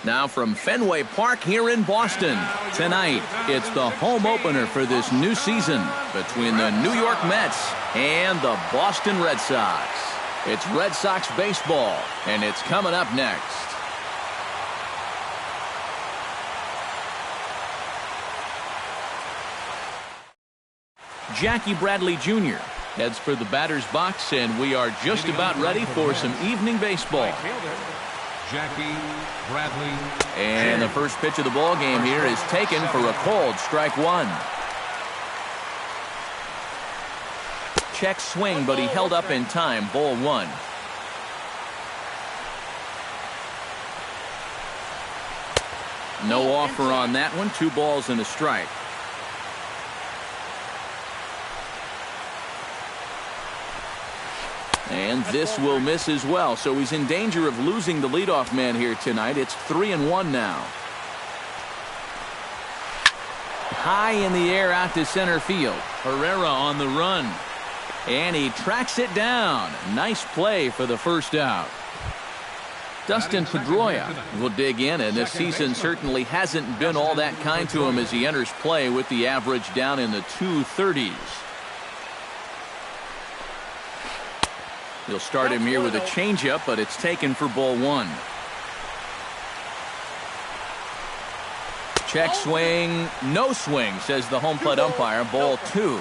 Now from Fenway Park here in Boston. Tonight, it's the home opener for this new season between the New York Mets and the Boston Red Sox. It's Red Sox baseball, and it's coming up next. Jackie Bradley Jr. heads for the batter's box, and we are just about ready for some evening baseball. Jackie Bradley. And the first pitch of the ball game here is taken for a cold strike one. Check swing, but he held up in time. Ball one. No offer on that one. 2 balls and a strike. And this will miss as well, so he's in danger of losing the leadoff man here tonight. It's 3-1 now. High in the air out to center field. Herrera on the run. And he tracks it down. Nice play for the first out. Dustin Pedroia will dig in, and this season certainly hasn't been all that kind to him as he enters play with the average down in the 230s. He'll start him here with a changeup, but it's taken for ball one. Check swing, no swing, says the home plate umpire. Ball two.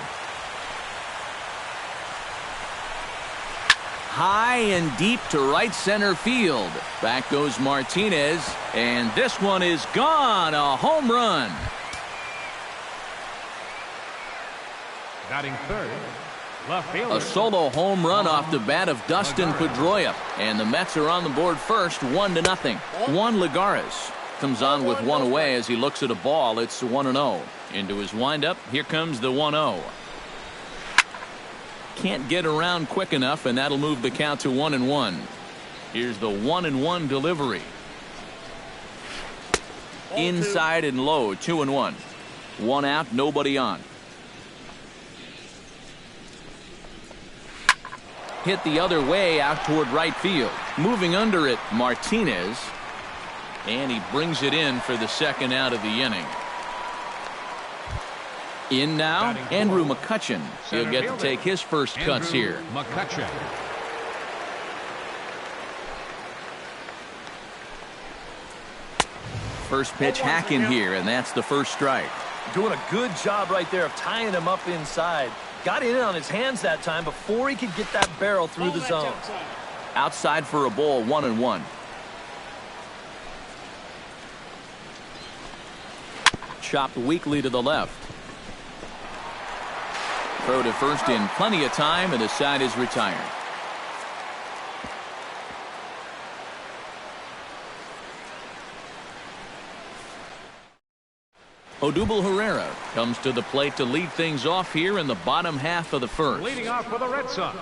High and deep to right center field. Back goes Martinez, and this one is gone. A home run. Batting third. A solo home run off the bat of Dustin Pedroia, and the Mets are on the board first, 1-0. Juan Lagares comes on with one away as he looks at a ball. It's 1-0. Into his windup, here comes the 1-0. Can't get around quick enough, and that'll move the count to 1-1. Here's the 1-1 delivery. Inside and low, 2-1. 1 out, nobody on. Hit the other way out toward right field. Moving under it, Martinez. And he brings it in for the second out of the inning. In now, Andrew McCutchen. He'll get to take his first cuts here. McCutchen. First pitch hacking here, and that's the first strike. Doing a good job right there of tying him up inside. Got in on his hands that time before he could get that barrel through the zone. Outside for a ball, 1-1. Chopped weakly to the left. Throw to first in plenty of time, and the side is retired. Odubel Herrera comes to the plate to lead things off here in the bottom half of the first. Leading off for the Red Sox,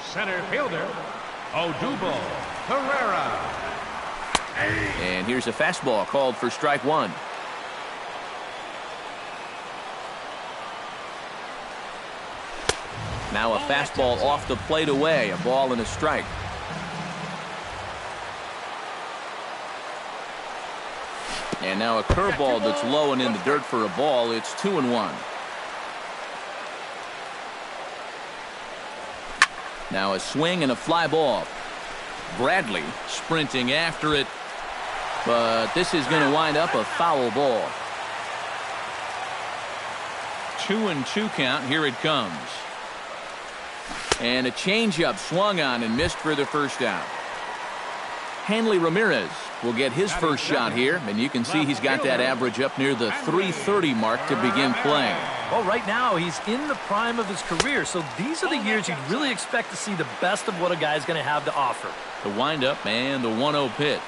center fielder, Odubel Herrera. And here's a fastball called for strike one. Now a fastball off the plate away, a ball and a strike. And now a curveball that's low and in the dirt for a ball. It's 2-1. Now a swing and a fly ball. Bradley sprinting after it, but this is going to wind up a foul ball. 2-2 count. Here it comes. And a changeup swung on and missed for the first out. Hanley Ramirez will get his first shot here, and you can see he's got that average up near the 330 mark to begin playing. Well, right now he's in the prime of his career, so these are the years you'd really expect to see the best of what a guy's going to have to offer. The windup and the 1-0 pitch.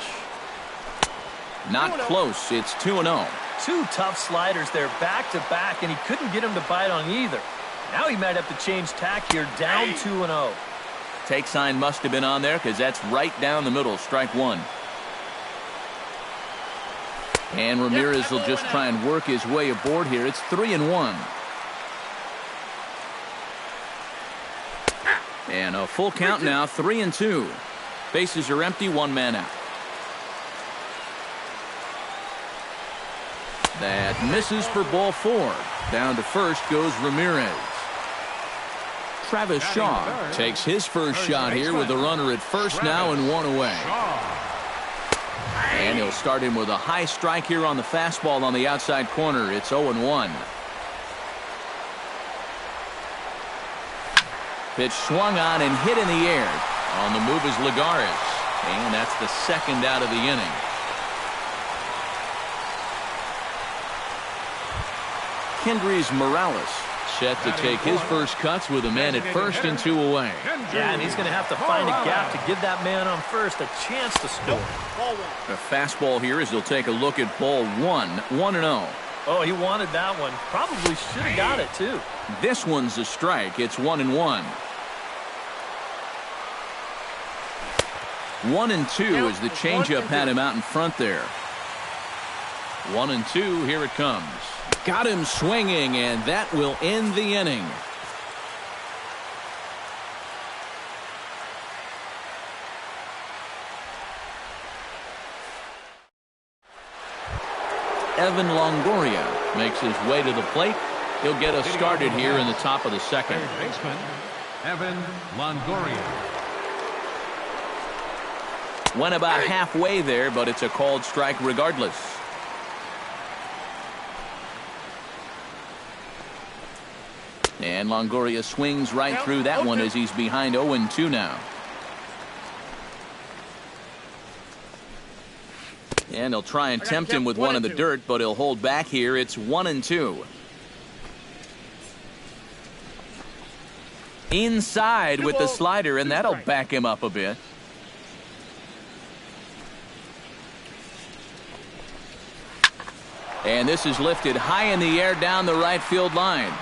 Not close. It's 2-0. 2 tough sliders there back to back, and he couldn't get him to bite on either. Now he might have to change tack here, down 2-0. Take sign must have been on there because that's right down the middle. Strike one. And Ramirez will just try and work his way aboard here. It's 3-1. And a full count now, 3-2. Bases are empty, 1 man out. That misses for ball 4. Down to first goes Ramirez. Travis Shaw takes his first shot here with a runner at first now and 1 away. And he'll start him with a high strike here on the fastball on the outside corner. It's 0-1. Pitch swung on and hit in the air. On the move is Lagares. And that's the second out of the inning. Kendrys Morales set to take his first cuts with a man at first and 2 away. Yeah, and he's going to have to find a gap to give that man on first a chance to score. A fastball here as he'll take a look at ball 1, 1-0. Oh, he wanted that one. Probably should have got it, too. This one's a strike. It's 1-1. 1-2 as the changeup had him out in front there. 1-2. Here it comes. Got him swinging, and that will end the inning. Evan Longoria makes his way to the plate. He'll get us started here in the top of the second. Third baseman, Evan Longoria. Went about halfway there, but it's a called strike regardless. And Longoria swings right through that one as he's behind 0-2 now. And he'll try and tempt him with one in the dirt, but he'll hold back here. It's 1-2. Inside with the slider, and that'll back him up a bit. And this is lifted high in the air down the right field line.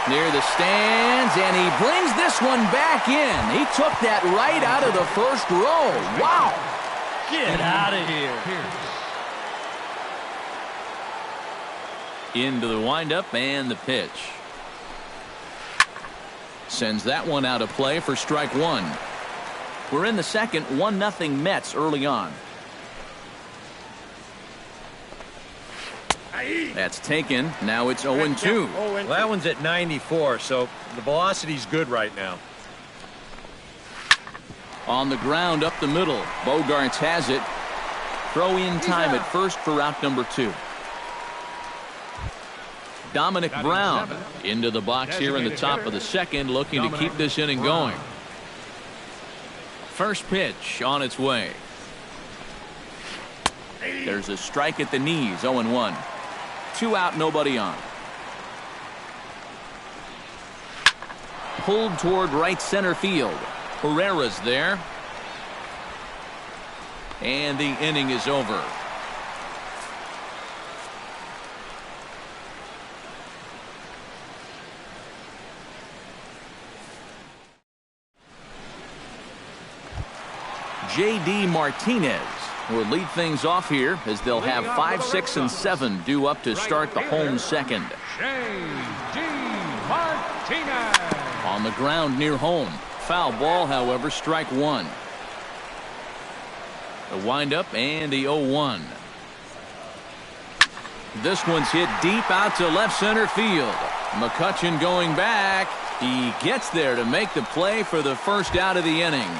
Near the stands, and he brings this one back in. He took that right out of the first row. Wow. Get out of here. Into the windup and the pitch. Sends that one out of play for strike 1. We're in the second, 1-0 Mets early on. That's taken. Now it's 0-2. Well, that one's at 94, so the velocity's good right now. On the ground up the middle. Bogarts has it. Throw in time at first for out number 2. Dominic Brown into the box here in the top of the second, looking to keep this inning going. First pitch on its way. There's a strike at the knees. 0-1. 2 out, nobody on. Pulled toward right center field. Herrera's there. And the inning is over. J.D. Martinez will lead things off here as they'll have 5, 6, and 7 due up to start the home second. J.D. Martinez. On the ground near home. Foul ball, however, strike 1. The windup and the 0-1. This one's hit deep out to left center field. McCutchen going back. He gets there to make the play for the first out of the inning.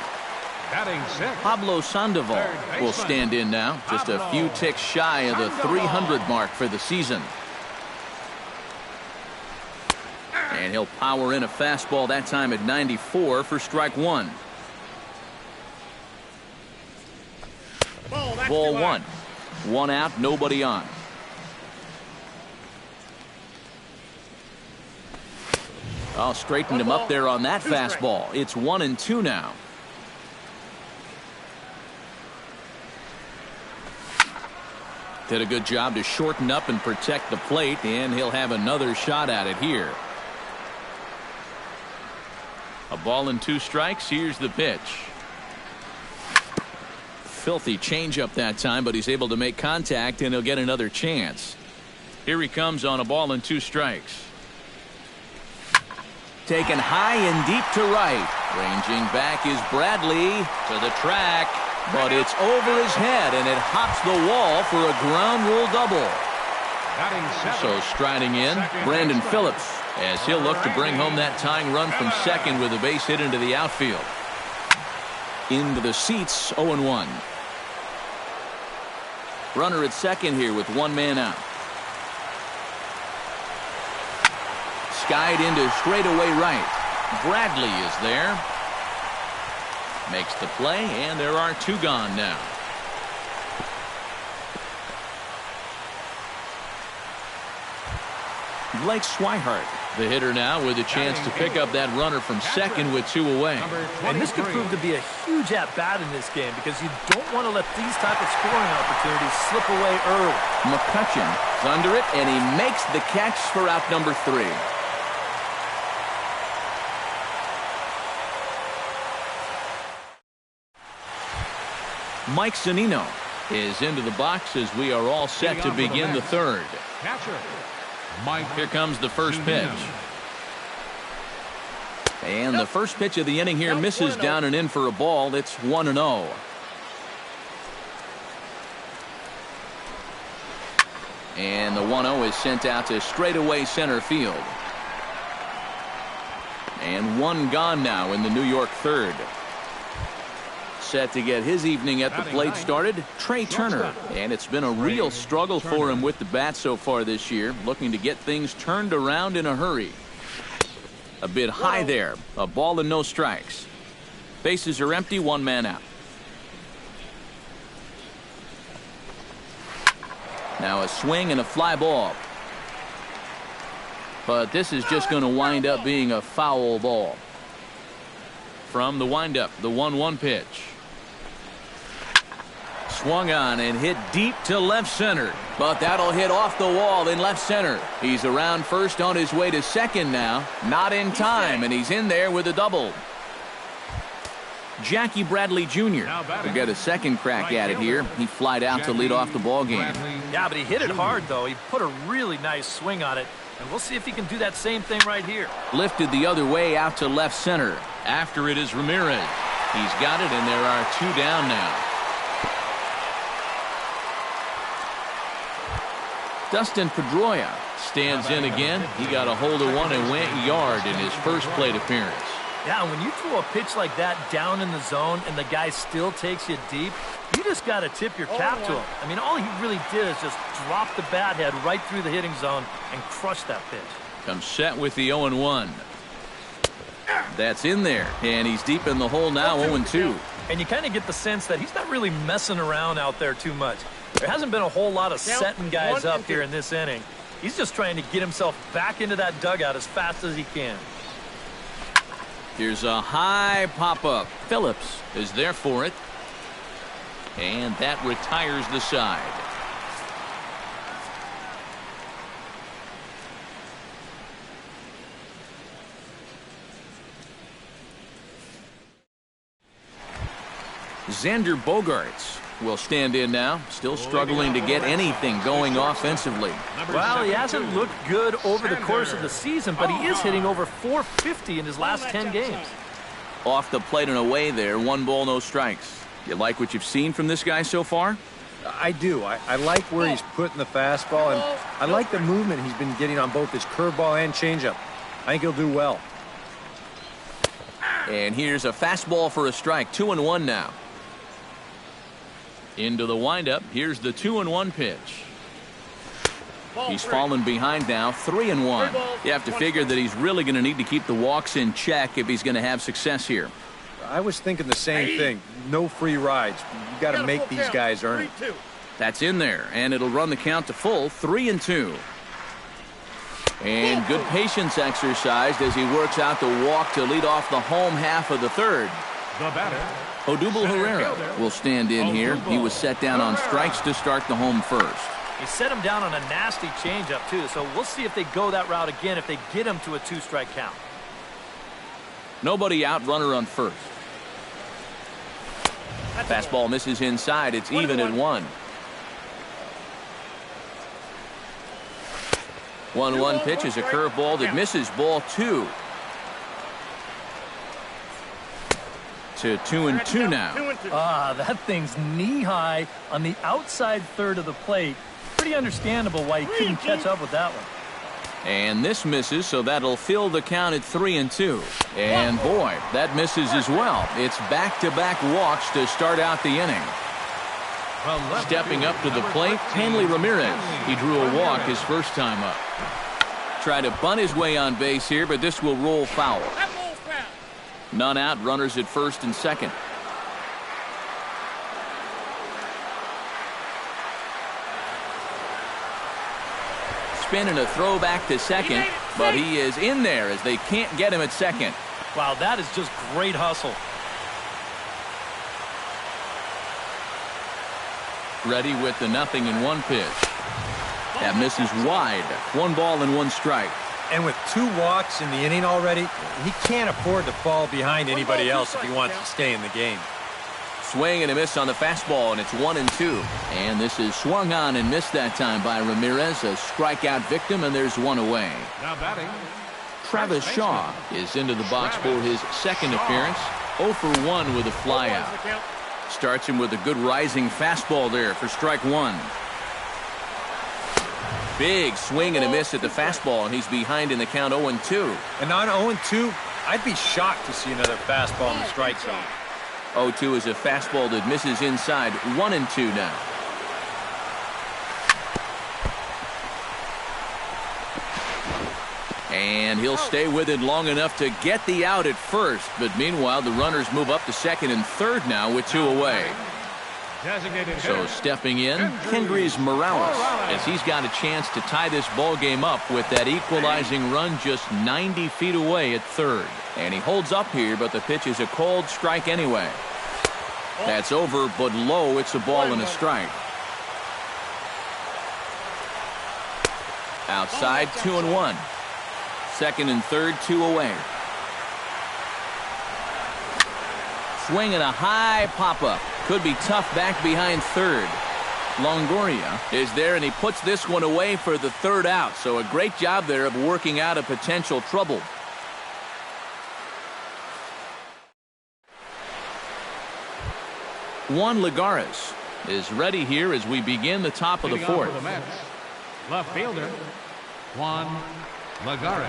Batting sixth, Pablo Sandoval will stand in now, just a few ticks shy of the 300 mark for the season. And he'll power in a fastball that time at 94 for strike 1. Ball 1. 1 out, nobody on. Oh, straightened him up there on that fastball. It's 1-2 now. Did a good job to shorten up and protect the plate, and he'll have another shot at it here. A ball and 2 strikes. Here's the pitch. Filthy changeup that time, but he's able to make contact, and he'll get another chance. Here he comes on a ball and 2 strikes. Taken high and deep to right. Ranging back is Bradley to the track. But it's over his head, and it hops the wall for a ground rule double. So striding in, Brandon Phillips, as he'll look to bring home that tying run from second with a base hit into the outfield. Into the seats, 0-1. Runner at second here with one man out. Skied into straightaway right. Bradley is there. Makes the play, and there are two gone now. Blake Swihart, the hitter now, with a chance to pick up that runner from second with two away. And this could prove to be a huge at-bat in this game because you don't want to let these type of scoring opportunities slip away early. McCutcheon is under it, and he makes the catch for out number 3. Mike Zunino is into the box as we are all set to begin the third. Here comes the first pitch. And the first pitch of the inning here misses down and in for a ball. It's 1-0. And the 1-0 is sent out to straightaway center field. And one gone now in the New York third. Set to get his evening at the plate started, Trey Turner. And it's been a real struggle for him with the bat so far this year, looking to get things turned around in a hurry. A bit high there, a ball and no strikes. Bases are empty, one man out. Now a swing and a fly ball. But this is just going to wind up being a foul ball. From the windup, the 1-1 pitch. Swung on and hit deep to left center. But that'll hit off the wall in left center. He's around first on his way to second now. Not in time, and he's in there with a double. Jackie Bradley Jr. will get a second crack at it here. He flied out to lead off the ball game. Yeah, but he hit it hard, though. He put a really nice swing on it. And we'll see if he can do that same thing right here. Lifted the other way out to left center. After it is Ramirez. He's got it, and there are two down now. Dustin Pedroia stands in again. He got a hold of one and went yard in his first plate appearance. Yeah, when you throw a pitch like that down in the zone and the guy still takes you deep, you just got to tip your cap to him. I mean, all he really did is just drop the bat head right through the hitting zone and crush that pitch. Comes set with the 0-1. That's in there, and he's deep in the hole now, 0-2. And you kind of get the sense that he's not really messing around out there too much. There hasn't been a whole lot of setting guys up here in this inning. He's just trying to get himself back into that dugout as fast as he can. Here's a high pop-up. Phillips is there for it. And that retires the side. Xander Bogaerts will stand in now, still struggling to get anything going offensively. Well, he hasn't looked good over the course of the season, but he is hitting over .450 in his last 10 games. Off the plate and away there, 1 ball, no strikes. You like what you've seen from this guy so far? I do. I like where he's putting the fastball, and I like the movement he's been getting on both his curveball and changeup. I think he'll do well. And here's a fastball for a strike, 2-1 now. Into the windup. Here's the 2-1 pitch. He's fallen behind now, 3-1. You have to figure that he's really going to need to keep the walks in check if he's going to have success here. I was thinking the same thing. No free rides. You got to make these guys earn it. That's in there, and it'll run the count to full, 3-2. And good patience exercised as he works out the walk to lead off the home half of the third. The batter, Odubel Herrera will stand in here. He was set down on strikes to start the home first. He set him down on a nasty changeup, too, so we'll see if they go that route again if they get him to a 2-strike count. Nobody out, runner on first. Fastball misses inside. It's even at 1. 1-1 pitch is a curveball that misses, ball 2. To 2-2 now. That thing's knee-high on the outside third of the plate. Pretty understandable why he couldn't catch up with that one. And this misses, so that'll fill the count at 3-2. And boy, that misses as well. It's back-to-back walks to start out the inning. Stepping up to the plate, Hanley Ramirez. He drew a walk his first time up. Try to bunt his way on base here, but this will roll foul. None out, runners at first and second. Spin and a throw back to second, but he is in there as they can't get him at second. Wow, that is just great hustle. Ready with the 0-1 pitch. That misses wide. 1 ball and 1 strike. And with 2 walks in the inning already, he can't afford to fall behind anybody else if he wants to stay in the game. Swing and a miss on the fastball, and it's 1-2. And this is swung on and missed that time by Ramirez, a strikeout victim, and there's 1 away. Now batting, Travis Shaw is into the box for his second appearance. 0 for 1 with a flyout. Starts him with a good rising fastball there for strike 1. Big swing and a miss at the fastball, and he's behind in the count 0-2. And on 0-2, I'd be shocked to see another fastball in the strike zone. 0-2 is a fastball that misses inside. 1-2 now. And he'll stay with it long enough to get the out at first. But meanwhile, the runners move up to second and third now with 2 away. So stepping in, Kendrys Morales, as he's got a chance to tie this ball game up with that equalizing run just 90 feet away at third. And he holds up here, but the pitch is a cold strike anyway. That's over, but low. It's a ball and a strike. Outside, 2-1. Second and third, 2 away. Swing and a high pop-up. Could be tough back behind third. Longoria is there, and he puts this one away for the 3rd out. So a great job there of working out a potential trouble. Juan Lagares is ready here as we begin the top of the 4th. Left fielder, Juan Lagares.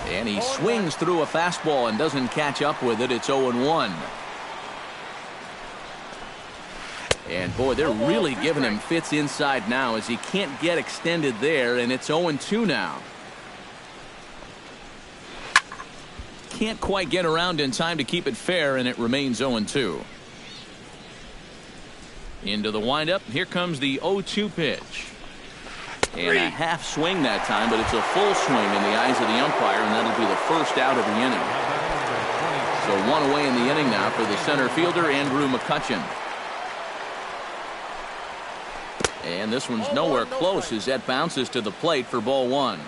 And he swings through a fastball and doesn't catch up with it. It's 0-1. And boy, they're really giving him fits inside now as he can't get extended there, and it's 0-2 now. Can't quite get around in time to keep it fair, and it remains 0-2. Into the windup. Here comes the 0-2 pitch. And a half swing that time, but it's a full swing in the eyes of the umpire, and that'll be the 1st out of the inning. So 1 away in the inning now for the center fielder, Andrew McCutchen. And this one's nowhere close as that bounces to the plate for ball 1.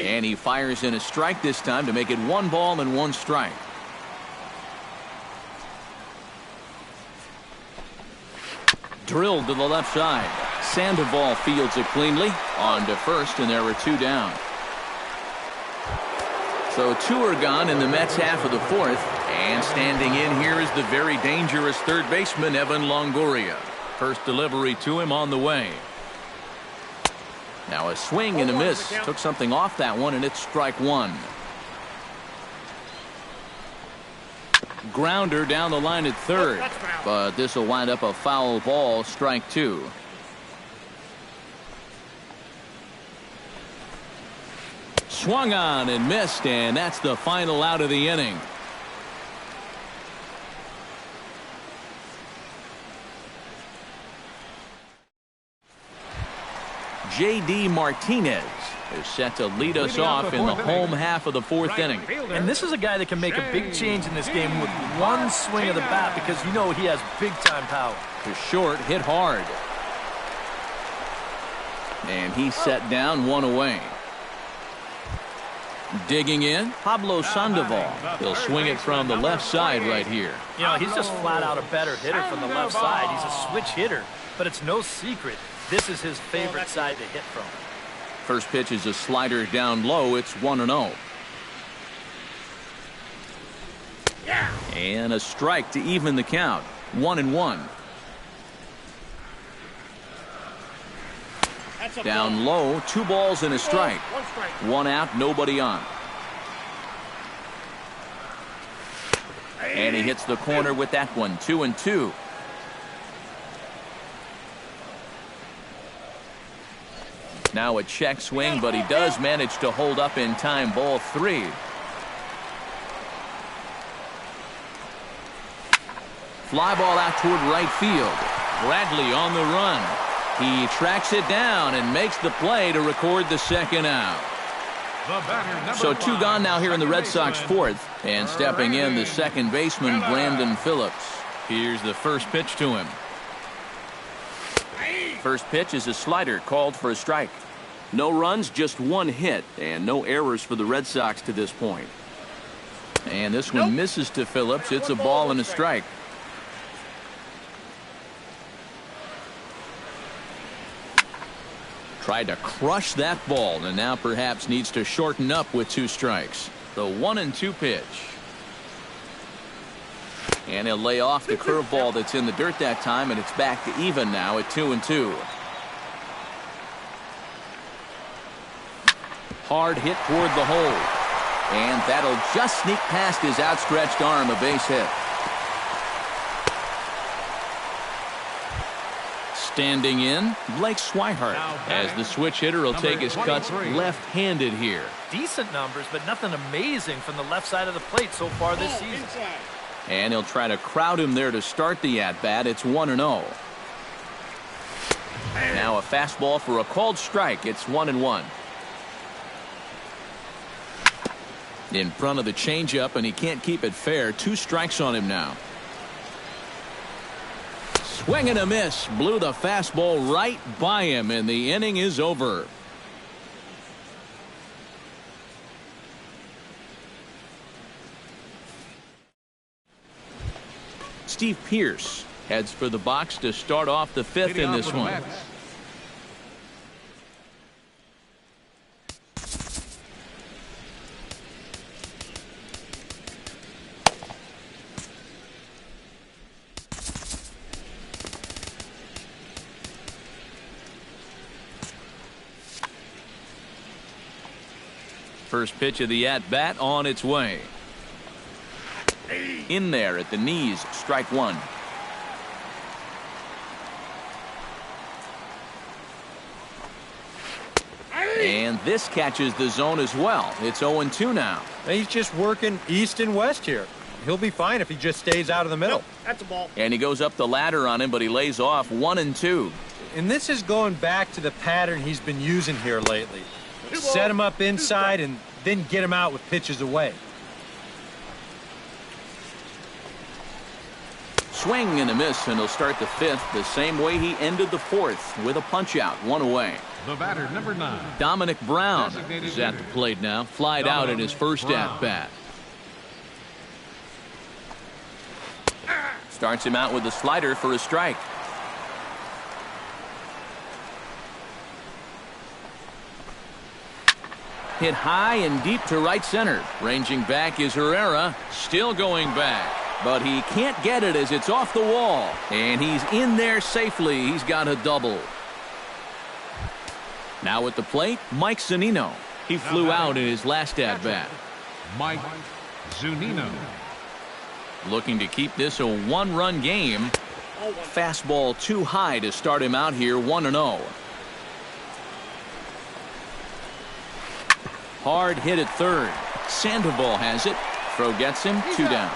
And he fires in a strike this time to make it 1 ball and 1 strike. Drilled to the left side. Sandoval fields it cleanly. On to first, and there are 2 down. So 2 are gone in the Mets half of the 4th. And standing in here is the very dangerous third baseman, Evan Longoria. First delivery to him on the way. Now a swing and a miss. Took something off that one, and it's strike 1. Grounder down the line at third, but this will wind up a foul ball, strike 2. Swung on and missed, and that's the final out of the inning. J.D. Martinez is set to lead us off in the home half of the 4th inning. And this is a guy that can make a big change in this game with 1 swing of the bat, because you know he has big-time power. To short, hit hard. And he's set down, 1 away. Digging in, Pablo Sandoval. He'll swing it from the left side right here. You know, he's just flat out a better hitter from the left side. He's a switch hitter, but it's no secret this is his favorite side to hit from. First pitch is a slider down low. It's 1-0. And a strike to even the count. 1-1. Down low, 2 balls and a strike. 1 out, nobody on. And he hits the corner with that one. 2-2. Now a check swing, but he does manage to hold up in time. Ball 3. Fly ball out toward right field. Bradley on the run. He tracks it down and makes the play to record the second out. So 2 gone now here in the Red Sox 4th. And stepping in, the second baseman, Brandon Phillips. Here's the first pitch to him. First pitch is a slider called for a strike. No runs, just 1 hit, and no errors for the Red Sox to this point. And this one misses to Phillips. It's a ball and a strike. Tried to crush that ball, and now perhaps needs to shorten up with 2 strikes. The 1-2 pitch. And he'll lay off the curveball that's in the dirt that time, and it's back to even now at 2-2. Hard hit toward the hole. And that'll just sneak past his outstretched arm, a base hit. Standing in, Blake Swihart, as the switch hitter will take his cuts left-handed here. Decent numbers, but nothing amazing from the left side of the plate so far this season. And he'll try to crowd him there to start the at-bat. It's 1-0. Now a fastball for a called strike. It's 1-1. In front of the changeup, and he can't keep it fair. 2 strikes on him now. Swing and a miss. Blew the fastball right by him, and the inning is over. Steve Pearce heads for the box to start off the 5th in this one. First pitch of the at-bat on its way. In there at the knees, strike 1. And this catches the zone as well. It's 0-2 now. He's just working east and west here. He'll be fine if he just stays out of the middle. That's a ball. And he goes up the ladder on him, but he lays off 1-2. And this is going back to the pattern he's been using here lately. Set him up inside and then get him out with pitches away. Swing and a miss, and he'll start the 5th the same way he ended the 4th with a punch out, 1 away. The batter, number 9. Dominic Brown is at the plate now. Flied out in his first at-bat. Starts him out with a slider for a strike. Hit high and deep to right center. Ranging back is Herrera. Still going back. But he can't get it as it's off the wall. And he's in there safely. He's got a double. Now at the plate, Mike Zunino. He flew out in his last at-bat. Mike Zunino. Looking to keep this a 1-run game. Fastball too high to start him out here, 1-0. Hard hit at third. Sandoval has it. Throw gets him, 2 down.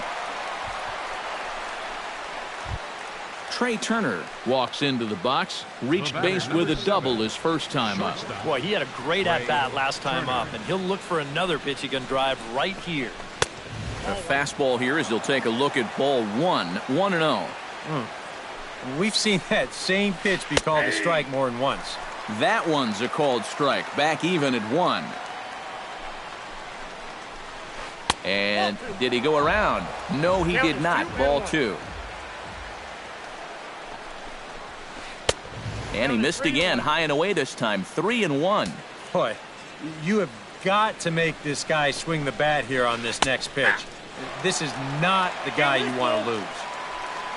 Trey Turner walks into the box. Reached base with a double his first time up. Boy, he had a great at-bat last time up, and he'll look for another pitch he can drive right here. A fastball here as he'll take a look at ball 1, 1-0. We've seen that same pitch be called a strike more than once. That one's a called strike. Back even at 1. And did he go around? No, he did not. Ball 2. And he missed again, high and away this time, 3-1. Boy, you have got to make this guy swing the bat here on this next pitch. This is not the guy you want to lose.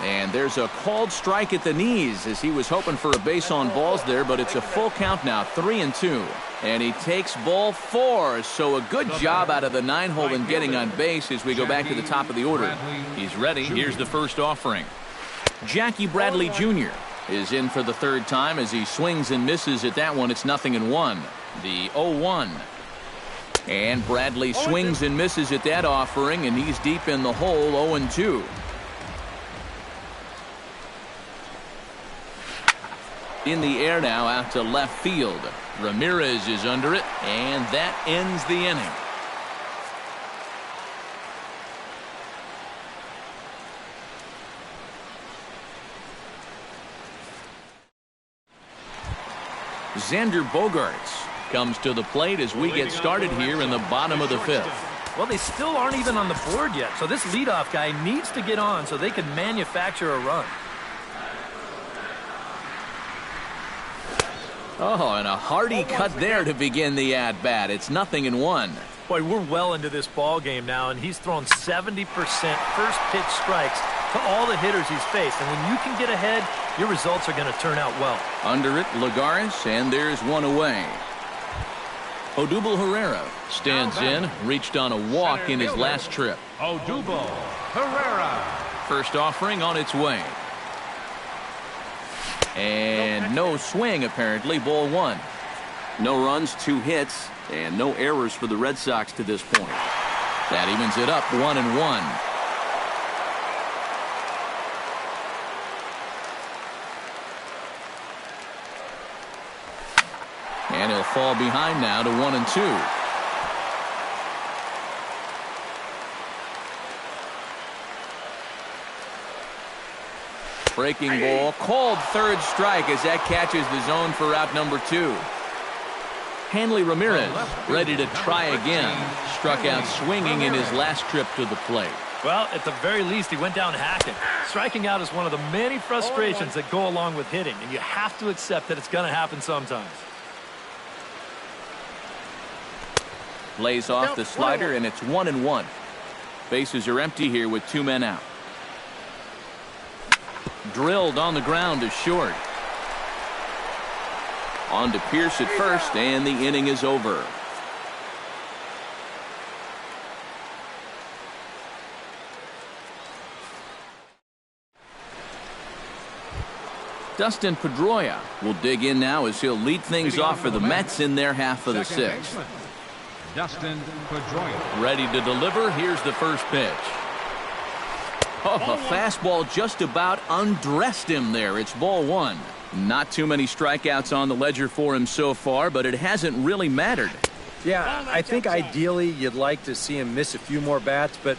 And there's a called strike at the knees as he was hoping for a base on balls there, but it's a full count now, 3-2. And he takes ball 4, so a good job out of the 9-hole in getting on base as we go back to the top of the order. He's ready. Here's the first offering. Jackie Bradley Jr. is in for the third time as he swings and misses at that one. It's 0-1. The 0-1. And Bradley swings and misses at that offering, and he's deep in the hole, 0-2. In the air now out to left field. Ramirez is under it, and that ends the inning. Xander Bogaerts comes to the plate as we get started here in the bottom of the 5th. Well, they still aren't even on the board yet, so this leadoff guy needs to get on so they can manufacture a run. Oh, and a hearty cut there to begin the at-bat. It's 0-1. Boy, we're well into this ball game now, and he's thrown 70% first pitch strikes to all the hitters he's faced. And when you can get ahead, your results are going to turn out well. Under it, Lagares, and there's one away. Odubel Herrera stands in, reached on a walk in his last trip. Odubel Herrera. First offering on its way. And no swing, apparently. Ball 1. No runs, 2 hits, and no errors for the Red Sox to this point. That evens it up, 1-1. And he'll fall behind now to 1-2. Breaking ball, called third strike as that catches the zone for out number 2. Hanley Ramirez ready to try again. Struck out swinging in his last trip to the plate. Well, at the very least, he went down hacking. Striking out is one of the many frustrations that go along with hitting, and you have to accept that it's going to happen sometimes. Lays off the slider, and it's 1-1. Bases are empty here with 2 men out. Drilled on the ground to short. On to Pierce at first, and the inning is over. Dustin Pedroia will dig in now as he'll lead things off for the Mets in their half of the 6th. Dustin Pedroia. Ready to deliver. Here's the first pitch. Oh, a fastball just about undressed him there. It's ball 1. Not too many strikeouts on the ledger for him so far, but it hasn't really mattered. Yeah, I think ideally you'd like to see him miss a few more bats, but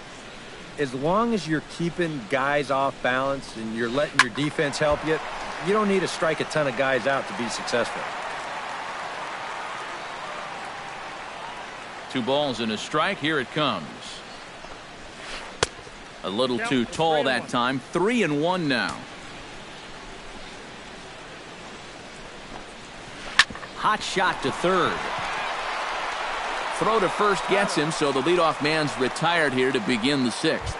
as long as you're keeping guys off balance and you're letting your defense help you, you don't need to strike a ton of guys out to be successful. 2 balls and a strike. Here it comes. A little too tall that time. 3-1 now. Hot shot to third. Throw to first gets him, so the leadoff man's retired here to begin the 6th.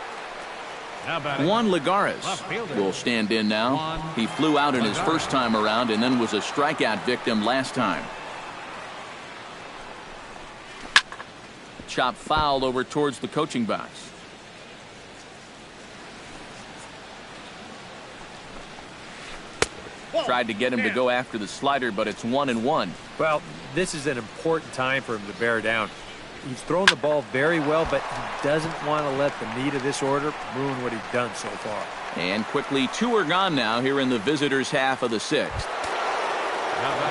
Juan Lagares will stand in now. He flew out in his first time around and then was a strikeout victim last time. Chop foul over towards the coaching box. Tried to get him to go after the slider, but it's 1-1. Well, this is an important time for him to bear down. He's thrown the ball very well, but he doesn't want to let the meat of this order ruin what he's done so far. And quickly, 2 are gone now here in the visitors' half of the 6th.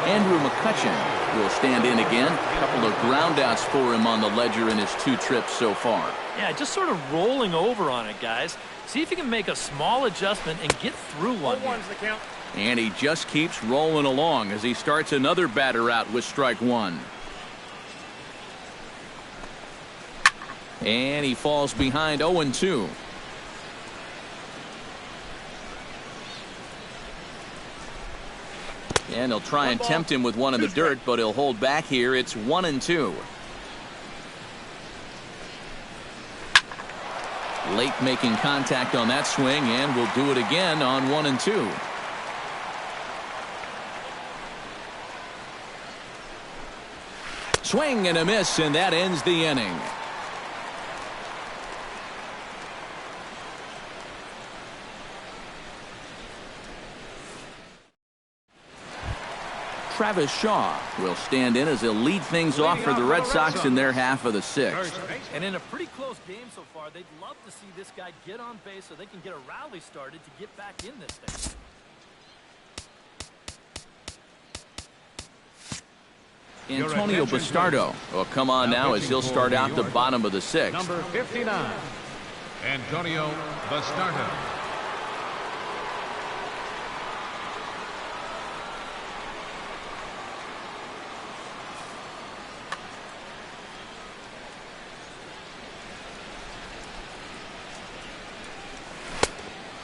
Andrew McCutchen will stand in again. A couple of groundouts for him on the ledger in his 2 trips so far. Yeah, just sort of rolling over on it, guys. See if you can make a small adjustment and get through one. And he just keeps rolling along as he starts another batter out with strike 1. And he falls behind 0-2. And he'll try and tempt him with one in the dirt, but he'll hold back here. It's 1-2. Late making contact on that swing, and will do it again on 1 and 2. Swing and a miss, and that ends the inning. Travis Shaw will stand in as he'll lead things off for the Red Sox in their half of the 6th. And in a pretty close game so far, they'd love to see this guy get on base so they can get a rally started to get back in this thing. Antonio Bastardo will come on now as he'll start out the bottom of the 6th. Number 59, Antonio Bastardo.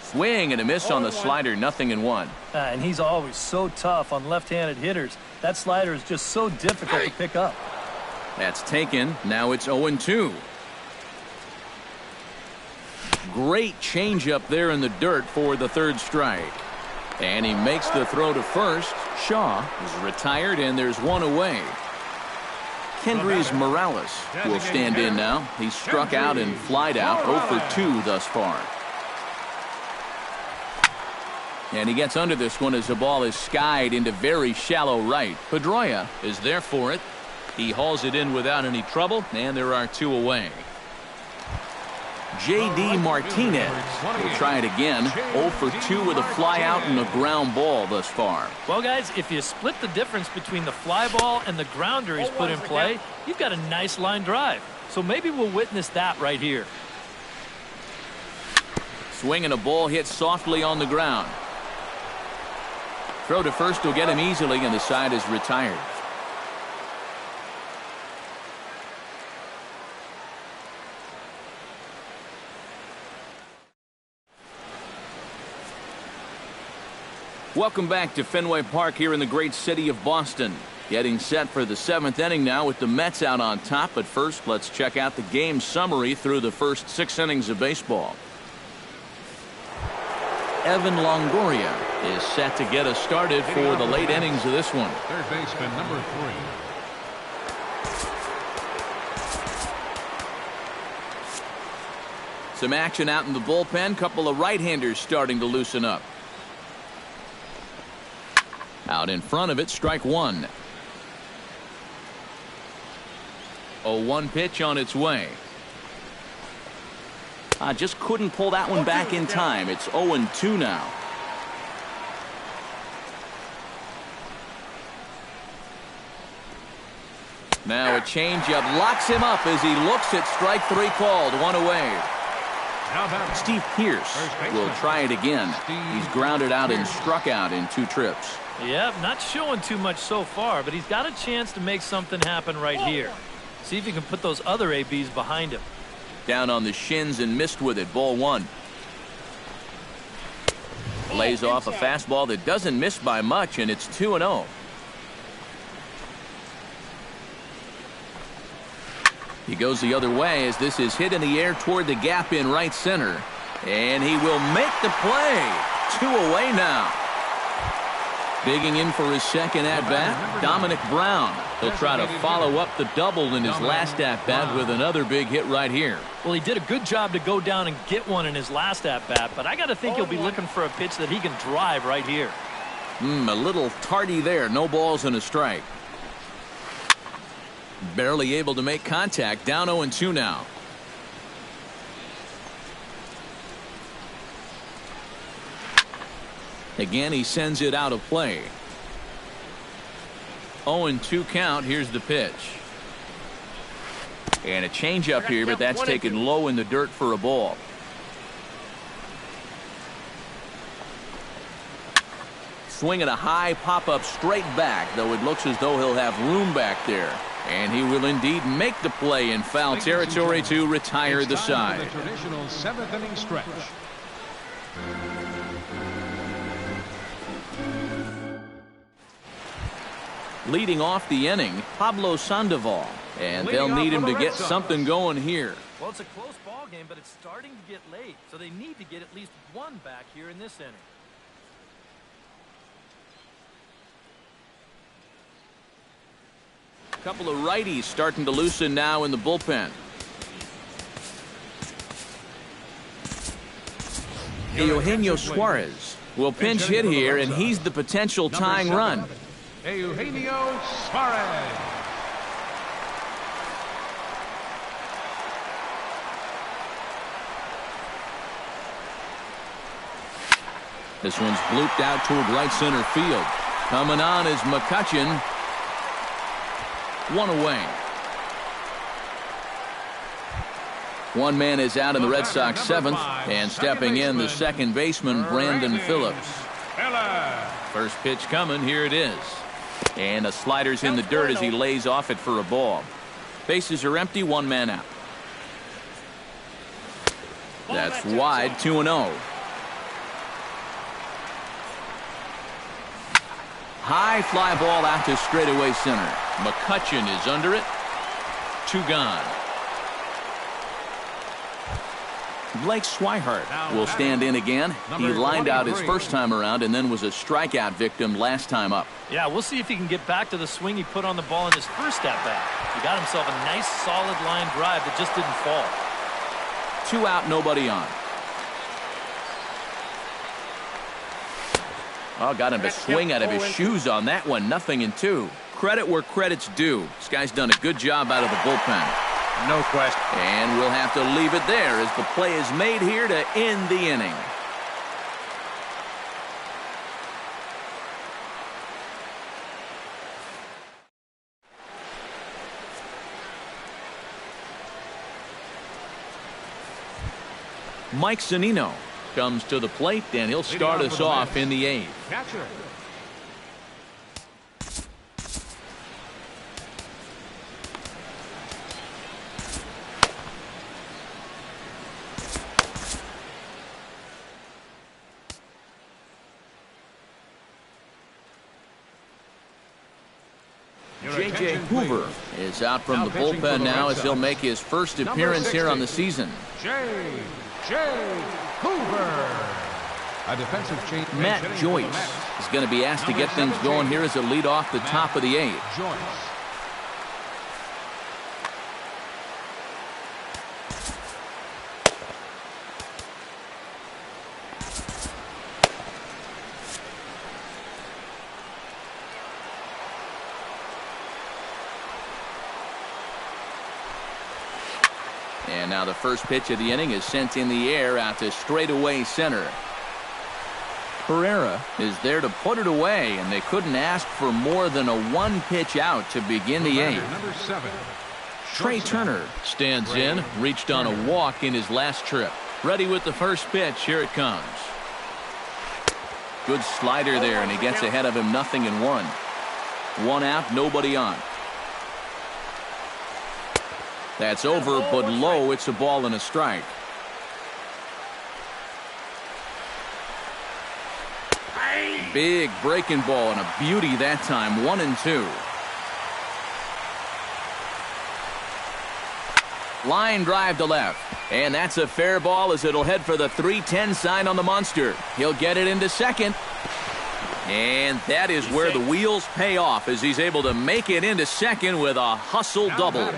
Swing and a miss on the slider, 0-1. And he's always so tough on left-handed hitters. That slider is just so difficult to pick up. That's taken. Now it's 0-2. Great changeup there in the dirt for the 3rd strike. And he makes the throw to first. Shaw is retired, and there's one away. Kendrys Morales will stand in now. He's struck out and flied out, 0 for 2 thus far. And he gets under this one as the ball is skied into very shallow right. Pedroia is there for it. He hauls it in without any trouble, and there are 2 away. J.D. Martinez will try it again. 0 for 2 with a fly out and a ground ball thus far. Well, guys, if you split the difference between the fly ball and the grounder he's put in play, you've got a nice line drive. So maybe we'll witness that right here. Swing and a ball hit softly on the ground. Throw to first will get him easily, and the side is retired. Welcome back to Fenway Park here in the great city of Boston. Getting set for the 7th inning now with the Mets out on top. But first, let's check out the game summary through the first 6 innings of baseball. Evan Longoria is set to get us started for the late innings of this one. Third baseman, number 3. Some action out in the bullpen. Couple of right-handers starting to loosen up. Out in front of it, strike 1. 0-1 pitch on its way. Just couldn't pull that one back in time. It's 0-2 now. Now a changeup locks him up as he looks at strike 3 called. 1 away. Steve Pearce will try it again. He's grounded out and struck out in 2 trips. Yep, not showing too much so far, but he's got a chance to make something happen right here. See if he can put those other ABs behind him. Down on the shins and missed with it. Ball 1. Lays off a fastball that doesn't miss by much, and it's 2-0. He goes the other way as this is hit in the air toward the gap in right center. And he will make the play. 2 away now. Digging in for his second at-bat, Dominic Brown. He'll try to follow up the double in his last at-bat with another big hit right here. Well, he did a good job to go down and get one in his last at-bat, but I got to think he'll be looking for a pitch that he can drive right here. A little tardy there. No balls and a strike. Barely able to make contact. Down 0-2 now. Again, he sends it out of play. 0-2 count. Here's the pitch. And a changeup here, but that's taken low in the dirt for a ball. Swinging a high pop-up straight back, though it looks as though he'll have room back there. And he will indeed make the play in foul territory to retire the side. The traditional 7th inning stretch. Leading off the inning, Pablo Sandoval. And they'll need him to get something going here. Well, it's a close ball game, but it's starting to get late, so they need to get at least one back here in this inning. A couple of righties starting to loosen now in the bullpen. Eugenio Suarez will pinch hit here, and he's the potential tying run. Eugenio Suarez. This one's blooped out toward right center field. Coming on is McCutchen. One away. One man is out in the Red Sox seventh, and stepping in the second baseman, Brandon Phillips. First pitch coming, here it is. And a slider's in the dirt as he lays off it for a ball. Bases are empty, one man out. That's wide, 2-0. High fly ball out to straightaway center. McCutchen is under it. 2 gone. Blake Swihart will stand in again. He lined out his first time around and then was a strikeout victim last time up. Yeah, we'll see if he can get back to the swing he put on the ball in his first at-bat. He got himself a nice solid line drive that just didn't fall. 2 out, nobody on. Oh, got him to swing out of his shoes on that one. 0-2. Credit where credit's due. This guy's done a good job out of the bullpen. No question. And we'll have to leave it there as the play is made here to end the inning. Mike Zunino comes to the plate, and he'll start us off in the 8th. Catcher. J.J. Hoover is out from the bullpen now as he'll make his first appearance here on the season. J.J. Hoover. A defensive change. Matt Joyce is going to be asked to get things going here as a lead off the top of the 8th. Joyce. And now the first pitch of the inning is sent in the air out to straightaway center. Pereira is there to put it away, and they couldn't ask for more than a 1-pitch out to begin the 8th. Number 7. Trey Turner stands in, reached on a walk in his last trip. Ready with the first pitch. Here it comes. Good slider there, and he gets ahead of him. 0-1. 1 out, nobody on. That's over, but low. It's a ball and a strike. Big breaking ball and a beauty that time. 1-2. Line drive to left. And that's a fair ball as it'll head for the 3-10 sign on the monster. He'll get it into second. And that is where the wheels pay off as he's able to make it into second with a hustle double.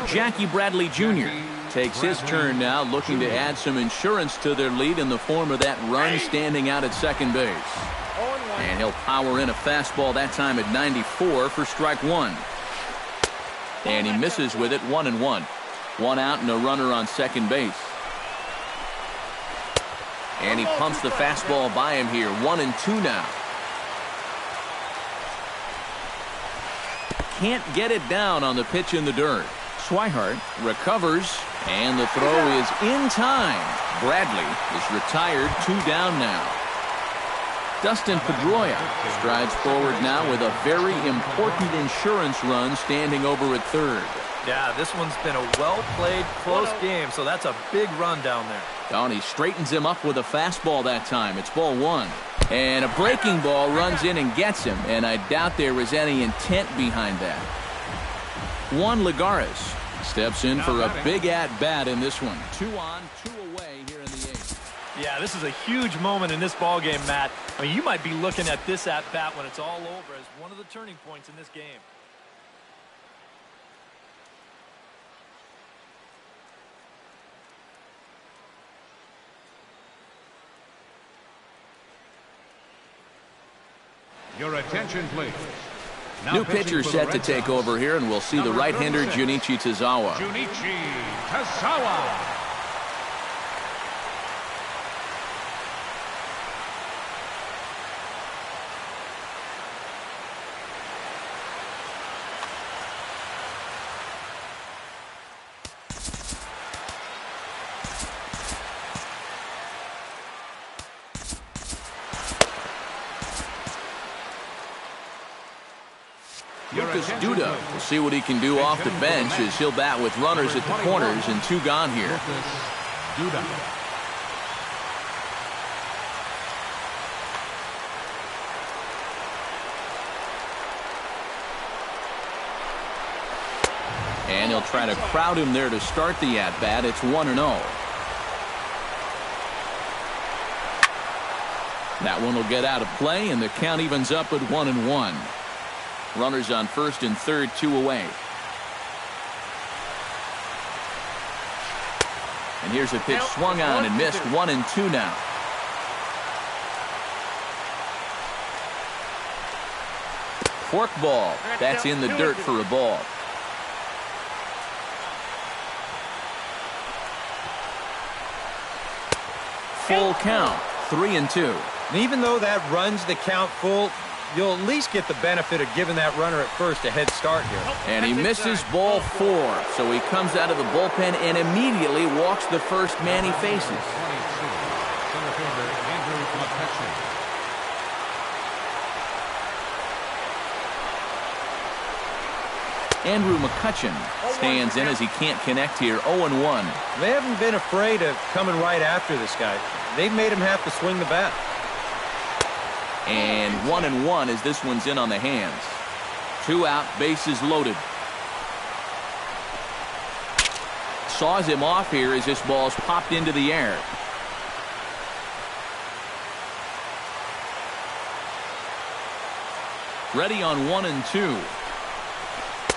Jackie Bradley Jr. takes his turn now, looking to add some insurance to their lead in the form of that run standing out at second base. And he'll power in a fastball that time at 94 for strike 1. And he misses with it. 1-1. 1 out and a runner on second base. And he pumps the fastball by him here. 1-2 now. Can't get it down on the pitch in the dirt. Swihart recovers, and the throw is in time. Bradley is retired. 2 down now. Dustin Pedroia strides forward now with a very important insurance run standing over at third. Yeah, this one's been a well-played, close game, so that's a big run down there. Oh, and he straightens him up with a fastball that time. It's ball 1. And a breaking ball runs in and gets him, and I doubt there was any intent behind that. Juan Lagares steps in for a big at-bat in this one. 2 on, 2 away here in the 8th. Yeah, this is a huge moment in this ball game, Matt. I mean, you might be looking at this at-bat when it's all over as one of the turning points in this game. Your attention, please. Now New pitcher set to take over here, and we'll see the right-hander Junichi Tazawa. Junichi Tazawa. Lucas Duda will see what he can do off the bench as he'll bat with runners at the corners and 2 gone here. Duda. And he'll try to crowd him there to start the at-bat. It's 1-0. That one will get out of play, and the count evens up at 1-1. Runners on first and third, 2 away. And here's a pitch swung on and missed. 1-2 now. Fork ball. That's in the dirt for a ball. Full count. 3-2. And even though that runs the count full, you'll at least get the benefit of giving that runner at first a head start here. And he misses ball 4. So he comes out of the bullpen and immediately walks the first man he faces. 22. Center fielder Andrew McCutcheon. Andrew McCutcheon stands in as he can't connect here. 0-1. They haven't been afraid of coming right after this guy. They've made him have to swing the bat. And 1-1 as this one's in on the hands. 2 out, bases loaded. Saws him off here as this ball's popped into the air. Ready on 1-2.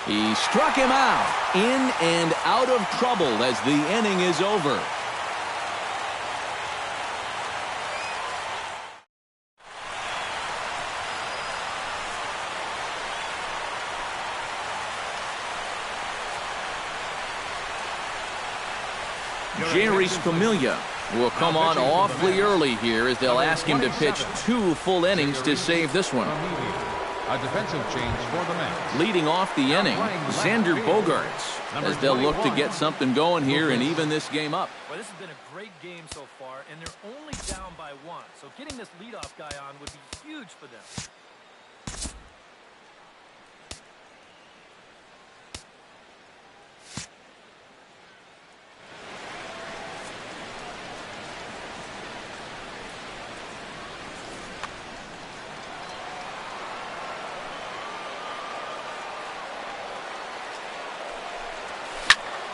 He struck him out. In and out of trouble as the inning is over. Jerry Familia will come on awfully early here as they'll ask him to pitch 2 full innings to save this one. A defensive change for the Mets. Leading off the inning, Xander Bogaerts, as they'll look to get something going here and even this game up. Well, this has been a great game so far, and they're only down by 1. So getting this leadoff guy on would be huge for them.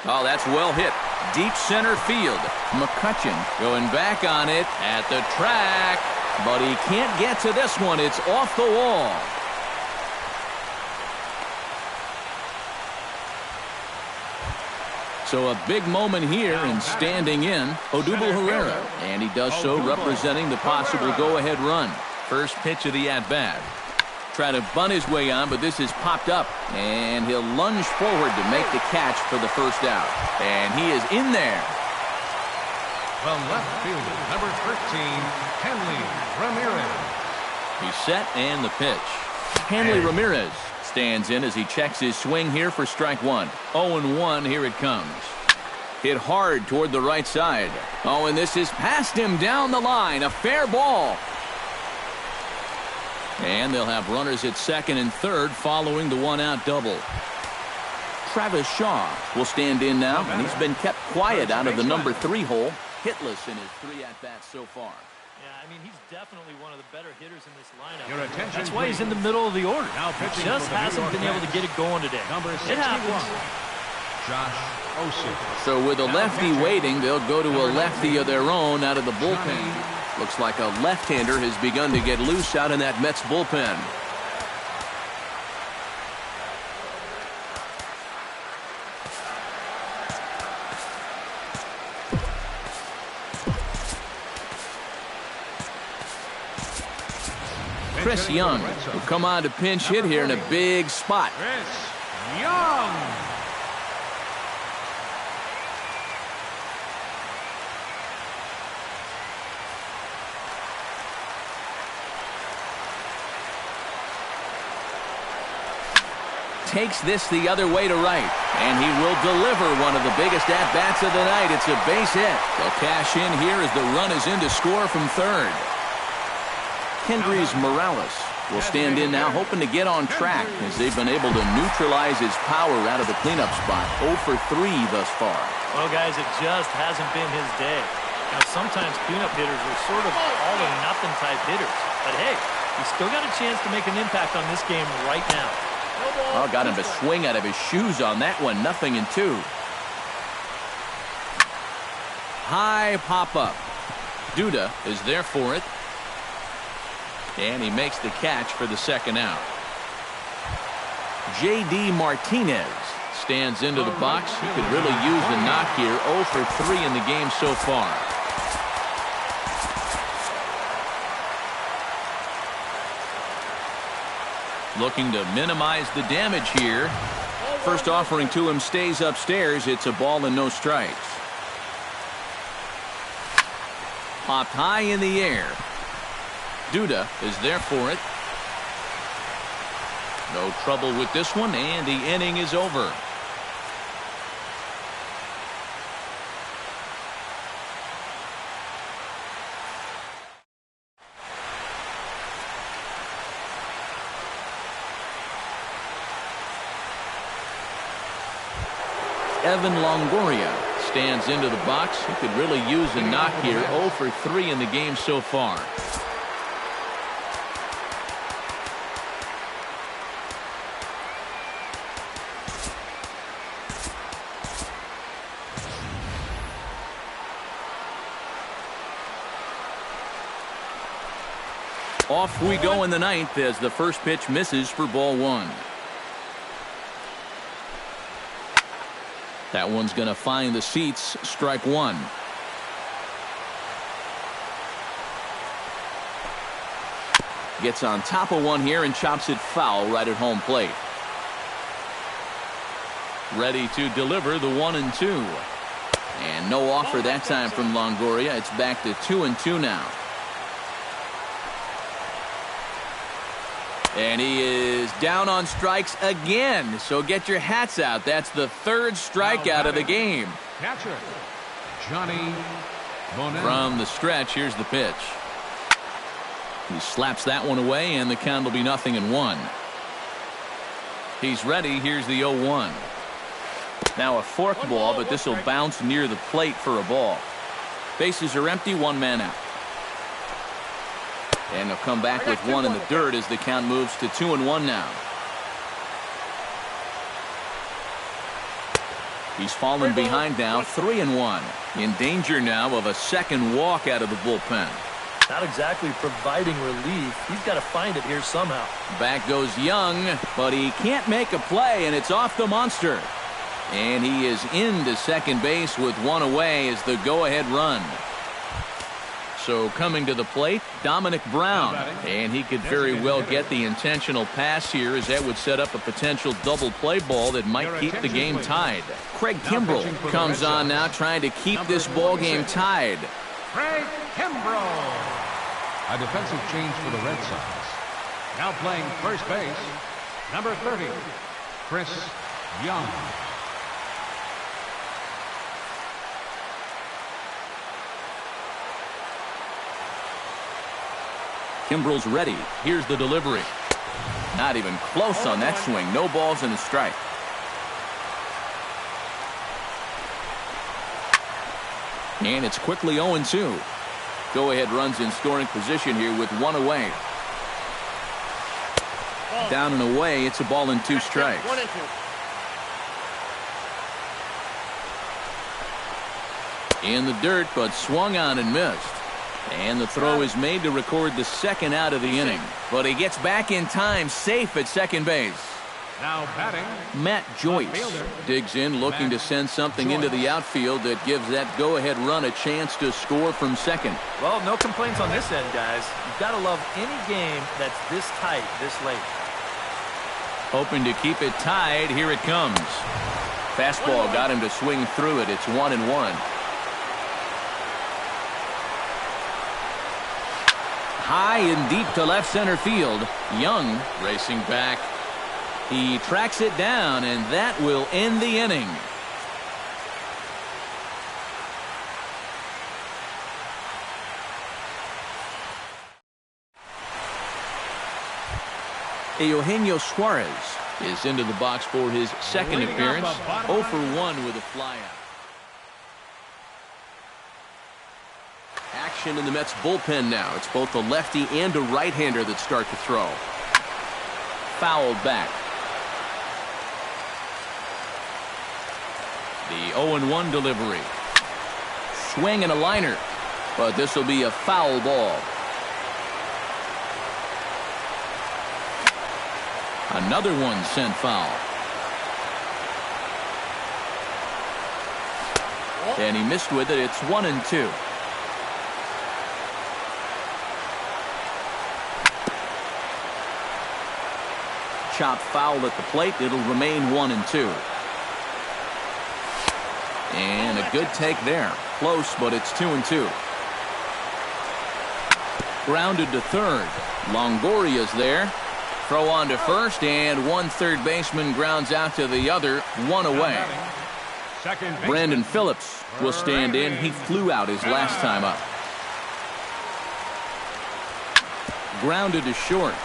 Oh, that's well hit. Deep center field. McCutcheon going back on it at the track. But he can't get to this one. It's off the wall. So a big moment here and standing in, Odubel Herrera. And he does so representing the possible go-ahead run. First pitch of the at-bat. Try to bunt his way on, but this is popped up. And he'll lunge forward to make the catch for the first out. And he is in there. The left fielder, number 13, Henley Ramirez. He's set and the pitch. Hanley Ramirez stands in as he checks his swing here for strike 1. 0-1, here it comes. Hit hard toward the right side. Oh, and this is past him down the line. A fair ball. And they'll have runners at second and third following the 1-out double. Travis Shaw will stand in now, and he's been kept quiet out of the number 3 hole. Hitless in his 3 at-bats so far. Yeah, I mean, he's definitely one of the better hitters in this lineup. Your attention, That's why he's in the middle of the order. Now He just hasn't been able to get it going today. Number 61, it happens. Josh Ossie. So with a lefty waiting, they'll go to a lefty of their own out of the bullpen. Looks like a left-hander has begun to get loose out in that Mets bullpen. Chris Young will come on to pinch hit here in a big spot. Chris Young. Takes this the other way to right, and he will deliver one of the biggest at-bats of the night. It's a base hit. They'll cash in here as the run is in to score from third. Kendrys Morales will stand in now, hoping to get on track as they've been able to neutralize his power out of the cleanup spot. 0 for 3 thus far. Well, guys, it just hasn't been his day. Now, sometimes cleanup hitters are sort of all-or-nothing type hitters. But, hey, he's still got a chance to make an impact on this game right now. Oh, got him to swing out of his shoes on that one. 0-2. High pop-up. Duda is there for it. And he makes the catch for the second out. J.D. Martinez stands into the box. He could really use the knock here. 0 for 3 in the game so far. Looking to minimize the damage here. First offering to him stays upstairs. It's a ball and no strikes. Popped high in the air. Duda is there for it. No trouble with this one, and the inning is over. Evan Longoria stands into the box. He could really use a knock here. 0 for 3 in the game so far. Off we go in the ninth as the first pitch misses for ball 1. That one's going to find the seats. Strike 1. Gets on top of one here and chops it foul right at home plate. Ready to deliver the 1-2. And no offer that time from Longoria. It's back to 2-2 now. And he is down on strikes again. So get your hats out. That's the third strikeout of the game. Catcher, Johnny Bonet. From the stretch, here's the pitch. He slaps that one away, and the count will be 0-1. He's ready. Here's the 0-1. Now a fork ball, but this will bounce near the plate for a ball. Bases are empty, one man out. And he'll come back with one in the dirt as the count moves to 2-1 now. He's fallen behind now, 3-1. In danger now of a second walk out of the bullpen. Not exactly providing relief. He's got to find it here somehow. Back goes Young, but he can't make a play, and it's off the monster. And he is into second base with one away as the go-ahead run. So coming to the plate, Dominic Brown. And he could very well get the intentional pass here, as that would set up a potential double play ball that might keep the game tied. Craig Kimbrell comes on now, trying to keep this ball game tied. Craig Kimbrell. A defensive change for the Red Sox. Now playing first base, number 30, Chris Young. Kimbrell's ready. Here's the delivery. Not even close on that swing. No balls and a strike. And it's quickly 0-2. Go-ahead runs in scoring position here with one away. Down and away. It's a ball and 2 strikes. In the dirt, but swung on and missed. And the throw is made to record the second out of the inning. But he gets back in time, safe at second base. Now batting, Matt Joyce digs in, looking to send something into the outfield that gives that go-ahead run a chance to score from second. Well, no complaints on this end, guys. You've got to love any game that's this tight, this late. Hoping to keep it tied. Here it comes. Fastball got him to swing through it. It's 1-1. High and deep to left center field. Young racing back. He tracks it down, and that will end the inning. Eugenio Suarez is into the box for his second appearance. 0 for 1 with a flyout. Action in the Mets bullpen now. It's both a lefty and a right-hander that start to throw. Fouled back. The 0-1 delivery. Swing and a liner. But this will be a foul ball. Another one sent foul. And he missed with it. It's 1-2. Chopped foul at the plate. It'll remain 1-2. And a good take there. Close, but it's 2-2. Grounded to third. Longoria's there. Throw on to first, and one third baseman grounds out to the other. One away. Brandon Phillips will stand in. He flew out his last time up. Grounded to short.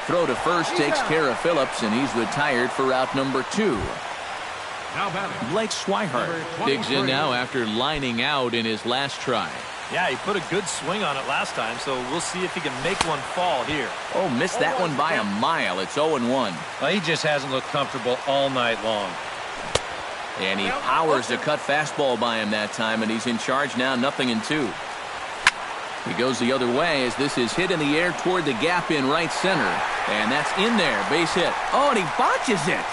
Throw to first takes care of Phillips, and he's retired for out number 2. Blake Swihart digs in now after lining out in his last try. Yeah, he put a good swing on it last time, so we'll see if he can make one fall here. Oh, missed that one by a mile. It's 0-1. Well, he just hasn't looked comfortable all night long. And he powers the cut fastball by him that time, and he's in charge now, 0-2. He goes the other way as this is hit in the air toward the gap in right center. And that's in there. Base hit. Oh, and he botches it.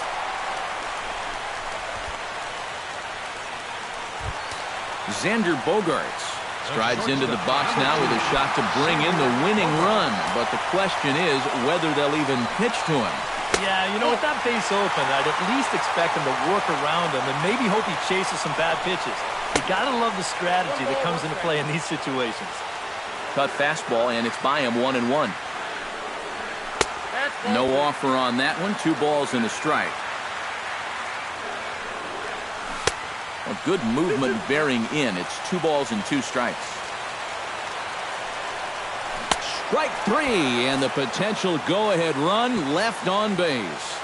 Xander Bogaerts strides into the box now with a shot to bring in the winning run. But the question is whether they'll even pitch to him. Yeah, you know, with that base open, I'd at least expect him to work around him and maybe hope he chases some bad pitches. You gotta love the strategy that comes into play in these situations. Cut fastball, and it's by him 1-1. No offer on that one. 2 balls and a strike. A good movement bearing in. It's 2 balls and 2 strikes. Strike 3, and the potential go-ahead run left on base.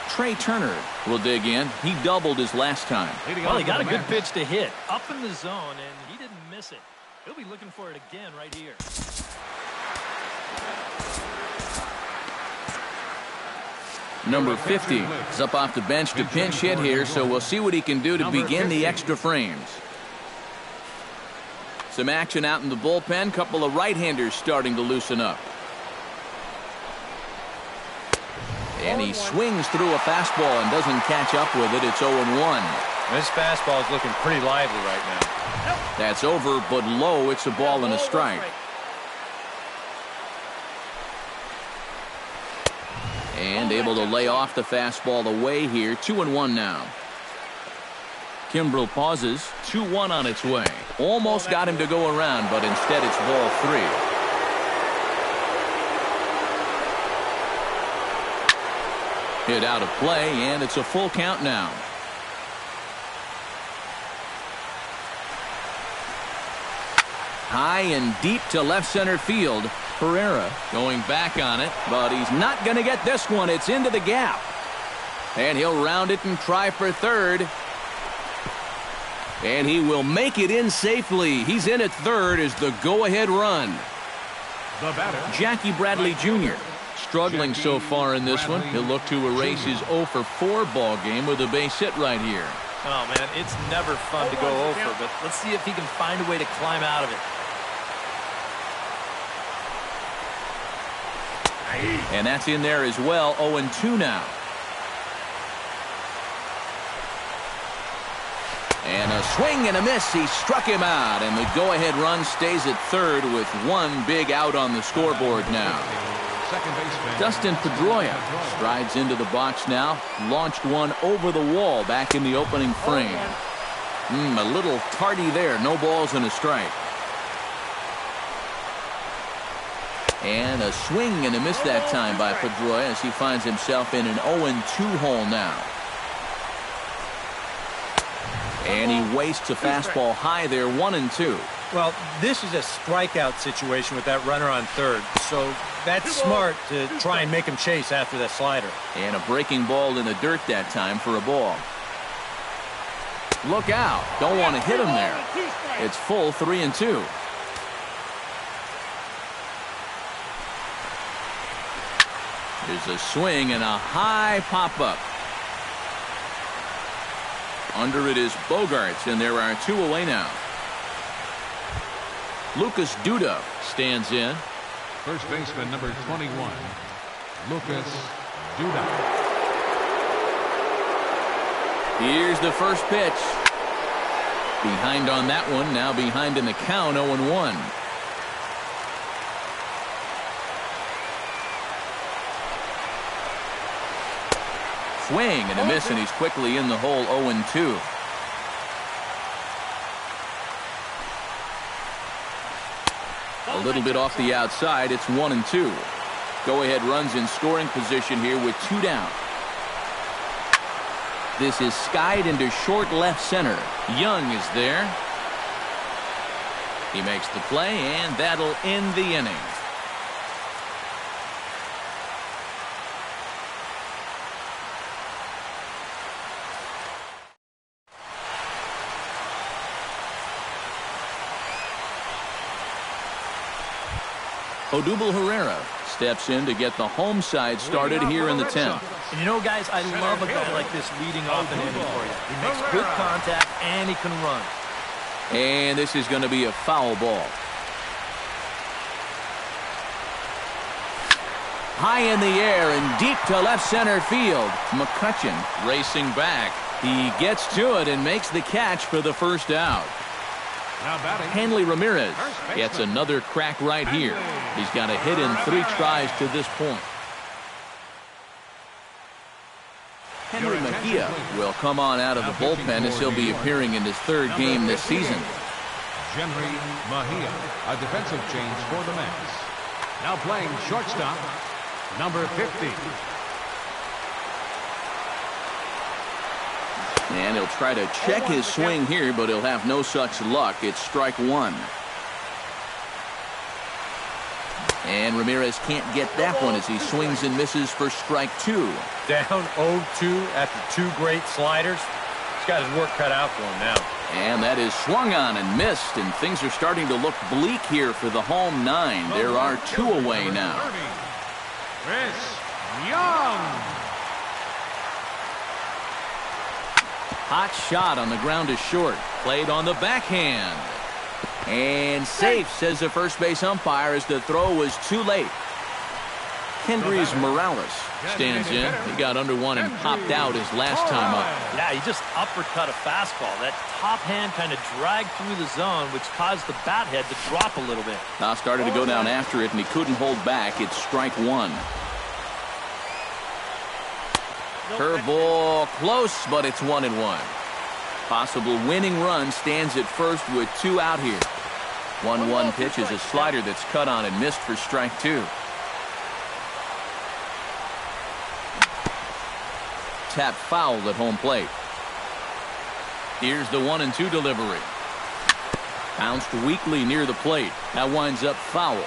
Trey Turner will dig in. He doubled his last time. Well, he got a good pitch to hit up in the zone, and he didn't miss it. He'll be looking for it again right here. Number 50 is up off the bench to pinch hit here, so we'll see what he can do to begin the extra frames. Some action out in the bullpen. Couple of right-handers starting to loosen up. And he swings through a fastball and doesn't catch up with it. It's 0-1. This fastball is looking pretty lively right now. That's over, but low. It's a ball and a strike. And able to lay off the fastball away here. 2-1 now. Kimbrel pauses. 2-1 on its way. Almost got him to go around, but instead it's ball 3. Hit out of play, and it's a full count now. High and deep to left center field. Pereira going back on it, but he's not going to get this one. It's into the gap. And he'll round it and try for third. And he will make it in safely. He's in at third as the go-ahead run. The batter, Jackie Bradley Jr. Struggling so far in this one. He'll look to erase his 0 for 4 ball game with a base hit right here. Oh, man, it's never fun to go over, but let's see if he can find a way to climb out of it. And that's in there as well. 0-2 now. And a swing and a miss. He struck him out, and the go-ahead run stays at third with one big out on the scoreboard now. Dustin Pedroia strides into the box now. Launched one over the wall back in the opening frame. A little tardy there. No balls and a strike. And a swing and a miss that time by Pedroia as he finds himself in an 0-2 hole now. And he wastes a fastball high there, 1-2. Well, this is a strikeout situation with that runner on third, so that's smart to try and make him chase after that slider. And a breaking ball in the dirt that time for a ball. Look out. Don't want to hit him there. It's full 3-2. There's a swing and a high pop-up. Under it is Bogarts, and there are 2 away now. Lucas Duda stands in. First baseman number 21, Lucas Duda. Here's the first pitch. Behind on that one, now behind in the count, 0-1. Swing and a miss, and he's quickly in the hole, 0-2. A little bit off the outside. It's 1-2. Go-ahead runs in scoring position here with 2 down. This is skied into short left center. Young is there. He makes the play, and that'll end the inning. Odubel Herrera steps in to get the home side started here in the 10th. And you know, guys, I love a guy like this leading off an inning for you. He makes good contact, and he can run. And this is going to be a foul ball. High in the air and deep to left center field. McCutcheon racing back. He gets to it and makes the catch for the first out. Hanley Ramirez gets another crack right here. He's got a hit in 3 tries to this point. Henry Mejia will come on out of the bullpen as he'll be appearing in his 3rd game this season. Henry Mejia, a defensive change for the Mets. Now playing shortstop, number 50. And he'll try to check his swing here, but he'll have no such luck. It's strike 1. And Ramirez can't get that one as he swings and misses for strike 2. Down 0-2 after 2 great sliders. He's got his work cut out for him now. And that is swung on and missed, and things are starting to look bleak here for the home 9. There are 2 away now. Chris Young. Hot shot on the ground is short. Played on the backhand. And safe, says the first base umpire, as the throw was too late. Kendrys Morales stands in. He got under one and popped out his last time up. Yeah, he just uppercut a fastball. That top hand kind of dragged through the zone, which caused the bat head to drop a little bit. Now started to go down after it, and he couldn't hold back. It's strike 1. Curveball close, but it's 1-1. Possible winning run stands at first with 2 out here. 1-1 pitch is a slider that's cut on and missed for strike 2. Tap fouled at home plate. Here's the 1-2 delivery. Bounced weakly near the plate. That winds up foul.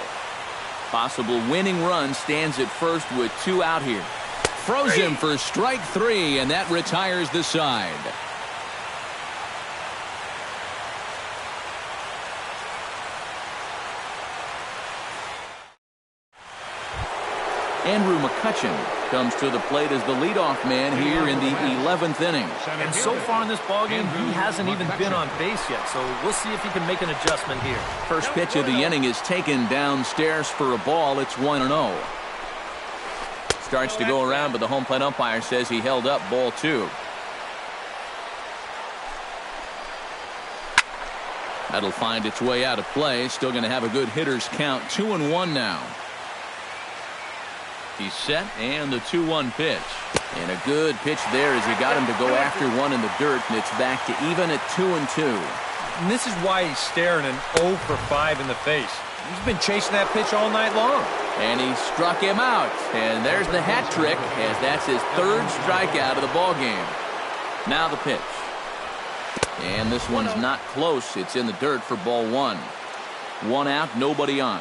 Possible winning run stands at first with 2 out here. Froze him for strike 3, and that retires the side. Andrew McCutcheon comes to the plate as the leadoff man here in the 11th inning. And so far in this ballgame, he hasn't even been on base yet, so we'll see if he can make an adjustment here. First pitch of the inning is taken downstairs for a ball. It's 1-0. Starts to go around, but the home plate umpire says he held up ball 2. That'll find its way out of play. Still going to have a good hitter's count. 2-1 now. He's set, and the 2-1 pitch. And a good pitch there as he got him to go after one in the dirt, and it's back to even at 2-2. And this is why he's staring an 0 for 5 in the face. He's been chasing that pitch all night long. And he struck him out. And there's the hat trick, as that's his 3rd strikeout of the ball game. Now the pitch. And this one's not close. It's in the dirt for ball 1. 1 out, nobody on.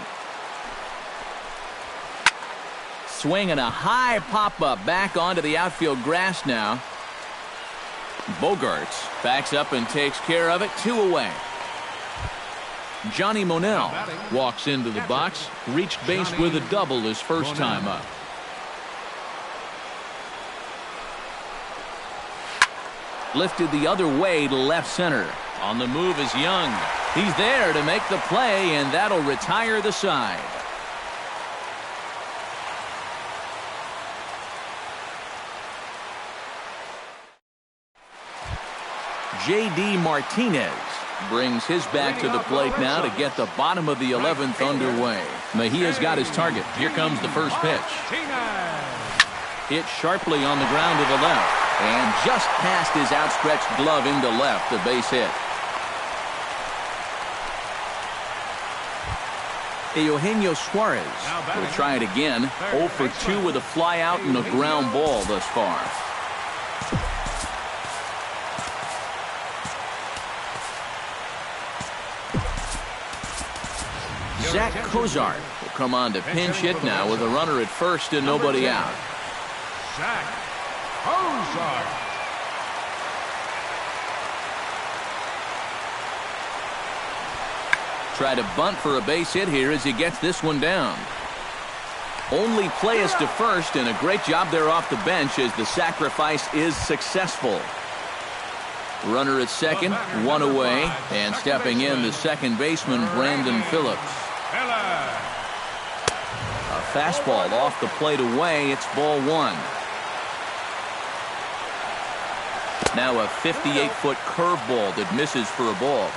Swinging a high pop-up back onto the outfield grass now. Bogarts backs up and takes care of it. 2 away. Johnny Monell walks into the box. Reached base with a double his first time up. Lifted the other way to left center. On the move is Young. He's there to make the play, and that'll retire the side. J.D. Martinez brings his back to the plate now to get the bottom of the 11th underway. Mejia's got his target. Here comes the first pitch. Hit sharply on the ground to the left. And just past his outstretched glove into left, the base hit. Eugenio Suarez will try it again. 0 for 2 with a fly out and a ground ball thus far. Zach Cozart will come on to pinch hit now with a runner at first and nobody out. Zach Cozart. Try to bunt for a base hit here as he gets this one down. Only play is to first, and a great job there off the bench as the sacrifice is successful. Runner at second, 1 away, and stepping in the second baseman, Brandon Phillips. A fastball off the plate away. It's ball 1. Now a 58-foot curveball that misses for a ball.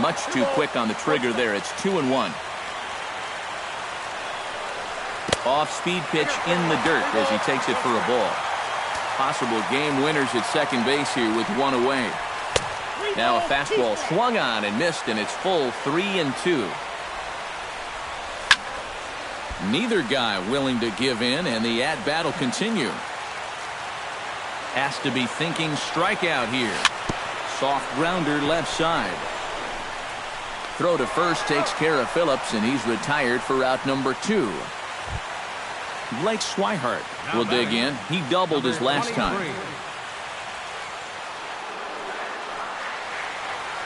Much too quick on the trigger there. It's 2-1. Off-speed pitch in the dirt as he takes it for a ball. Possible game winners at second base here with 1 away. Now a fastball swung on and missed, and it's full 3-2. Neither guy willing to give in, and the at-bat will continue. Has to be thinking strikeout here. Soft grounder left side. Throw to first takes care of Phillips, and he's retired for out number 2. Blake Swihart will dig in. He doubled his last time.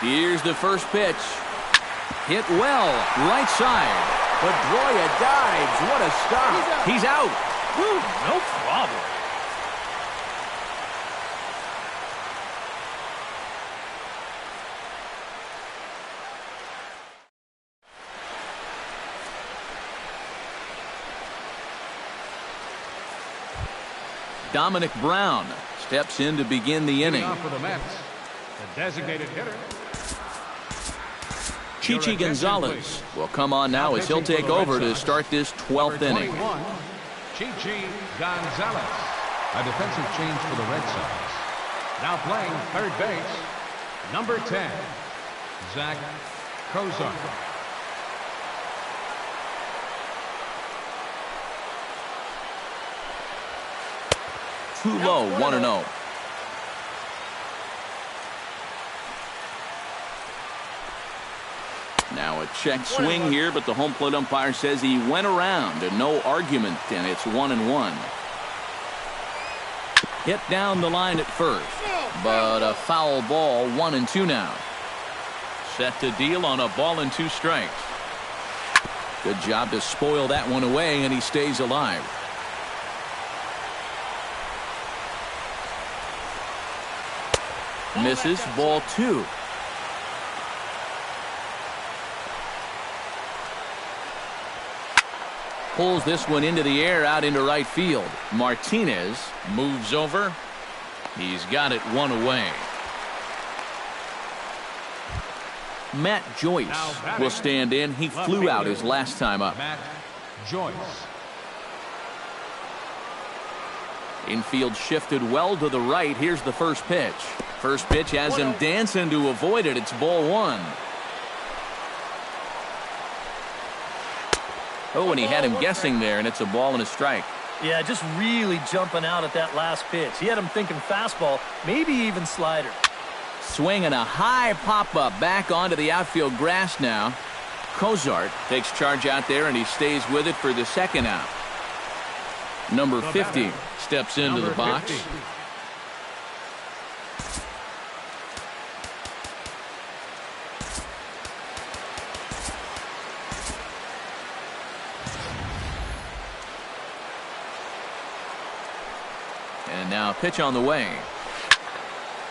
Here's the first pitch. Hit well, right side. Pedroia dives. What a stop. He's out. Woo, no problem. Dominic Brown steps in to begin the inning. For the Mets, the designated hitter. Chichi Gonzalez will come on now as he'll take over to start this 12th inning. Chichi Gonzalez, a defensive change for the Red Sox. Now playing third base, number 10, Zach Cozart. Too low, 1-0. Now a check swing here, but the home plate umpire says he went around and no argument, and it's 1-1. Hit down the line at first, but a foul ball, 1-2 now. Set to deal on a ball and 2 strikes. Good job to spoil that one away, and he stays alive. Misses, ball 2. Pulls this one into the air out into right field. Martinez moves over. He's got it one away. Matt Joyce will stand in. He flew out his last time up. Matt Joyce. Infield shifted well to the right. Here's the first pitch. First pitch has him dancing to avoid it. It's ball 1. Oh, and he had him guessing there, and it's a ball and a strike. Yeah, just really jumping out at that last pitch. He had him thinking fastball, maybe even slider. Swinging a high pop-up back onto the outfield grass now. Cozart takes charge out there, and he stays with it for the second out. Number 50 steps into the box. 50. And now pitch on the way.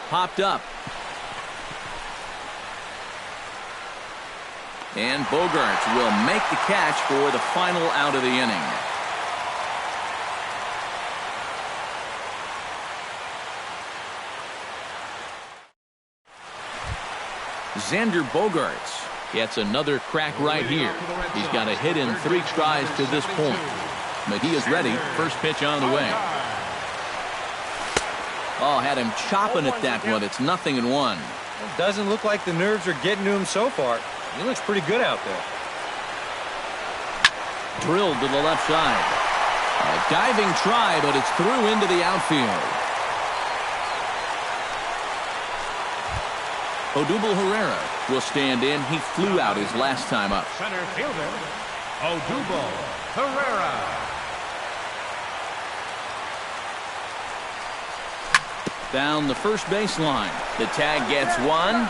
Popped up. And Bogaerts will make the catch for the final out of the inning. Xander Bogaerts gets another crack right here. He's got a hit in 3 tries to this point. But he is ready. First pitch on the way. Oh, had him chopping at that one. It's 0-1. It doesn't look like the nerves are getting to him so far. He looks pretty good out there. Drilled to the left side. A diving try, but it's through into the outfield. Odubel Herrera will stand in. He flew out his last time up. Center fielder, Odubel Herrera. Down the first baseline. The tag gets one,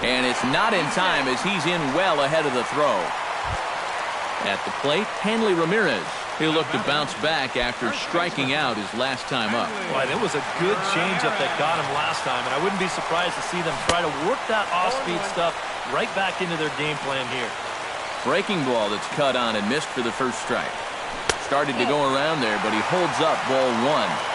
and it's not in time as he's in well ahead of the throw. At the plate, Hanley Ramirez. He'll look to bounce back after striking out his last time up. Boy, that was a good changeup that got him last time, and I wouldn't be surprised to see them try to work that off-speed stuff right back into their game plan here. Breaking ball that's cut on and missed for the first strike. Started to go around there, but he holds up ball 1.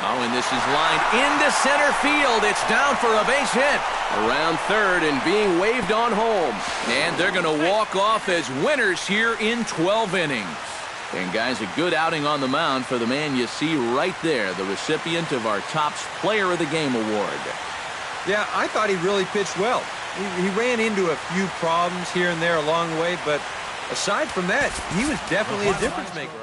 Oh, and this is lined into center field. It's down for a base hit. Around third and being waved on home. And they're going to walk off as winners here in 12 innings. And, guys, a good outing on the mound for the man you see right there, the recipient of our Topps Player of the Game award. Yeah, I thought he really pitched well. He ran into a few problems here and there along the way, but aside from that, he was definitely a difference maker.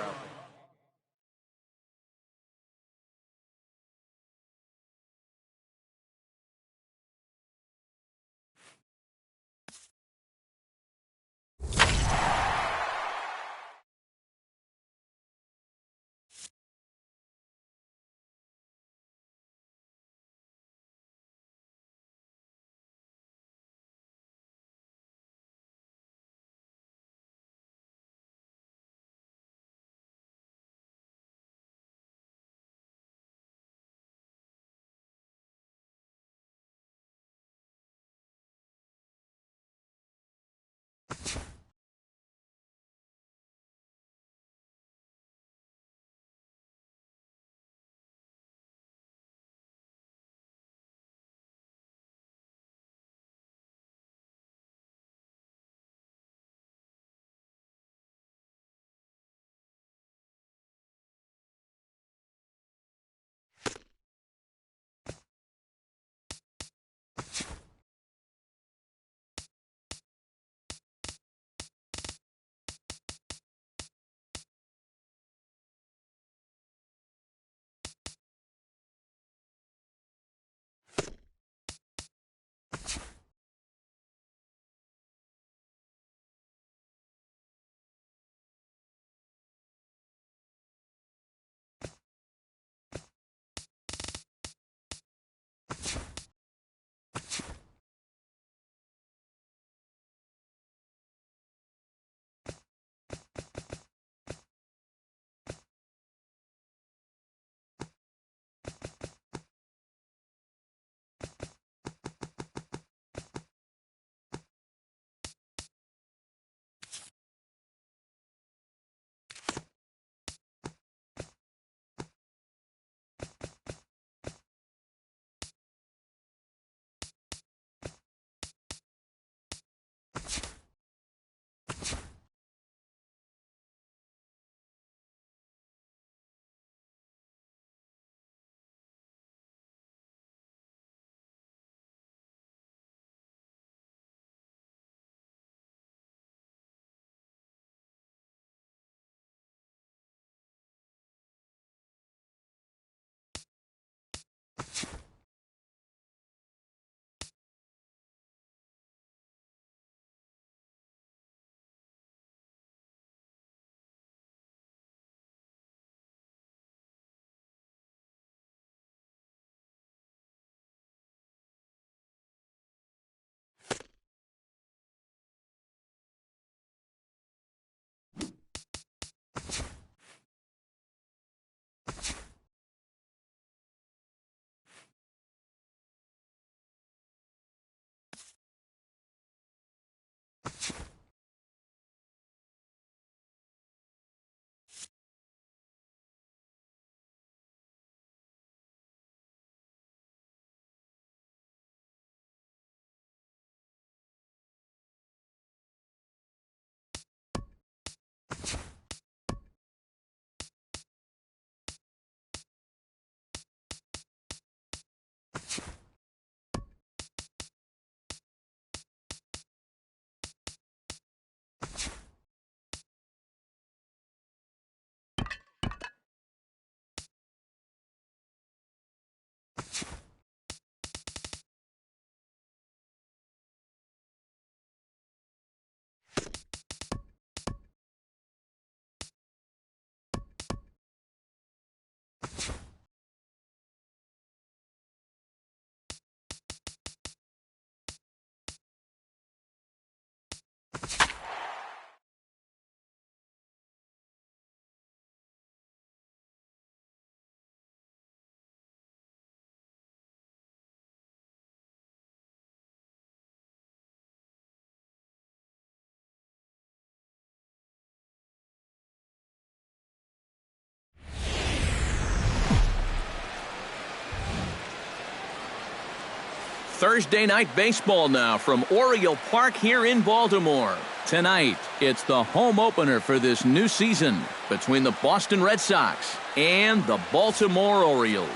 Thursday night baseball now from Oriole Park here in Baltimore. Tonight, it's the home opener for this new season between the Boston Red Sox and the Baltimore Orioles.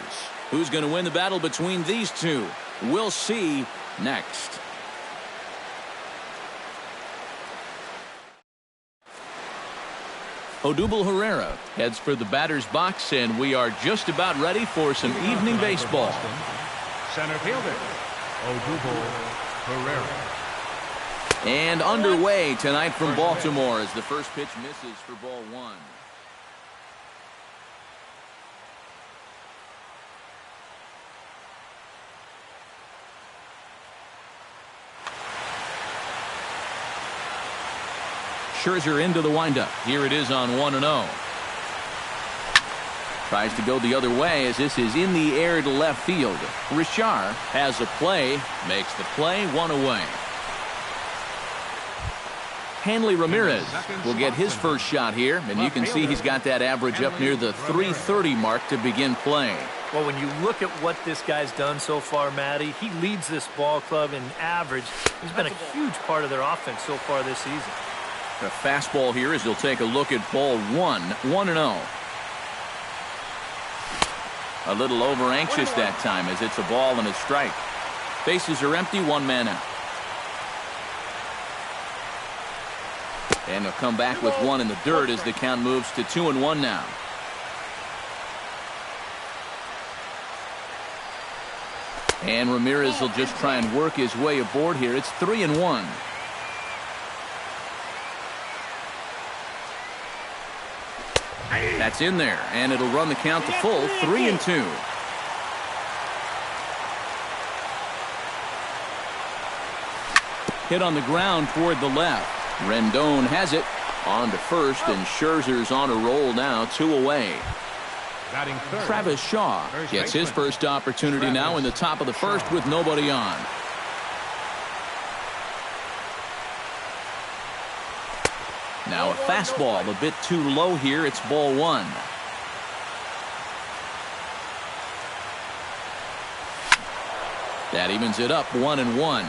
Who's going to win the battle between these two? We'll see next. Odubel Herrera heads for the batter's box, and we are just about ready for some evening baseball. Center fielder, Odubel Herrera. And underway tonight from Baltimore as the first pitch misses for ball one. Scherzer into the windup. Here it is on 1-0. Tries to go the other way as this is in the air to left field. Richard has a play, makes the play, one away. Hanley Ramirez will get his first shot here, and you can see he's got that average up near the .330 mark to begin play. Well, when you look at what this guy's done so far, Matty, he leads this ball club in average. He's been a huge part of their offense so far this season. A fastball here as he'll take a look at ball one, 1-0. A little over anxious that time as it's a ball and a strike. Bases are empty, one man out. And he'll come back with one in the dirt as the count moves to 2-1 now. And Ramirez will just try and work his way aboard here. It's 3-1. That's in there, and it'll run the count to full, 3-2. Hit on the ground toward the left. Rendon has it on to first, and Scherzer's on a roll now, 2 away. Travis Shaw gets his first opportunity now in the top of the first with nobody on. Now a fastball a bit too low here. It's ball one. That evens it up 1-1.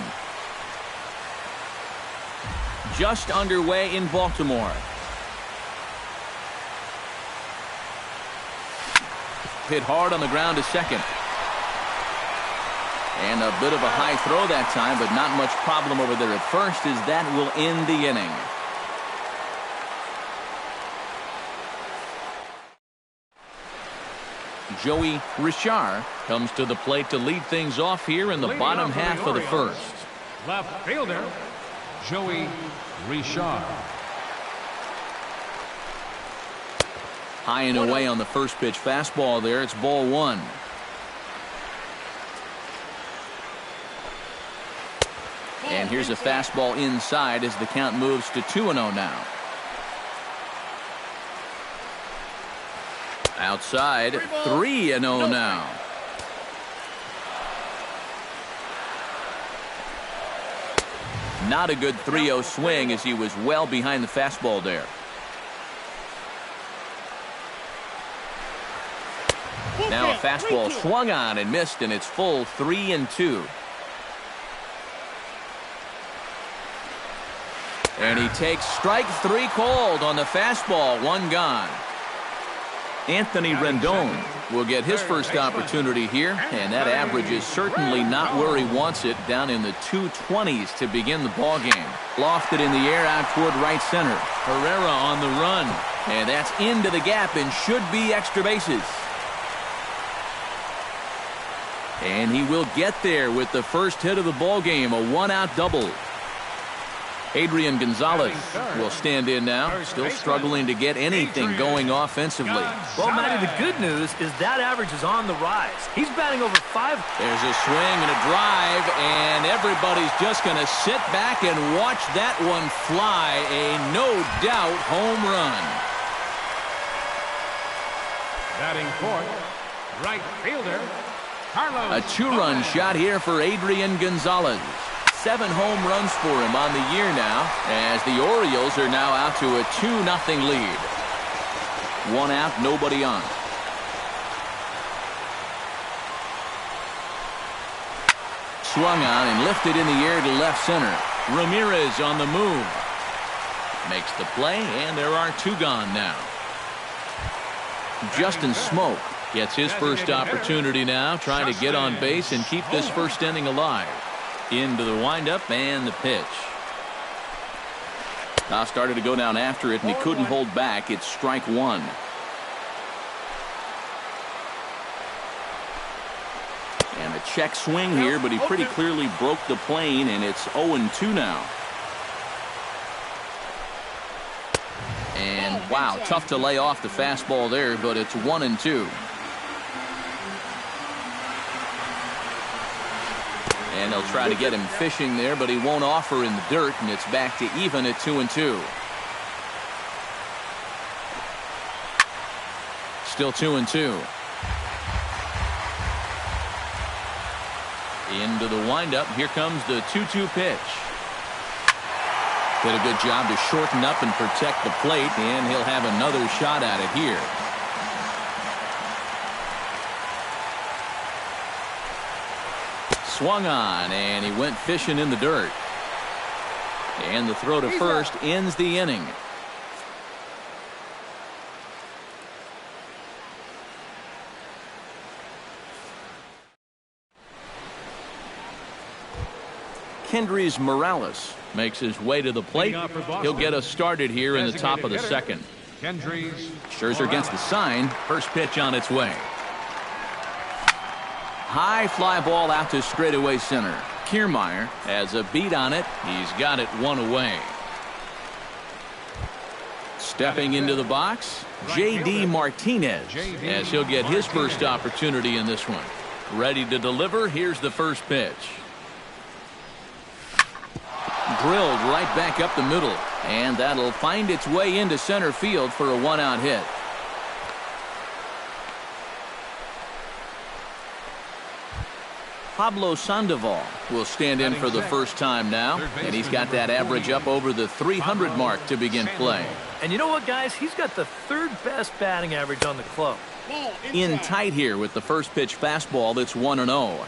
Just underway in Baltimore. Hit hard on the ground to second. And a bit of a high throw that time, but not much problem over there at first as that will end the inning. Joey Richard comes to the plate to lead things off here in the bottom half of the first. Left fielder, Joey Richard. High and away on the first pitch fastball there. It's ball one. And here's a fastball inside as the count moves to 2-0 now. Outside, 3-0 now. Not a good 3-0 swing as he was well behind the fastball there. Now a fastball swung on and missed, and it's full 3-2. And he takes strike 3 called on the fastball, 1 gone. Anthony Rendon will get his first opportunity here, and that average is certainly not where he wants it, down in the 220s to begin the ball game. Lofted in the air out toward right center. Herrera on the run, and that's into the gap and should be extra bases. And he will get there with the first hit of the ball game, a 1-out double. Adrian Gonzalez will stand in now, still struggling to get anything going offensively. Well, Matty, the good news is that average is on the rise. He's batting over 5. There's a swing and a drive, and everybody's just going to sit back and watch that one fly. A no-doubt home run. Batting fourth, right fielder, Carlos. A 2-run shot here for Adrian Gonzalez. 7 home runs for him on the year now, as the Orioles are now out to a 2-0 lead. 1 out, nobody on. swung on and lifted in the air to left center. Ramirez on the move. Makes the play, and there are two gone now. Justin Smoke gets his first opportunity now, trying to get on base and keep this first inning alive. Into the windup and the pitch. Now started to go down after it, and he couldn't hold back. It's strike one. And a check swing here, but he pretty clearly broke the plane, and it's 0-2 now. And wow, tough to lay off the fastball there, but it's 1-2. And they'll try to get him fishing there, but he won't offer in the dirt, and it's back to even at 2-2. Still 2-2. Into the windup. Here comes the 2-2 pitch. Did a good job to shorten up and protect the plate, and he'll have another shot at it here. Swung on, and he went fishing in the dirt. And the throw to first ends the inning. Kendrys Morales makes his way to the plate. He'll get us started here in the top of the second. Scherzer against the sign. First pitch on its way. High fly ball out to straightaway center. Kiermaier has a beat on it. He's got it one away. Stepping into the box, J.D. Martinez, as he'll get his first opportunity in this one. Ready to deliver. Here's the first pitch. Drilled right back up the middle, and that'll find its way into center field for a one-out hit. Pablo Sandoval will stand in for the first time now, and he's got that average up over the 300 mark to begin play. And you know what, guys? He's got the third best batting average on the club. In tight here with the first pitch fastball that's 1-0.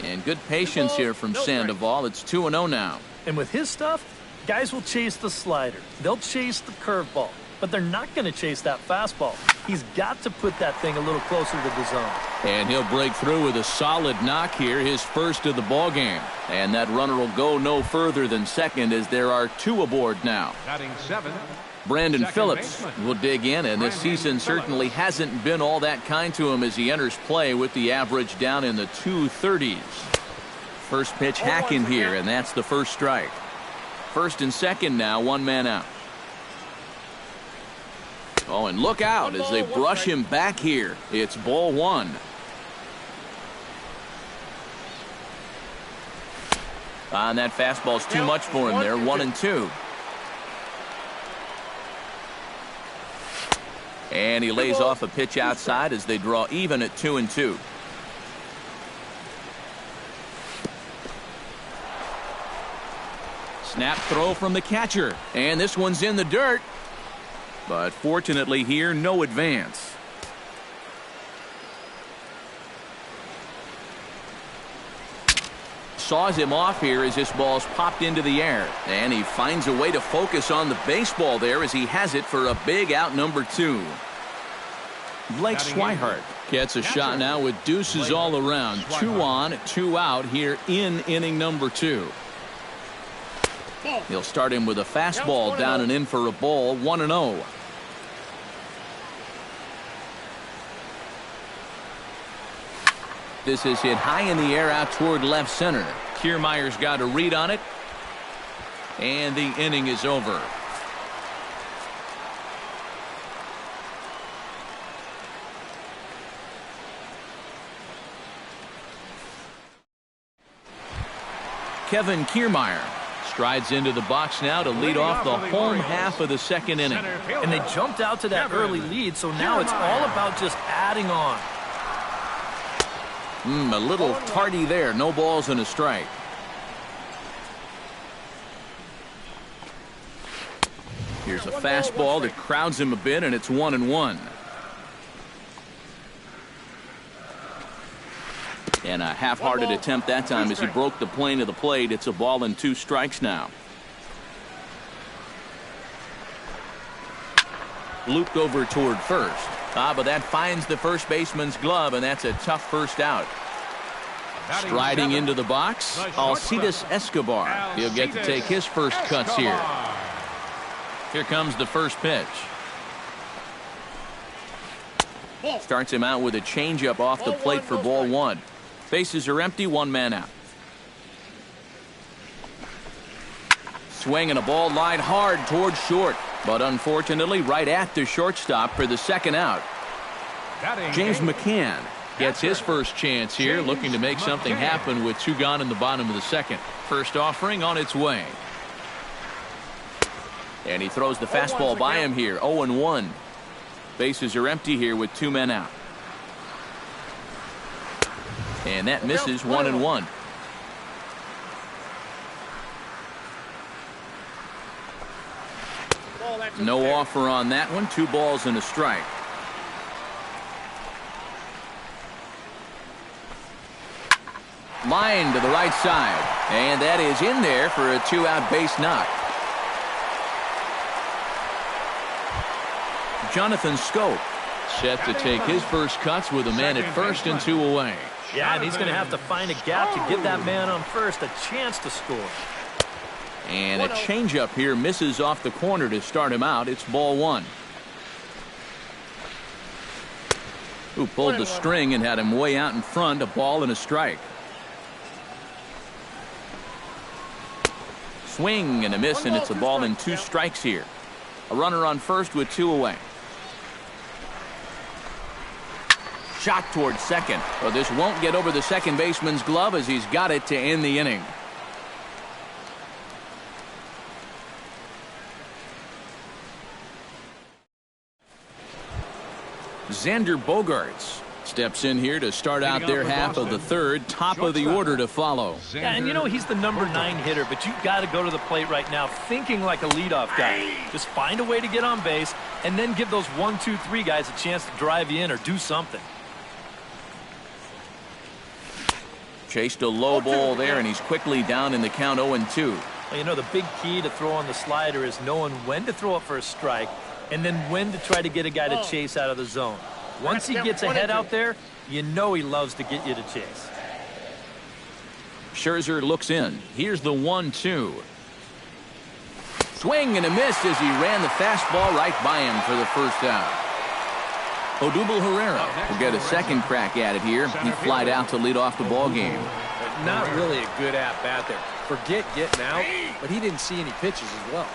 And good patience here from Sandoval. It's 2-0 now. And with his stuff, guys will chase the slider. They'll chase the curveball. But they're not going to chase that fastball. He's got to put that thing a little closer to the zone. And he'll break through with a solid knock here, his first of the ball game. And that runner will go no further than second as there are two aboard now. Batting seven. Brandon Phillips will dig in, and this season certainly hasn't been all that kind to him as he enters play with the average down in the 230s. First pitch hacking here, and that's the first strike. First and second now, one man out. Oh, and look out as they brush him back here. It's ball one. And that fastball's too much for him there, 1-2. And he lays off a pitch outside as they draw even at 2-2. Snap throw from the catcher, and this one's in the dirt. But fortunately here, no advance. Saws him off here as this ball's popped into the air. And he finds a way to focus on the baseball there as he has it for a big out number 2. Blake Swihart gets a shot now with deuces all around. 2 on, 2 out here in inning number 2. He'll start him with a fastball down and in for a ball, 1-0. This is hit high in the air out toward left center. Kiermaier's got a read on it. And the inning is over. Kevin Kiermaier strides into the box now to lead off the home half of the second inning. And they jumped out to that early lead, so now it's all about just adding on. A little tardy there. No balls and a strike. Here's a fastball that crowds him a bit, and it's 1-1. And a half-hearted attempt that time as he broke the plane of the plate. It's a ball and 2 strikes now. Looped over toward first. But that finds the first baseman's glove, and that's a tough first out. Striding into the box, Alcides Escobar. He'll get to take his first cuts here. Here comes the first pitch. Starts him out with a changeup off the plate for ball 1. Bases are empty, 1 man out. Swing and a ball lined hard towards short, but unfortunately right at the shortstop for the second out. James McCann gets his first chance here, looking to make something happen with 2 gone in the bottom of the second. First offering on its way. And he throws the fastball by him here, 0-1. Bases are empty here with 2 men out. And that misses, 1-1. No offer on that one. 2 balls and a strike. Line to the right side. And that is in there for a 2-out base knock. Jonathan Scope set to take his first cuts with a man at first and 2 away. Yeah, and he's going to have to find a gap to give that man on first a chance to score. And a changeup here misses off the corner to start him out. It's ball 1. Who pulled the string and had him way out in front. A ball and a strike. Swing and a miss, and it's a ball and 2 strikes here. A runner on first with 2 away. Shot towards second. Well, this won't get over the second baseman's glove as he's got it to end the inning. Xander Bogaerts steps in here to start out their half of the third. Top of the order to follow. Yeah, and you know he's the number 9 hitter, but you've got to go to the plate right now thinking like a leadoff guy. Just find a way to get on base and then give those 1, 2, 3 guys a chance to drive you in or do something. Chased a low ball there, and he's quickly down in the count, 0-2. Well, you know, the big key to throw on the slider is knowing when to throw it for a strike and then when to try to get a guy to chase out of the zone. Once he gets ahead out there, you know he loves to get you to chase. Scherzer looks in. Here's the 1-2. Swing and a miss as he ran the fastball right by him for the first out. Odubel Herrera will get a second crack at it here. He flied out to lead off the ball game. Not really a good at-bat there. Forget getting out, but he didn't see any pitches as well.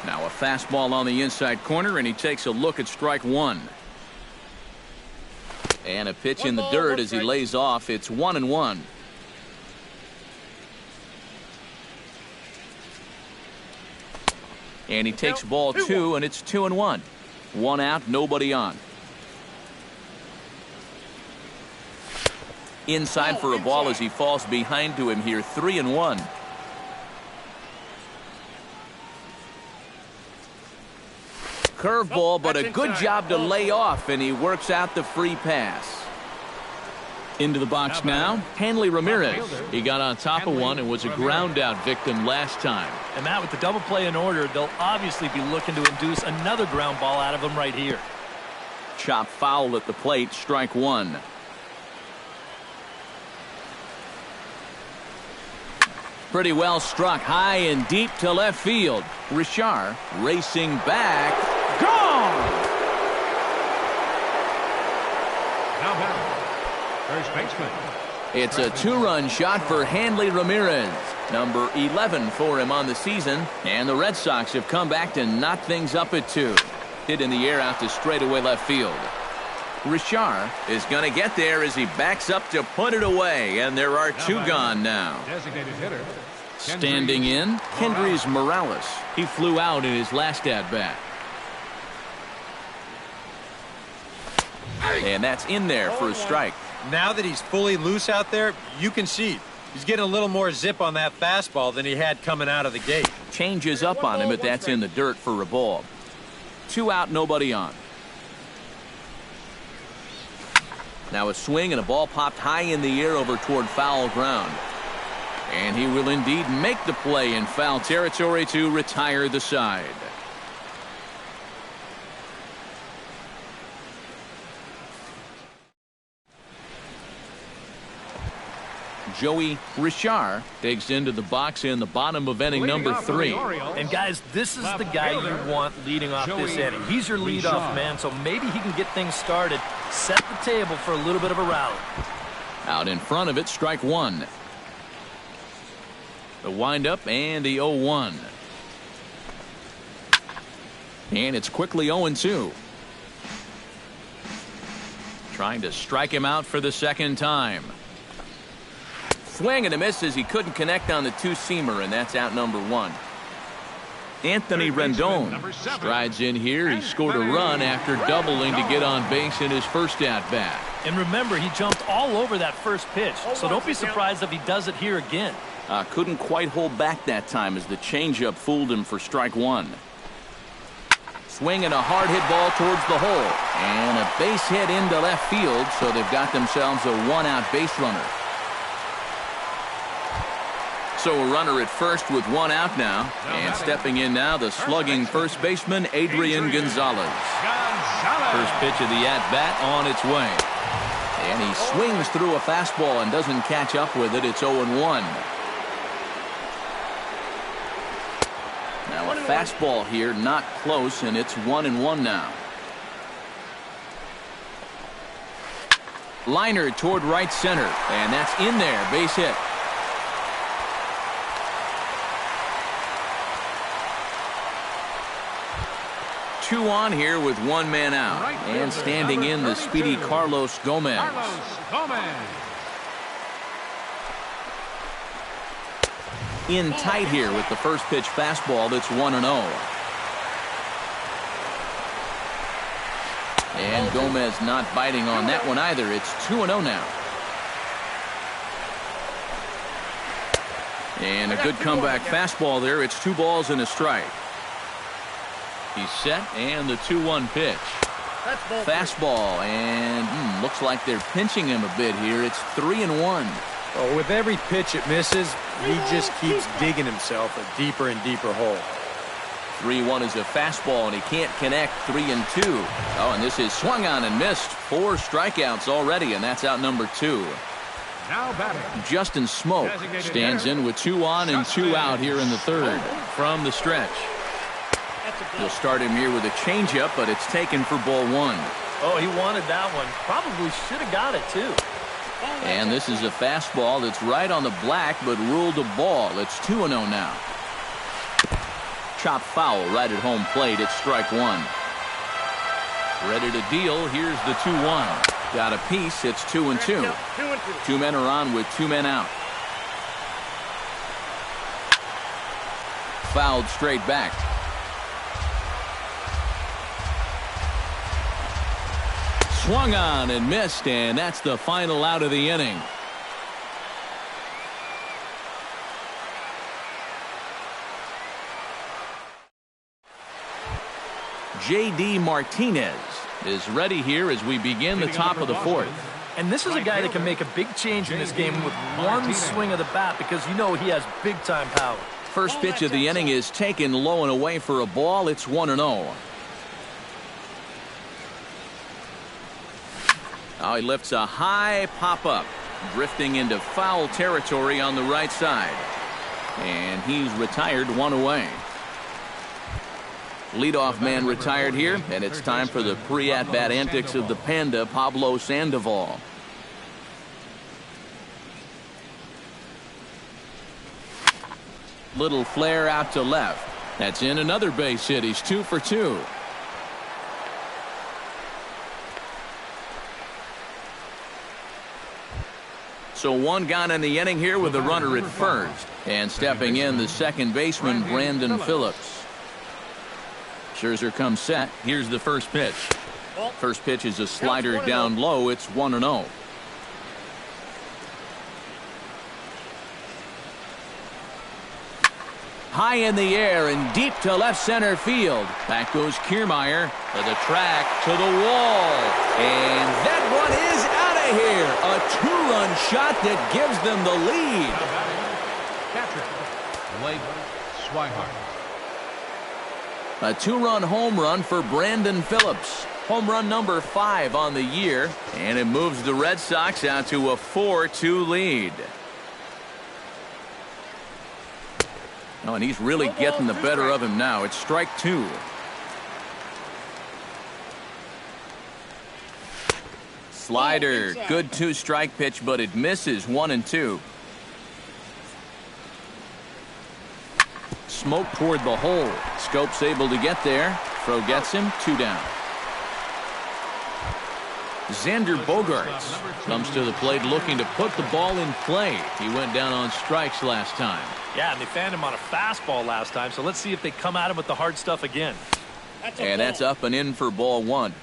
Now a fastball on the inside corner, and he takes a look at strike 1. And a pitch in the dirt as he lays off. It's 1-1. And he takes ball 2, and it's 2-1. 1 out, nobody on. Inside for a ball as he falls behind to him here, 3-1. Curveball, but a good job to lay off, and he works out the free pass. Into the box now, Hanley Ramirez. He got on top of one and was a ground out victim last time. And Matt, with the double play in order, they'll obviously be looking to induce another ground ball out of him right here. Chop foul at the plate, strike 1. Pretty well struck high and deep to left field. Richard racing back. Gone! Now back, first baseman. It's a 2-run shot for Hanley Ramirez. Number 11 for him on the season. And the Red Sox have come back to knock things up at 2. Hit in the air out to straightaway left field. Richard is going to get there as he backs up to put it away. And there are 2 gone now. Designated hitter. Standing in, Kendrys Morales. He flew out in his last at-bat. And that's in there for a strike. Now that he's fully loose out there, you can see he's getting a little more zip on that fastball than he had coming out of the gate. Changes up on him, but that's in the dirt for a ball. 2 out, nobody on. Now a swing and a ball popped high in the air over toward foul ground. And he will indeed make the play in foul territory to retire the side. Joey Richard digs into the box in the bottom of inning number 3. And guys, this is the guy you want leading off this inning. He's your leadoff man, so maybe he can get things started, set the table for a little bit of a rally. Out in front of it, strike one. The windup and the 0-1. And it's quickly 0-2. Trying to strike him out for the second time. Swing and a miss as he couldn't connect on the two-seamer, and that's out number 1. Anthony Rendon strides in here. He scored a run after doubling to get on base in his first at-bat. And remember, he jumped all over that first pitch, so don't be surprised if he does it here again. Couldn't quite hold back that time as the changeup fooled him for strike 1. Swing and a hard hit ball towards the hole. And a base hit into left field, so they've got themselves a one-out base runner. So a runner at first with one out now. And stepping in now, the slugging first baseman, Adrian Gonzalez. First pitch of the at-bat on its way. And he swings through a fastball and doesn't catch up with it. It's 0-1. Now a fastball here, not close, and it's 1-1 now. Liner toward right center, and that's in there, base hit. Two on here with one man out. And standing in the speedy Carlos Gomez. In tight here with the first pitch fastball that's 1-0. And Gomez not biting on that one either. It's 2-0 now. And a good comeback fastball there. It's 2 balls and a strike. He's set, and the 2-1 pitch. Fastball, and looks like they're pinching him a bit here. It's 3-1. Oh, with every pitch it misses, he just keeps digging himself a deeper and deeper hole. 3-1 is a fastball, and he can't connect. 3-2. Oh, and this is swung on and missed. 4 strikeouts already, and that's out number 2. Now batting, Justin Smoke stands in with 2 on and 2 out here in the third from the stretch. He'll start him here with a changeup, but it's taken for ball 1. Oh, he wanted that one. Probably should have got it, too. And this is a fastball that's right on the black, but ruled a ball. It's 2-0 now. Chop foul right at home plate. It's strike 1. Ready to deal. Here's the 2-1. Got a piece. It's 2-2. 2 men are on with 2 men out. Fouled straight back. Swung on and missed, and that's the final out of the inning. J.D. Martinez is ready here as we begin the top of the 4th. And this is a guy that can make a big change in this game with one swing of the bat, because you know he has big-time power. First pitch of the inning is taken low and away for a ball. It's 1-0. Now he lifts a high pop-up, drifting into foul territory on the right side. And he's retired 1 away. Leadoff man retired here, and it's time for the pre-at-bat antics of the Panda, Pablo Sandoval. Little flare out to left. That's in another base hit. He's 2 for 2. So 1 gone in the inning here with a runner at first. And stepping in, the second baseman, Brandon Phillips. Scherzer comes set. Here's the first pitch. First pitch is a slider down low. It's 1-0. High in the air and deep to left center field. Back goes Kiermaier to the track, to the wall. And that one is out of play here. A two-run shot that gives them the lead. Catcher, Blake Swihart. A two-run home run for Brandon Phillips. Home run number 5 on the year, and it moves the Red Sox out to a 4-2 lead. Oh, and he's really getting the better of him now. It's strike 2. Slider, good 2-strike pitch, but it misses 1-2. Smoke toward the hole. Scope's able to get there. Throw gets him, 2 down. Xander Bogaerts comes to the plate looking to put the ball in play. He went down on strikes last time. Yeah, and they fanned him on a fastball last time, so let's see if they come at him with the hard stuff again. And that's up and in for ball 1.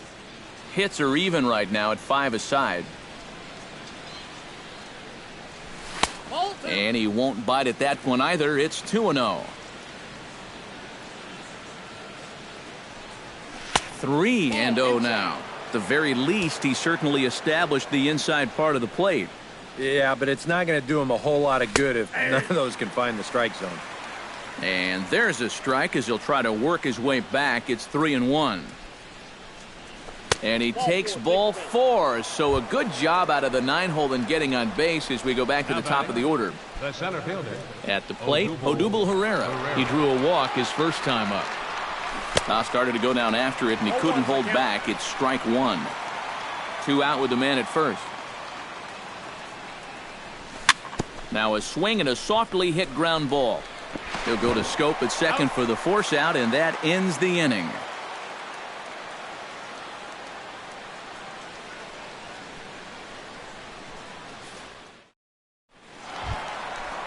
Hits are even right now at 5 aside. And he won't bite at that one either. It's 2-0. 3-0 now. At the very least, he certainly established the inside part of the plate. Yeah, but it's not going to do him a whole lot of good if none of those can find the strike zone. And there's a strike as he'll try to work his way back. It's 3-1. And he takes ball 4. So a good job out of the 9-hole in getting on base as we go back to the top of the order. The center fielder. At the plate, Odubel Herrera. He drew a walk his first time up. Started to go down after it, and he couldn't hold back. It's strike 1. 2 out with the man at first. Now a swing and a softly hit ground ball. He'll go to Scope at second for the force out, and that ends the inning.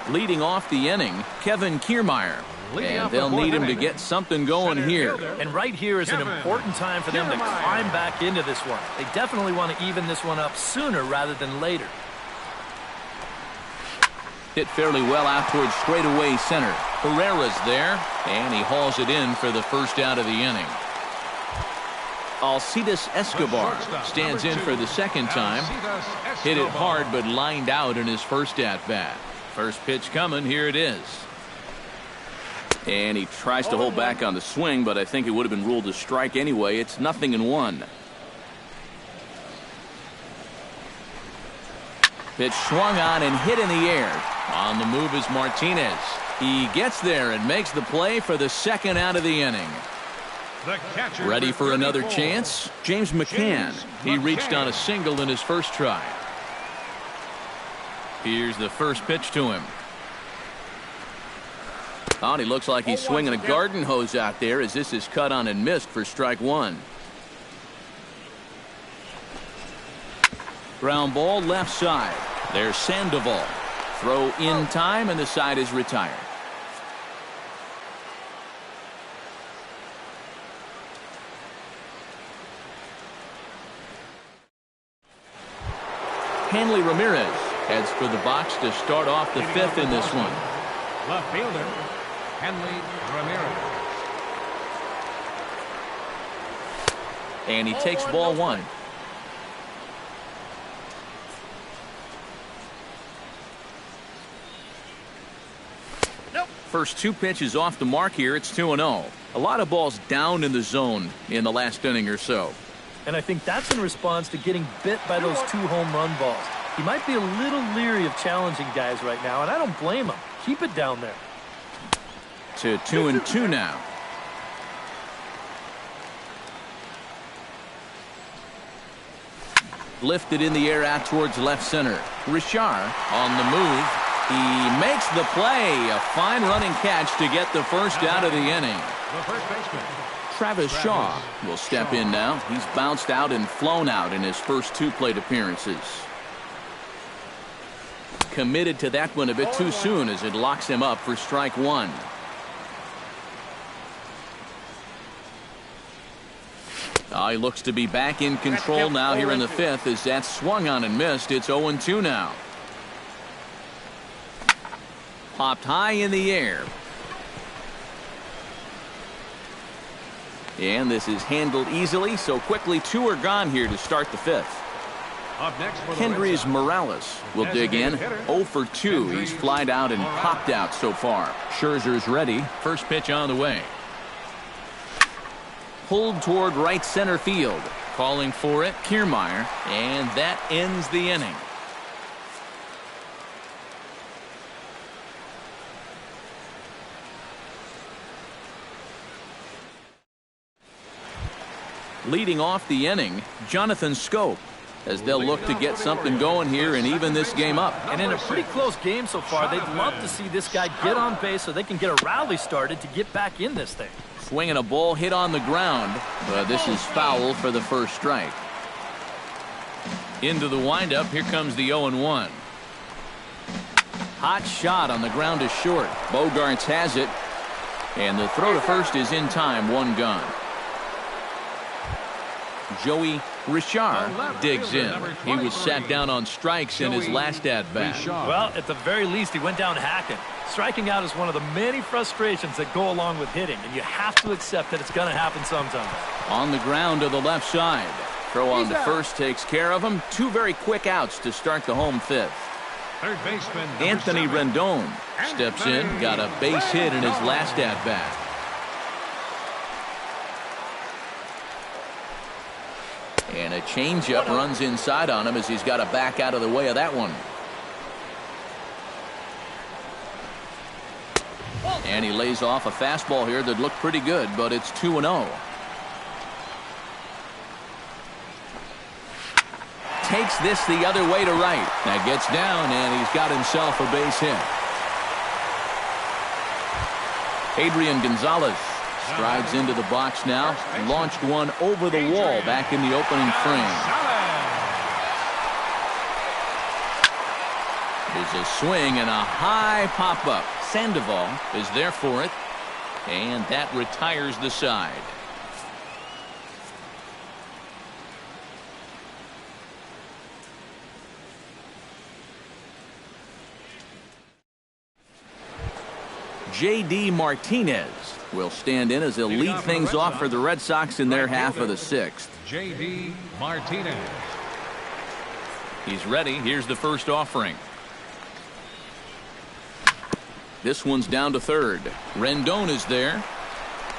Leading off the inning, Kevin Kiermaier. And they'll need him to get something going here. And right here is an important time for them to climb back into this one. They definitely want to even this one up sooner rather than later. Hit fairly well out towards straightaway center. Herrera's there, and he hauls it in for the first out of the inning. Alcides Escobar stands in for the second time. Hit it hard, but lined out in his first at-bat. First pitch coming, here it is. And he tries to hold back on the swing, but I think it would have been ruled a strike anyway. It's 0-1. Pitch swung on and hit in the air. On the move is Martinez. He gets there and makes the play for the second out of the inning. Ready for another chance? James McCann. He reached on a single in his first try. Here's the first pitch to him. Oh, he looks like he's swinging a garden hose out there as this is cut on and missed for strike 1. Ground ball left side. There's Sandoval. Throw in time, and the side is retired. Hanley Ramirez heads for the box to start off the 5th in this one. Left fielder, Hanley Ramirez. And he takes ball 1. First 2 pitches off the mark here. It's 2-0. A lot of balls down in the zone in the last inning or so. And I think that's in response to getting bit by those 2 home run balls. He might be a little leery of challenging guys right now, and I don't blame him. Keep it down there. To 2-2 now. Lifted in the air out towards left center. Richard on the move. He makes the play. A fine running catch to get the first out of the inning. The first baseman, Travis Shaw will step in now. He's bounced out and flown out in his first 2 plate appearances. Committed to that one a bit too soon as it locks him up for strike 1. He looks to be back in control now here in the 5th as that swung on and missed. It's 0-2 now. Popped high in the air. And this is handled easily, so quickly 2 are gone here to start the 5th. Up next for the Kendrys Morales will dig in. 0 for 2. He's flied out and popped out so far. Scherzer's ready. First pitch on the way. Pulled toward right center field. Calling for it, Kiermaier, and that ends the inning. Leading off the inning, Jonathan Schoop, as they'll look to get something going here and even this game up. And in a pretty close game so far, they'd love to see this guy get on base so they can get a rally started to get back in this thing. Swinging a ball hit on the ground, but this is foul for the first strike. Into the windup, here comes the 0-1. Hot shot on the ground is short. Bogarts has it, and the throw to first is in time, one gone. Joey Richard digs in. He was sat down on strikes in his last at-bat. Well, at the very least, he went down hacking. Striking out is one of the many frustrations that go along with hitting, and you have to accept that it's going to happen sometime. On the ground to the left side. Throw on to first takes care of him. Two very quick outs to start the home fifth. Third baseman Anthony Rendon steps in, got a base hit in his last at-bat. And a changeup runs inside on him as he's got to back out of the way of that one. And he lays off a fastball here that looked pretty good, but it's 2-0. Takes this the other way to right. That gets down, and he's got himself a base hit. Adrian Gonzalez strides into the box now. Launched one over the wall back in the opening frame. There's a swing and a high pop-up. Sandoval is there for it, and that retires the side. J.D. Martinez will stand in as he'll lead things off for the Red Sox in their half of the sixth. J.D. Martinez. He's ready. Here's the first offering. This one's down to third. Rendon is there.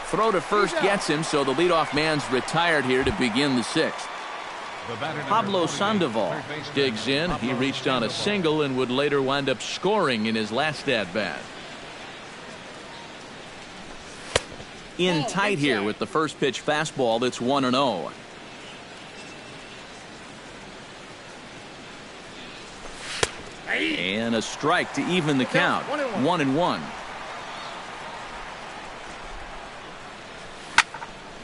Throw to first gets him, so the leadoff man's retired here to begin the sixth. Pablo Sandoval digs in. He reached on a single and would later wind up scoring in his last at-bat. In tight here with the first pitch fastball. That's 1-0. And a strike to even the count. 1-1.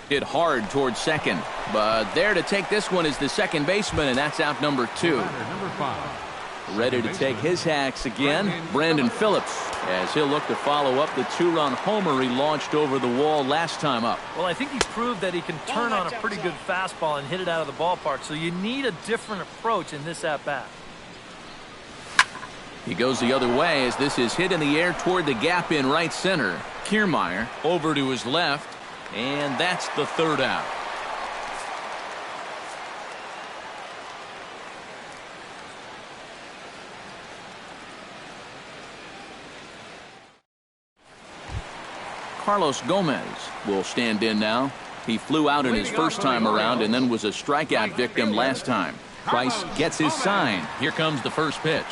Hit hard towards second, but there to take this one is the second baseman, and that's out number 2. Number 5. Ready to take his hacks again, Brandon Phillips, as he'll look to follow up the 2-run homer he launched over the wall last time up. Well, I think he proved that he can turn on a pretty good fastball and hit it out of the ballpark, so you need a different approach in this at-bat. He goes the other way as this is hit in the air toward the gap in right center. Kiermaier over to his left, and that's the third out. Carlos Gomez will stand in now. He flew out in his first time around and then was a strikeout victim last time. Price gets his sign. Here comes the first pitch.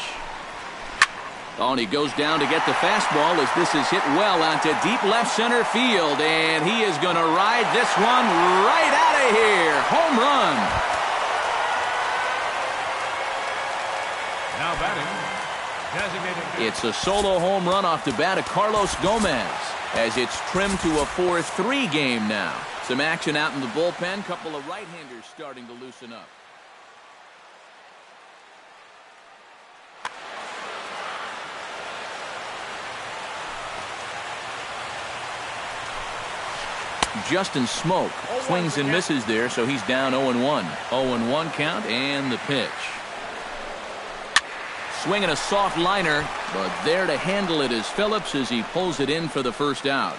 Oh, and he goes down to get the fastball as this is hit well onto deep left center field, and he is going to ride this one right out of here. Home run. Now batting, designated. It's a solo home run off the bat of Carlos Gomez as it's trimmed to a 4-3 game now. Some action out in the bullpen. Couple of right-handers starting to loosen up. Justin Smoke swings and misses there, so he's down 0-1. 0-1 count, and the pitch. Swinging a soft liner, but there to handle it is Phillips as he pulls it in for the first out.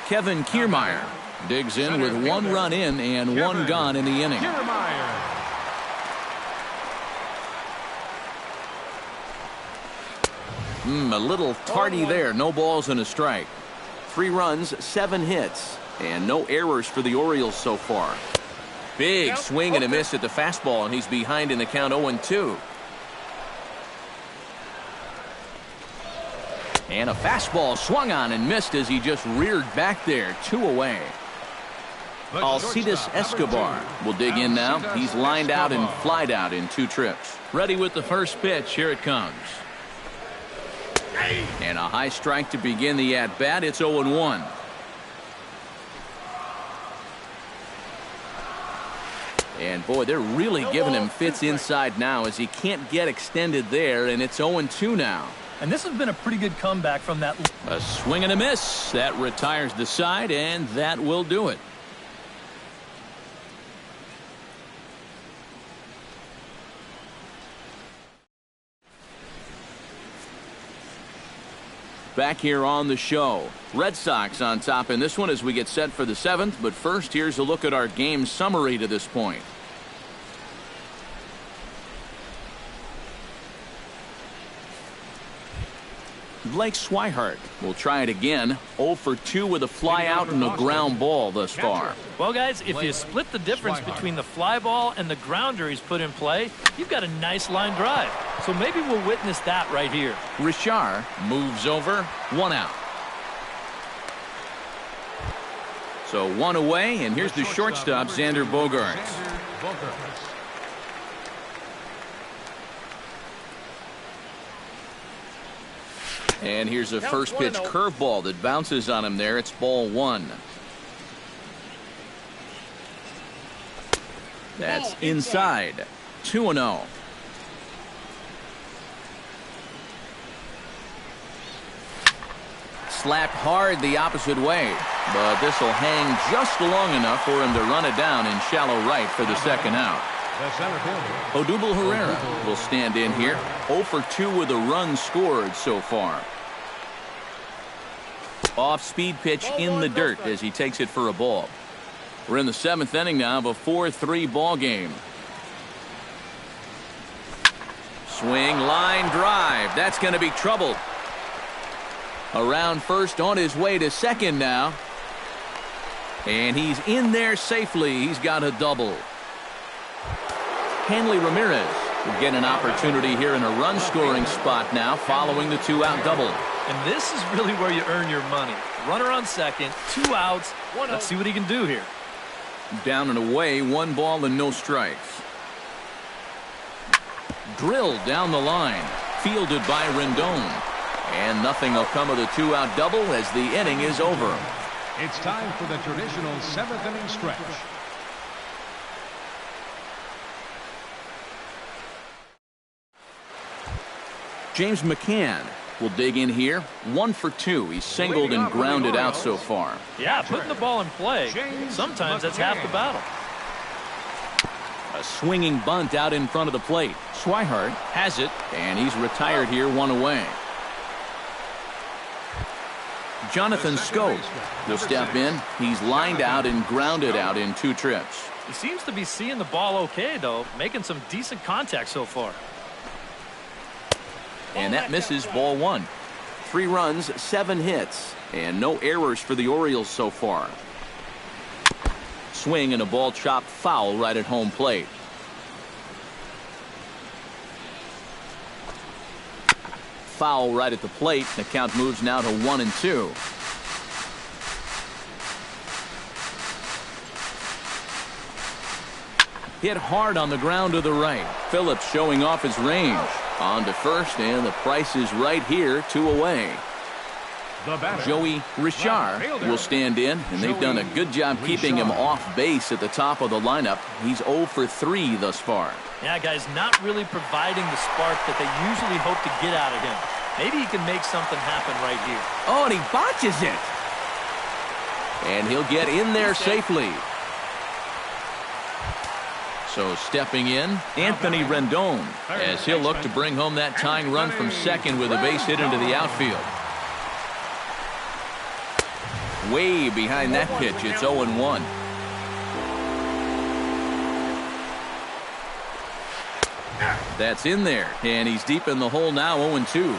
Kevin Kiermaier digs in with one run in and one gone in the inning. A little tardy there. No balls and a strike. 3 runs, 7 hits, and no errors for the Orioles so far. Big swing and a miss at the fastball, and he's behind in the count 0-2. And a fastball swung on and missed as he just reared back there. 2 away. Alcides Escobar will dig in now. He's lined out and flied out in 2 trips. Ready with the first pitch. Here it comes. And a high strike to begin the at-bat. It's 0-1. And boy, they're really giving him fits inside now as he can't get extended there, and it's 0-2 now. And this has been a pretty good comeback from that. A swing and a miss. That retires the side, and that will do it. Back here on the show. Red Sox on top in this one as we get set for the 7th. But first, here's a look at our game summary to this point. Blake Swihart will try it again. 0 for 2 with a fly out and a ground ball thus far. Well, guys, if you split the difference between the fly ball and the grounder he's put in play, you've got a nice line drive. So maybe we'll witness that right here. Richard moves over. 1 out. So 1 away, and here's the shortstop, Xander Bogaerts. And here's a first pitch curveball that bounces on him there. It's ball 1. That's inside. 2-0. Slapped hard the opposite way, but this will hang just long enough for him to run it down in shallow right for the 2nd out. Odubel Herrera will stand in here. 0 for 2 with a run scored so far. Off-speed pitch in the dirt as he takes it for a ball. We're in the 7th inning now of a 4-3 ball game. Swing, line drive. That's going to be trouble. Around first, on his way to second now. And he's in there safely. He's got a double. Hanley Ramirez will get an opportunity here in a run-scoring spot now following the 2-out double. And this is really where you earn your money. Runner on second, 2 outs. Let's see what he can do here. Down and away, 1 ball and no strikes. Drilled down the line, fielded by Rendon. And nothing will come of the 2-out double as the inning is over. It's time for the traditional 7th inning stretch. James McCann will dig in here. 1 for 2. He's singled and grounded out so far. Yeah, putting the ball in play. Sometimes that's half the battle. A swinging bunt out in front of the plate. Swihart has it, and he's retired here 1 away. Jonathan Scope will step in. He's lined out and grounded out in 2 trips. He seems to be seeing the ball okay, though, making some decent contact so far. And that misses ball 1. 3 runs, 7 hits, and no errors for the Orioles so far. Swing and a ball chopped foul right at home plate. Foul right at the plate. The count moves now to 1-2. Hit hard on the ground to the right. Phillips showing off his range. On to first, and the price is right here, 2 away. Joey Richard will stand in, and they've done a good job keeping him off base at the top of the lineup. He's 0 for 3 thus far. Yeah, guys, not really providing the spark that they usually hope to get out of him. Maybe he can make something happen right here. Oh, and he botches it. And he'll get in there safely. So stepping in, Anthony Rendon, as he'll look to bring home that tying run from second with a base hit into the outfield. Way behind that pitch, it's 0-1. That's in there, and he's deep in the hole now, 0-2.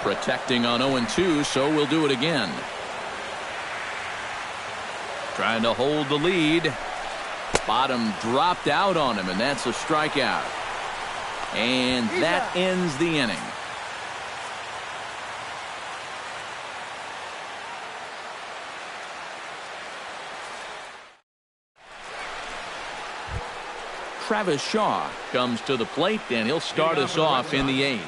Protecting on 0-2, so we'll do it again. Trying to hold the lead. Bottom dropped out on him, and that's a strikeout. And that ends the inning. Travis Shaw comes to the plate, and he'll start us off in the 8th.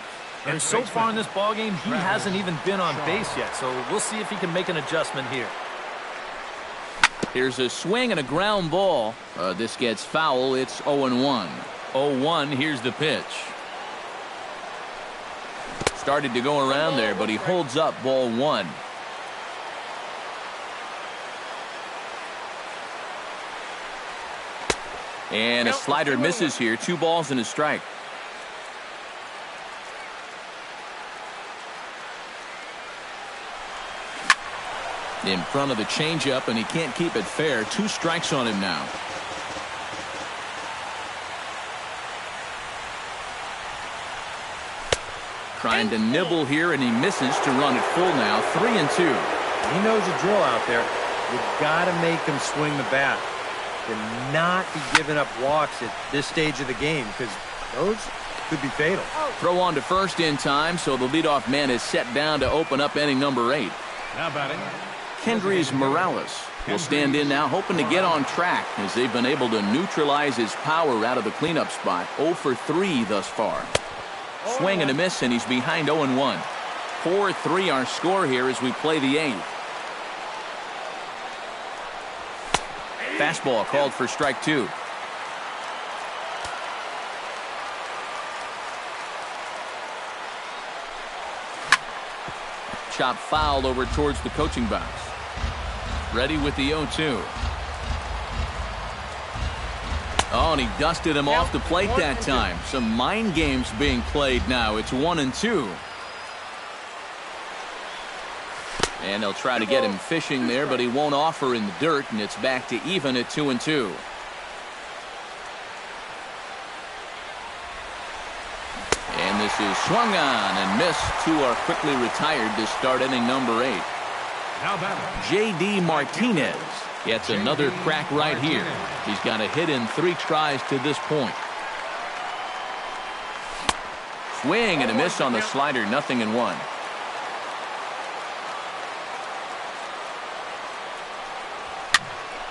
And so far in this ballgame, he hasn't even been on base yet, so we'll see if he can make an adjustment here. Here's a swing and a ground ball. This gets foul. It's 0-1. 0-1, here's the pitch. Started to go around there, but he holds up ball 1. And a slider misses here. 2 balls and a strike. In front of the changeup, and he can't keep it fair. 2 strikes on him now. Trying to nibble here, and he misses to run it full now. 3-2. He knows the drill out there. You've got to make him swing the bat. To not be giving up walks at this stage of the game, because those could be fatal. Throw on to first in time, so the leadoff man is set down to open up inning number 8. Now batting, Kendrys Morales will stand in now, hoping to get on track as they've been able to neutralize his power out of the cleanup spot. 0 for 3 thus far. Swing and a miss, and he's behind 0-1. 4-3 our score here as we play the 8th. Fastball called for strike 2. Chop foul over towards the coaching box. Ready with the 0-2. Oh, and he dusted him off the plate that time. Some mind games being played now. It's 1-2. And they'll try to get him fishing there, but he won't offer in the dirt, and it's back to even at 2-2. And this is swung on and missed. 2 are quickly retired to start inning number 8. now batting, J.D. Martinez gets another crack right here. He's got a hit in 3 tries to this point. Swing and a miss on the slider, 0-1.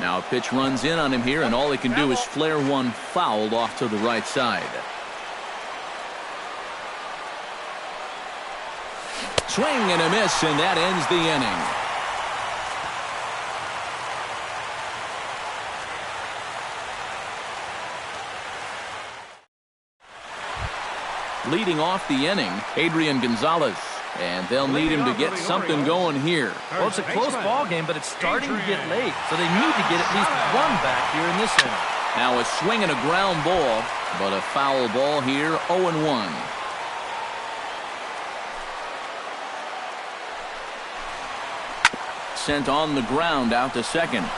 Now a pitch runs in on him here, and all he can do is flare one foul off to the right side. Swing and a miss, and that ends the inning. Leading off the inning, Adrian Gonzalez. And they'll need him to get something going here. Well, it's a close ball game, but it's starting to get late, so they need to get at least 1 back here in this inning. Now a swing and a ground ball, but a foul ball here, 0-1. Sent on the ground out to second.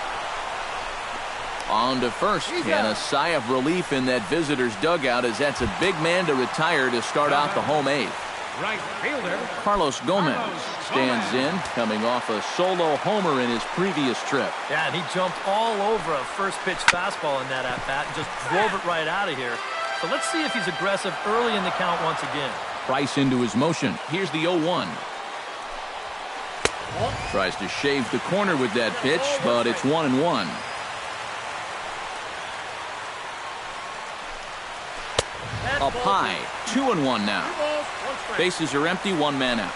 On to first, and a sigh of relief in that visitor's dugout as that's a big man to retire to start out the home 8th. right fielder, Carlos Gomez stands in, coming off a solo homer in his previous trip. Yeah, and he jumped all over a first pitch fastball in that at-bat and just drove it right out of here. So let's see if he's aggressive early in the count once again. Price into his motion. Here's the 0-1. Tries to shave the corner with that pitch, but it's 1-1. Up high, 2-1 now. Bases are empty, 1 man out.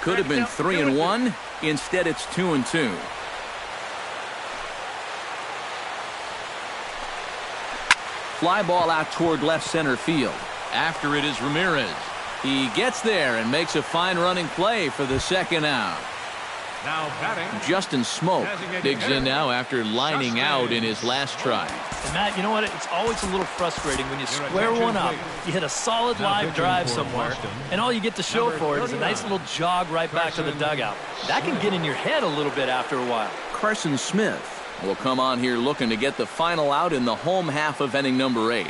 Could have been 3-1. Instead, it's 2-2. Fly ball out toward left center field. After it is Ramirez. He gets there and makes a fine running play for the second out. now batting, Justin Smoke digs in now after lining out in his last try. And Matt, you know what? It's always a little frustrating when you square one up. You hit a solid live drive somewhere, and all you get to show for it is a nice little jog right back to the dugout. That can get in your head a little bit after a while. Carson Smith will come on here looking to get the final out in the home half of inning number 8.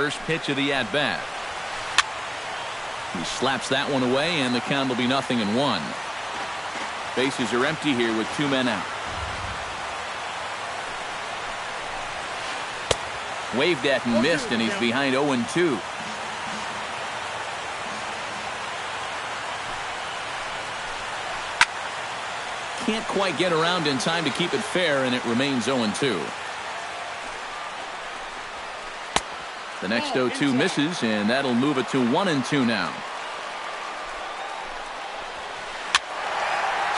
first pitch of the at-bat. He slaps that one away, and the count will be 0-1. Bases are empty here with 2 men out. Waved at and missed, and he's behind 0-2. Can't quite get around in time to keep it fair, and it remains 0-2. The next 0-2 misses, and that'll move it to 1-2 now.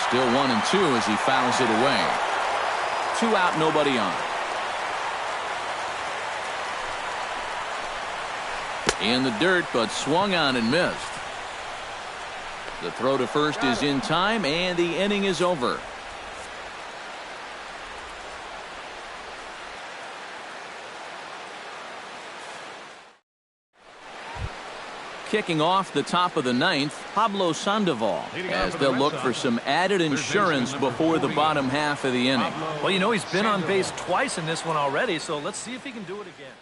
Still 1-2 as he fouls it away. 2 out, nobody on. In the dirt, but swung on and missed. The throw to first is in time, and the inning is over. Kicking off the top of the 9th, Pablo Sandoval, as they'll look for some added insurance before the bottom half of the inning. Well, you know, he's been on base twice in this one already, so let's see if he can do it again.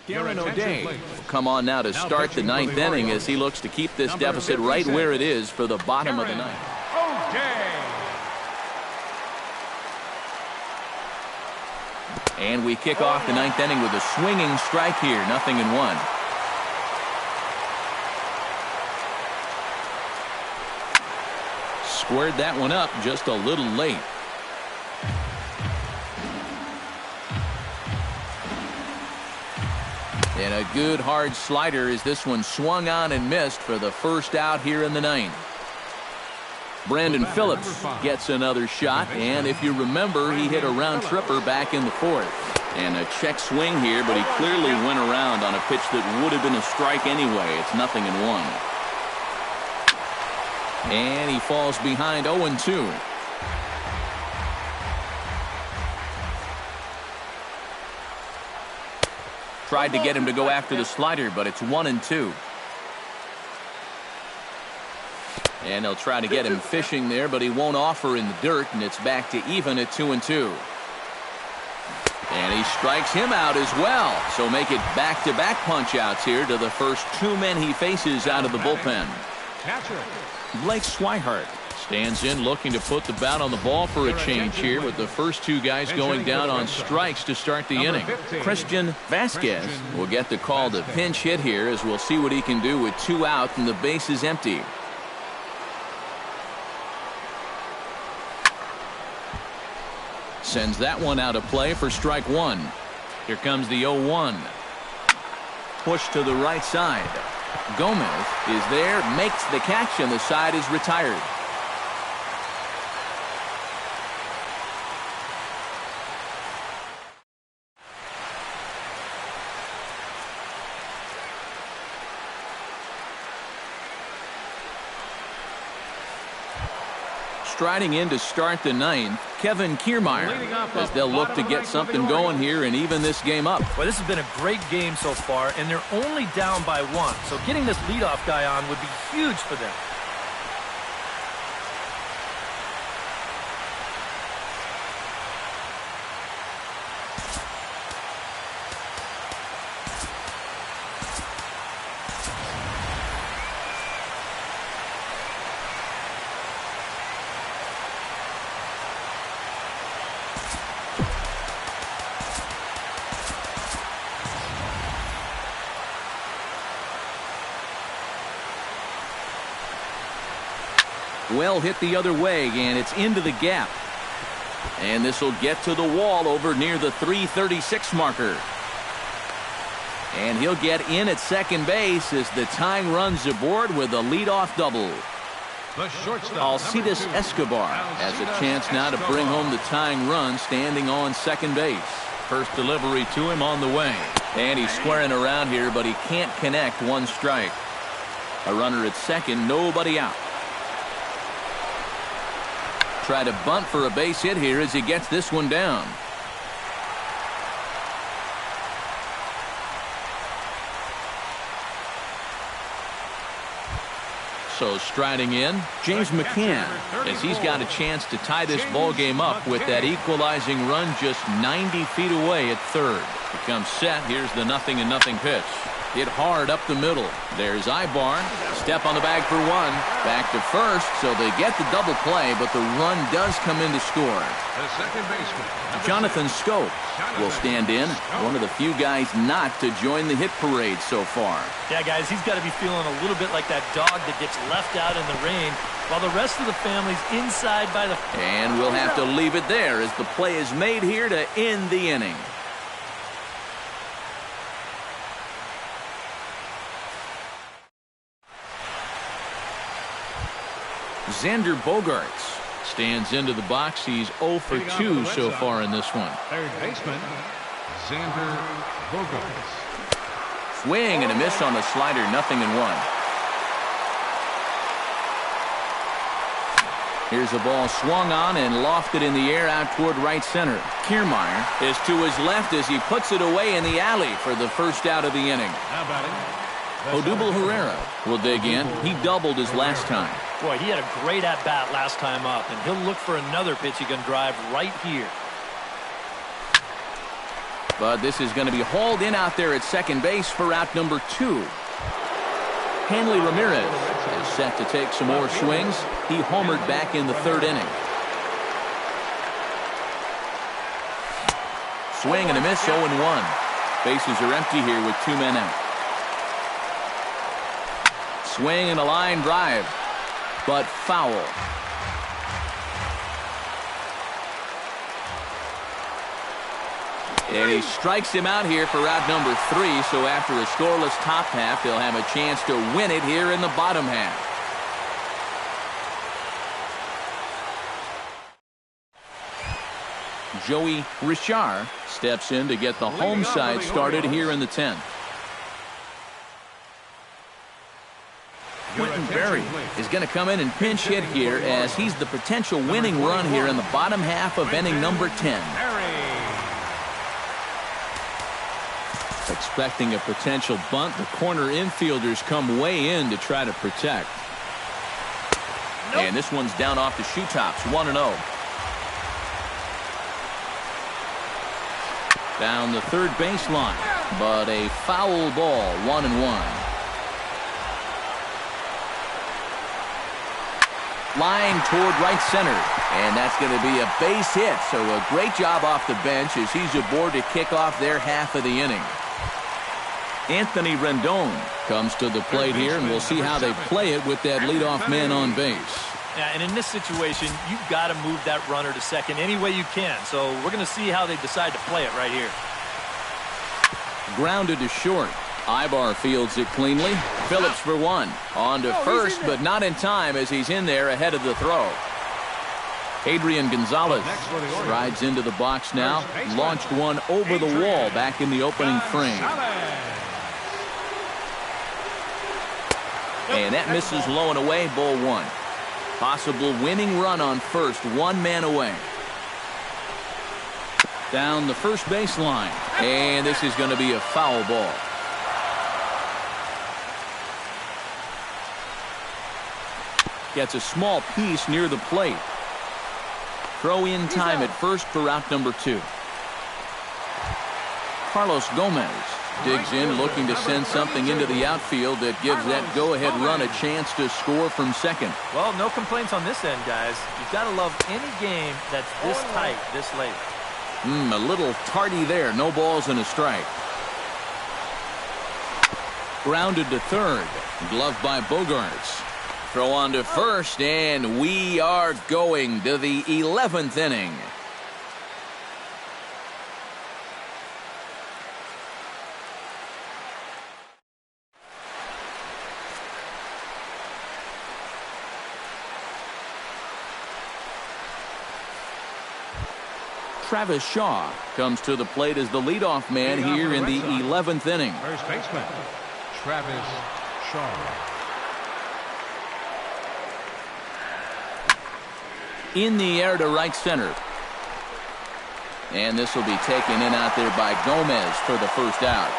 Darren O'Day will come on now to start the 9th inning as he looks to keep this deficit right where it is for the bottom of the 9th. And we kick off the 9th inning with a swinging strike here, 0-1. Squared that one up just a little late. And a good hard slider as this one swung on and missed for the first out here in the 9th. Brandon Phillips gets another shot, and if you remember, he hit a round tripper back in the 4th. And a check swing here, but he clearly went around on a pitch that would have been a strike anyway. It's 0-1. And he falls behind 0-2. Tried to get him to go after the slider, but it's 1-2. And they'll try to get him fishing there, but he won't offer in the dirt, and it's back to even at 2-2. And he strikes him out as well. So make it back-to-back punch-outs here to the first 2 men he faces out of the bullpen. Blake Swihart stands in looking to put the bat on the ball for a change here with the first 2 guys going down on strikes to start the inning. Christian Vasquez will get the call to pinch hit here as we'll see what he can do with 2 out and the base is empty. Sends that one out of play for strike 1. Here comes the 0-1. Push to the right side. Gomez is there, makes the catch, and the side is retired. Striding in to start the 9th, Kevin Kiermaier, as they'll look to get something going here and even this game up. Well, this has been a great game so far, and they're only down by 1. So getting this leadoff guy on would be huge for them. Well hit the other way, and it's into the gap. And this will get to the wall over near the 336 marker. And he'll get in at second base as the tying runs aboard with a leadoff double. Alcides Escobar has a chance now to bring home the tying run standing on second base. First delivery to him on the way. And he's squaring around here, but he can't connect. One strike. A runner at second, nobody out. Try to bunt for a base hit here as he gets this one down. So striding in, James McCann, as he's got a chance to tie this ball game up with that equalizing run just 90 feet away at third. He comes set. Here's the 0-0 pitch. Hit hard up the middle. There's Ibar. Step on the bag for one. Back to first, so they get the double play, but the run does come in to score. The second baseman, Jonathan Scope will stand in. One of the few guys not to join the hit parade so far. Yeah, guys, he's got to be feeling a little bit like that dog that gets left out in the rain while the rest of the family's inside by the... And we'll have to leave it there as the play is made here to end the inning. Xander Bogaerts stands into the box. He's 0 for 2 so far in this one. third baseman, Xander Bogaerts. Swing and a miss on the slider, 0-1. Here's a ball swung on and lofted in the air out toward right center. Kiermaier is to his left as he puts it away in the alley for the first out of the inning. Now batting, Odubel Herrera will dig in. He doubled his last time. Boy, he had a great at-bat last time up, and he'll look for another pitch he can drive right here. But this is going to be hauled in out there at second base for out number 2. Hanley Ramirez is set to take some more swings. He homered back in the third inning. Swing and a miss, 0-1. Bases are empty here with 2 men out. Swing and a line drive, but foul. And he strikes him out here for out number 3, so after a scoreless top half, they'll have a chance to win it here in the bottom half. Joey Richard steps in to get the home side started here in the 10th. Quentin Berry is going to come in and pinch hit here as he's the potential winning run here in the bottom half of inning number 10. Expecting a potential bunt, the corner infielders come way in to try to protect. And this one's down off the shoe tops, 1-0. Down the third baseline, but a foul ball, 1-1. Line toward right center, and that's going to be a base hit. So a great job off the bench as he's aboard to kick off their half of the inning. Anthony Rendon comes to the plate here, and we'll see how they play it with that leadoff man on base. Yeah, and in this situation, you've got to move that runner to second any way you can. So we're going to see how they decide to play it right here. Grounded to short. Ibar fields it cleanly. Phillips for one. On to first, but not in time as he's in there ahead of the throw. Adrian Gonzalez rides into the box now. Launched one over the wall back in the opening frame. And that misses low and away, ball 1. Possible winning run on first, 1 man away. Down the first baseline. And this is going to be a foul ball. Gets a small piece near the plate. Throw in time at first for out number 2. Carlos Gomez digs in, looking to send something into the outfield that gives that go-ahead run a chance to score from second. Well, no complaints on this end, guys. You've got to love any game that's this tight, this late. A little tardy there. No balls and a strike. Grounded to third. Gloved by Bogaerts. Throw on to first, and we are going to the 11th inning. Travis Shaw comes to the plate as the leadoff man here in the 11th inning. First baseman, Travis Shaw. In the air to right center. And this will be taken in out there by Gomez for the first out.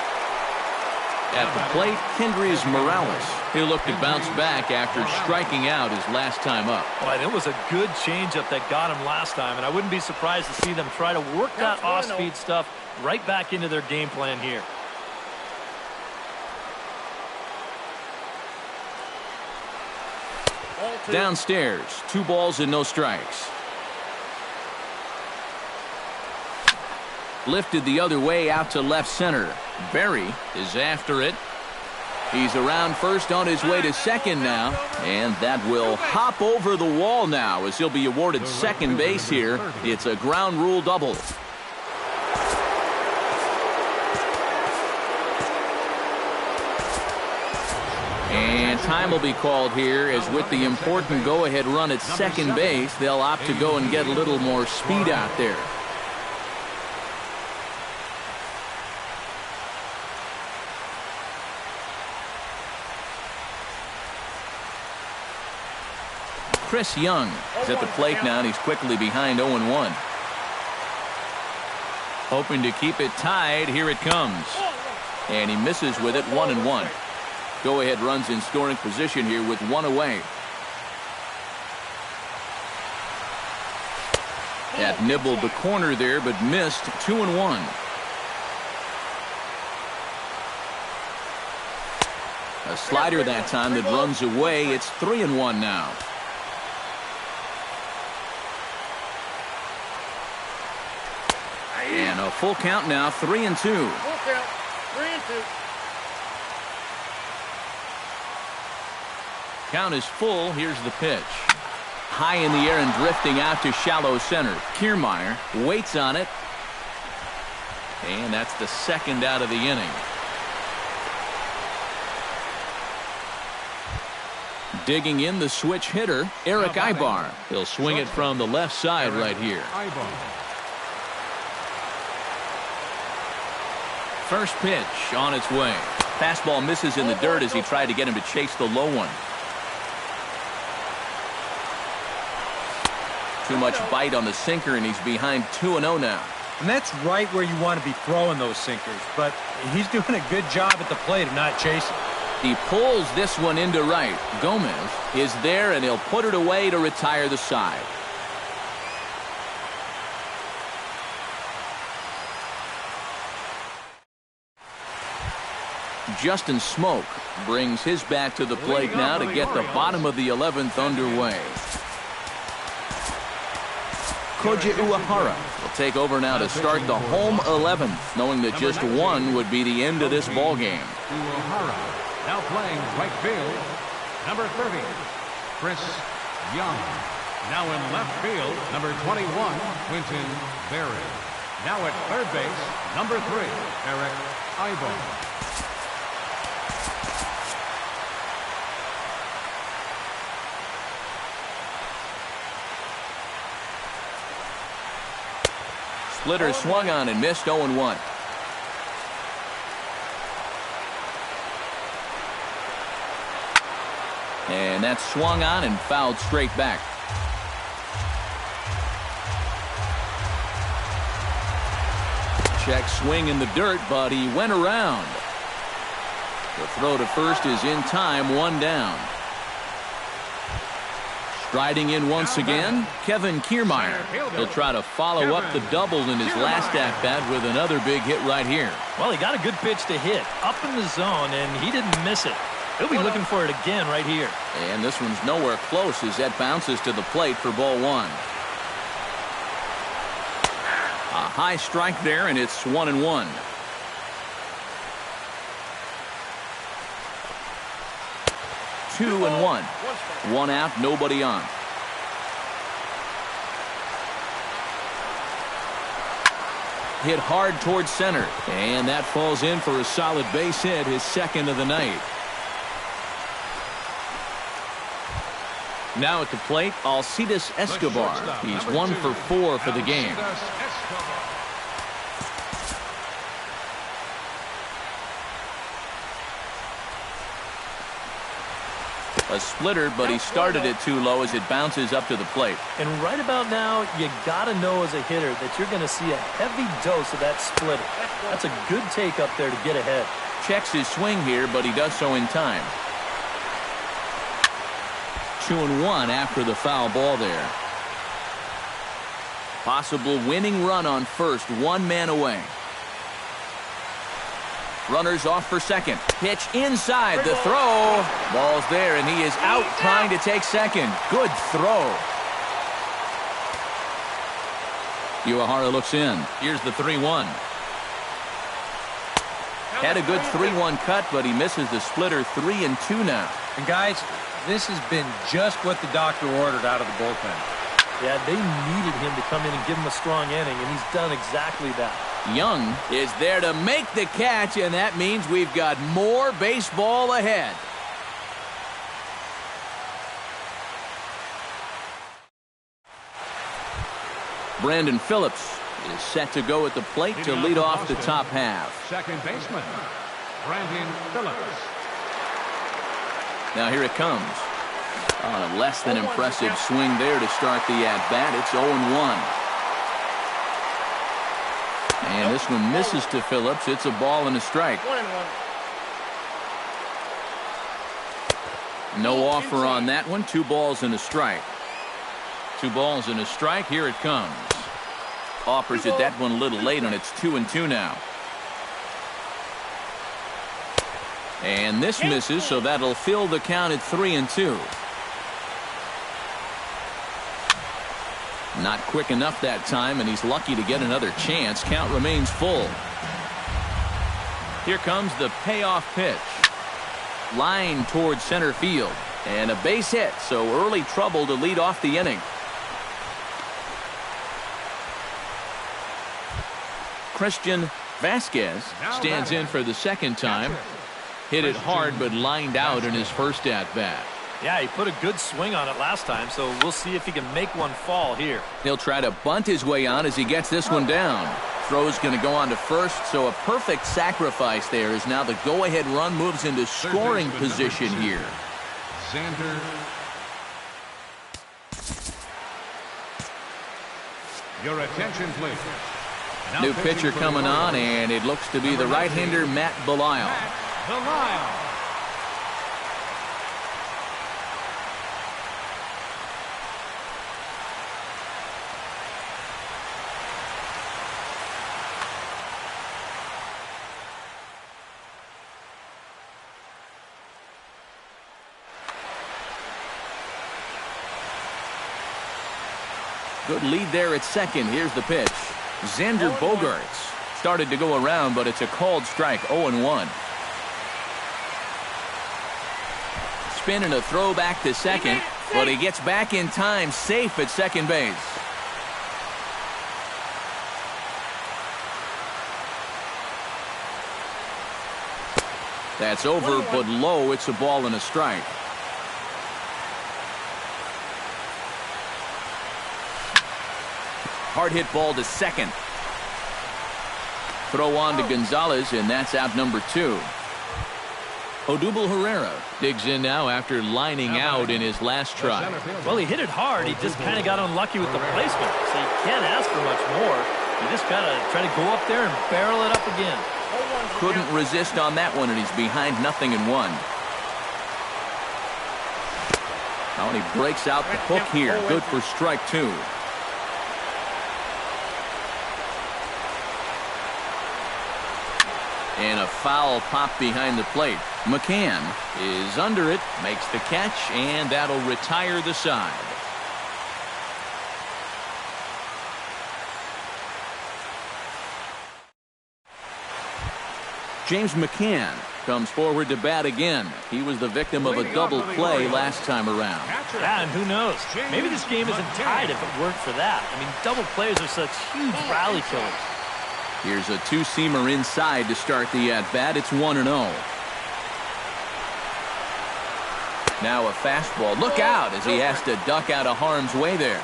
At the plate, Kendrys Morales. He'll look to bounce back after striking out his last time up. Boy, it was a good changeup that got him last time, and I wouldn't be surprised to see them try to work that off-speed stuff right back into their game plan here. Downstairs, 2 balls and no strikes. Lifted the other way out to left center. Berry is after it. He's around first on his way to second now. And that will hop over the wall now as he'll be awarded second base here. It's a ground rule double. And time will be called here as with the important go-ahead run at second base, they'll opt to go and get a little more speed out there. Chris Young is at the plate now, and he's quickly behind 0-1. Hoping to keep it tied. Here it comes. And he misses with it, 1-1. Go-ahead runs in scoring position here with 1 away. That nibbled the corner there, but missed, 2-1. A slider that time that runs away. It's 3-1 now. And a full count now, 3-2. Full count, 3-2. Count is full. Here's the pitch. High in the air and drifting out to shallow center. Kiermaier waits on it. And that's the second out of the inning. Digging in the switch hitter, Eric Ibar. He'll swing it from the left side right here. First pitch on its way. Fastball misses in the dirt as he tried to get him to chase the low one. Too much bite on the sinker, and he's behind 2-0 now. And that's right where you want to be throwing those sinkers, but he's doing a good job at the plate of not chasing. He pulls this one into right. Gomez is there, and he'll put it away to retire the side. Justin Smoke brings his bat to the plate now to get the bottom of the 11th underway. Koji Uehara will take over now to start the home 11th, knowing that just one would be the end of this ball game. Uehara now playing right field, number 30, Chris Young. Now in left field, number 21, Quentin Berry. Now at third base, number 3, Eric Ibar. Splitter swung on and missed, 0-1. And that's swung on and fouled straight back. Check swing in the dirt, but he went around. The throw to first is in time, 1 down. Striding in once again, Kevin Kiermaier. He'll try to follow up the double in his last at-bat with another big hit right here. Well, he got a good pitch to hit up in the zone, and he didn't miss it. He'll be looking for it again right here. And this one's nowhere close as that bounces to the plate for ball 1. A high strike there, and it's 1-1. Two and one. 1 out, nobody on. Hit hard towards center, and that falls in for a solid base hit, his second of the night. Now at the plate, Alcides Escobar. He's 1 for 4 for the game. A splitter, but he started it too low as it bounces up to the plate. And right about now, you got to know as a hitter that you're going to see a heavy dose of that splitter. That's a good take up there to get ahead. Checks his swing here, but he does so in time. 2-1 after the foul ball there. Possible winning run on first, 1 man away. Runners off for second. Pitch inside. The throw. Ball's there, and he is out trying to take second. Good throw. Uehara looks in. Here's the 3-1. Had a good 3-1 cut, but he misses the splitter. 3-2 now. And guys, this has been just what the doctor ordered out of the bullpen. Yeah, they needed him to come in and give him a strong inning, and he's done exactly that. Young is there to make the catch, and that means we've got more baseball ahead. Brandon Phillips is set to go at the plate to lead off the top half. Second baseman, Brandon Phillips. Now here it comes. On a less than impressive swing there to start the at-bat. It's 0-1. And this one misses to Phillips. It's a ball and a strike. No offer on that one. 2 balls and a strike. 2 balls and a strike. Here it comes. Offers it that one a little late, and it's 2-2 now. And this misses, so that'll fill the count at 3-2. Not quick enough that time, and he's lucky to get another chance. Count remains full. Here comes the payoff pitch. Line towards center field. And a base hit, so early trouble to lead off the inning. Christian Vasquez stands in for the second time. Hit it hard, but lined out in his first at-bat. Yeah, he put a good swing on it last time, so we'll see if he can make one fall here. He'll try to bunt his way on as he gets this one down. Throw's going to go on to first, so a perfect sacrifice there as now the go-ahead run moves into scoring position here. Xander. Your attention, please. Now New pitcher coming on, and it looks to be the right-hander Matt Belisle. Belisle. Good lead there at second. Here's the pitch. Xander Bogaerts started to go around, but it's a called strike. 0-1. Spin and a throw back to second, but he gets back in time, safe at second base. That's over, but low. It's a ball and a strike. Hard hit ball to second. Throw on to Gonzalez, and that's out number 2. Odubel Herrera digs in now after lining out in his last try. Well, he hit it hard. He just kind of got unlucky with the placement, so you can't ask for much more. You just got to try to go up there and barrel it up again. Couldn't resist on that one, and he's behind 0-1. Now he breaks out the hook here. Good for strike 2. And a foul pop behind the plate. McCann is under it, makes the catch, and that'll retire the side. James McCann comes forward to bat again. He was the victim of a double play last time around. Yeah, and who knows? Maybe this game isn't tied if it weren't for that. I mean, double plays are such huge rally killers. Here's a 2-seamer inside to start the at-bat. It's 1-0. Now a fastball. Look out as he has to duck out of harm's way there.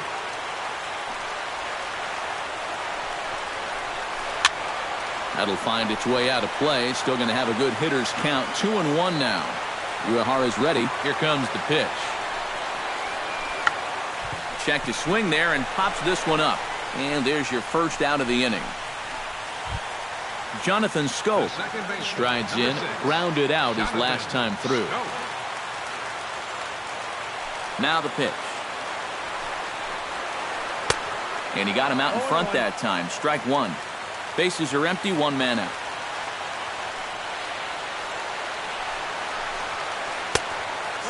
That'll find its way out of play. Still going to have a good hitter's count. 2-1 now. Uehara's ready. Here comes the pitch. Check to swing there and pops this one up. And there's your first out of the inning. Jonathan Scope strides in, grounded out his last time through. Now the pitch. And he got him out in front that time. Strike one. Bases are empty, one man out.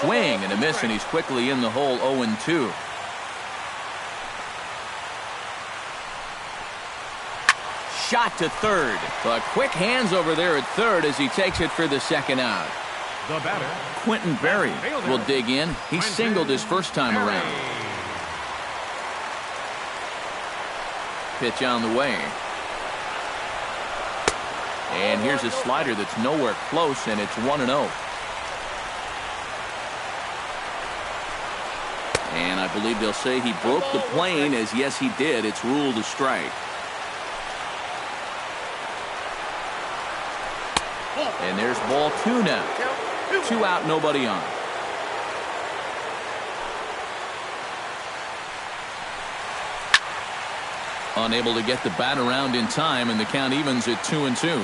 Swing and a miss, and he's quickly in the hole. 0-2. Shot to third, but quick hands over there at third as he takes it for the second out. The batter, Quentin Berry will dig in. He singled his first time around. Pitch on the way. And here's a slider that's nowhere close, and it's 1-0. And I believe they'll say he broke the plane, as yes he did. It's ruled a strike. And there's ball two now. 2 out, nobody on. Unable to get the bat around in time, and the count evens at 2-2.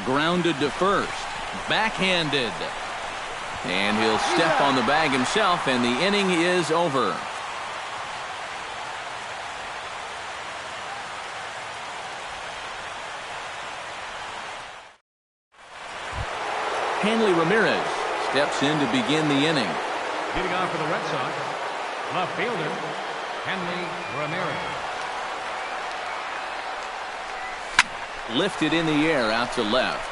Grounded to first. Backhanded. And he'll step on the bag himself, and the inning is over. Hanley Ramirez steps in to begin the inning. Leading off for the Red Sox, left fielder, Hanley Ramirez. Lifted in the air out to left.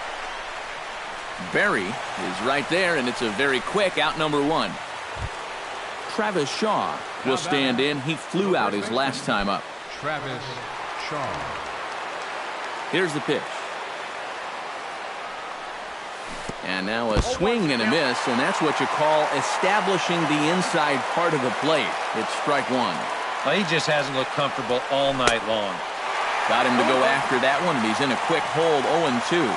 Berry is right there, and it's a very quick out, number one. Travis Shaw will stand in. He flew out his last time up. Travis Shaw. Here's the pitch. And now a swing and a miss, and that's what you call establishing the inside part of the plate. It's strike one. Well, he just hasn't looked comfortable all night long. Got him to go after that one, and he's in a quick hold. 0-2.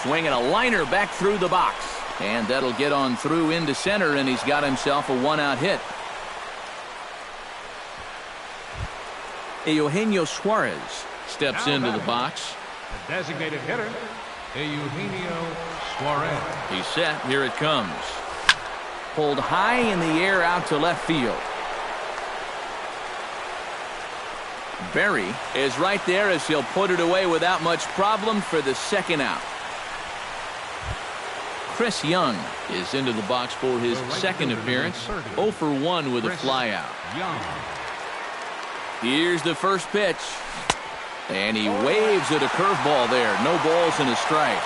Swinging a liner back through the box. And that'll get on through into center, and he's got himself a one-out hit. Eugenio Suarez steps into the box. The designated hitter, Eugenio Suarez. He's set. Here it comes. Pulled high in the air out to left field. Berry is right there as he'll put it away without much problem for the second out. Chris Young is into the box for his second appearance. 0 for 1 with a flyout. Here's the first pitch. And he waves at a curveball there. No balls and a strike.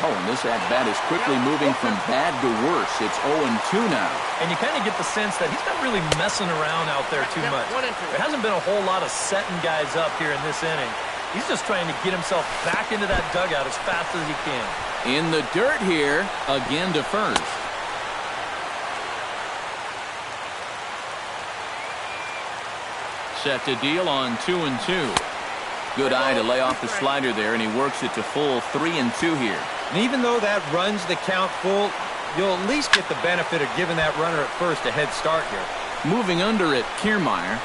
Oh, and this at-bat is quickly moving from bad to worse. It's 0-2 now. And you kind of get the sense that he's not really messing around out there too much. There hasn't been a whole lot of setting guys up here in this inning. He's just trying to get himself back into that dugout as fast as he can. In the dirt here, again to first. Set to deal on 2-2. Good eye to lay off the slider there, and he works it to full 3-2 here. And even though that runs the count full, you'll at least get the benefit of giving that runner at first a head start here. Moving under it, Kiermaier.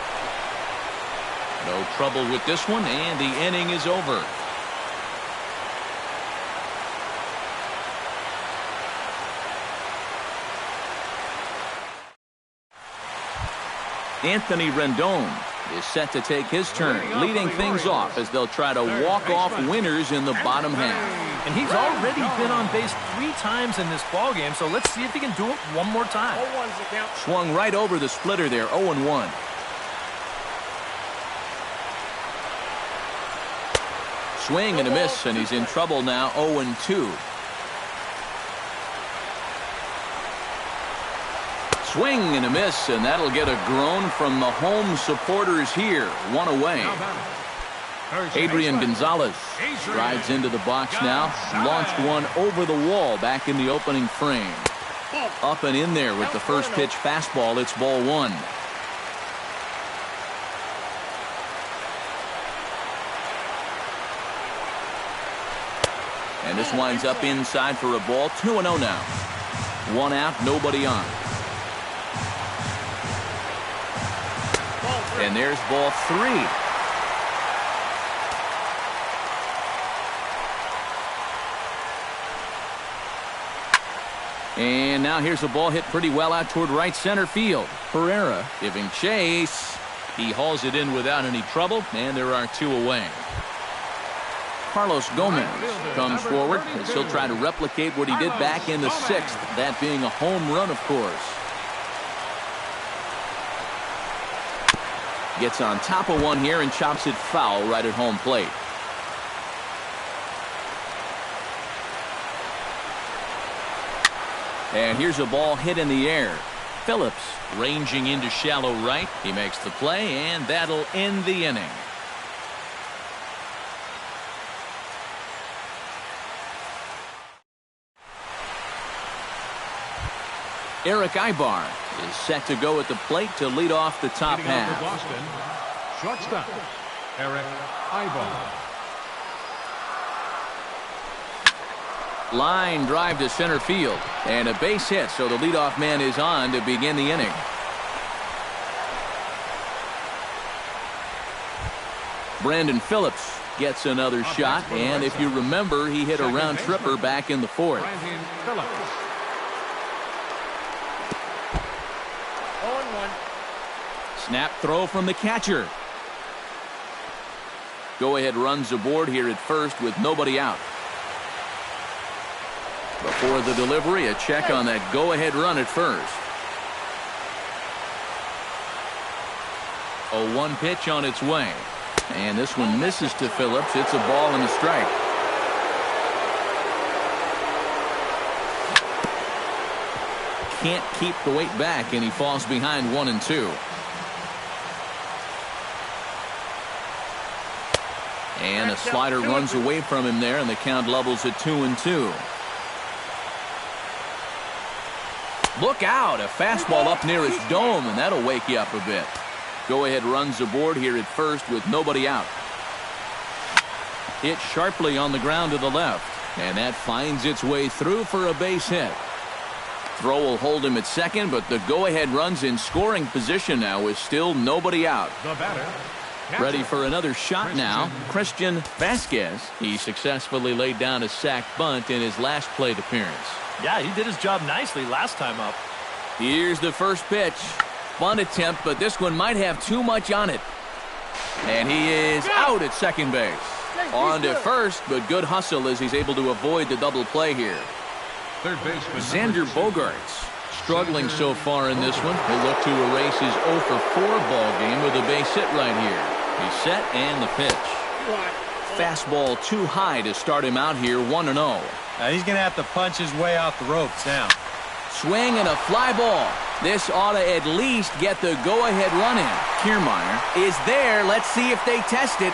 No trouble with this one, and the inning is over. Anthony Rendon is set to take his turn, leading things off as they'll try to walk off winners in the bottom half. And he's already been on base 3 times in this ballgame, so let's see if he can do it one more time. Swung right over the splitter there, 0-1. Swing and a miss, and he's in trouble now, 0-2. Swing and a miss, and that'll get a groan from the home supporters here. One away. Adrian Gonzalez strides into the box now. Launched one over the wall back in the opening frame. Up and in there with the first pitch fastball. It's ball one. And this winds up inside for a ball. 2-0 now. One out, nobody on. And there's ball three. And now here's a ball hit pretty well out toward right center field. Herrera giving chase. He hauls it in without any trouble, and there are two away. Carlos Gomez comes forward as he'll try to replicate what he did back in the sixth, that being a home run, of course. Gets on top of one here and chops it foul right at home plate. And here's a ball hit in the air. Phillips ranging into shallow right. He makes the play, and that'll end the inning. Eric Ibar is set to go at the plate to lead off the top half. For Boston, shortstop, Eric Ibar. Line drive to center field, and a base hit, so the leadoff man is on to begin the inning. Brandon Phillips gets another shot, and if you remember, he hit a round tripper back in the fourth. Brandon Phillips. 0-1. Snap throw from the catcher. Go-ahead runs aboard here at first with nobody out. Before the delivery, a check on that go-ahead run at first. A 1 pitch on its way. And this one misses to Phillips. It's a ball and a strike. Can't keep the weight back, and he falls behind 1-2. And a slider runs away from him there, and the count levels at 2-2. Look out, a fastball up near his dome, and that'll wake you up a bit. Go-ahead runs aboard here at first with nobody out. Hit sharply on the ground to the left, and that finds its way through for a base hit. Throw will hold him at second, but the go-ahead run's in scoring position now with still nobody out. The batter. Ready for another shot now, Christian Vasquez. He successfully laid down a sac bunt in his last plate appearance. Yeah, he did his job nicely last time up. Here's the first pitch. Bunt attempt, but this one might have too much on it. And he is out at second base. On to first, but good hustle as he's able to avoid the double play here. Third baseman. Xander Bogaerts struggling so far in this one. He'll look to erase his 0-for-4 ball game with a base hit right here. He's set and the pitch. Fastball too high to start him out here, 1-0. He's going to have to punch his way off the ropes now. Swing and a fly ball. This ought to at least get the go-ahead run in. Kiermaier is there. Let's see if they test it.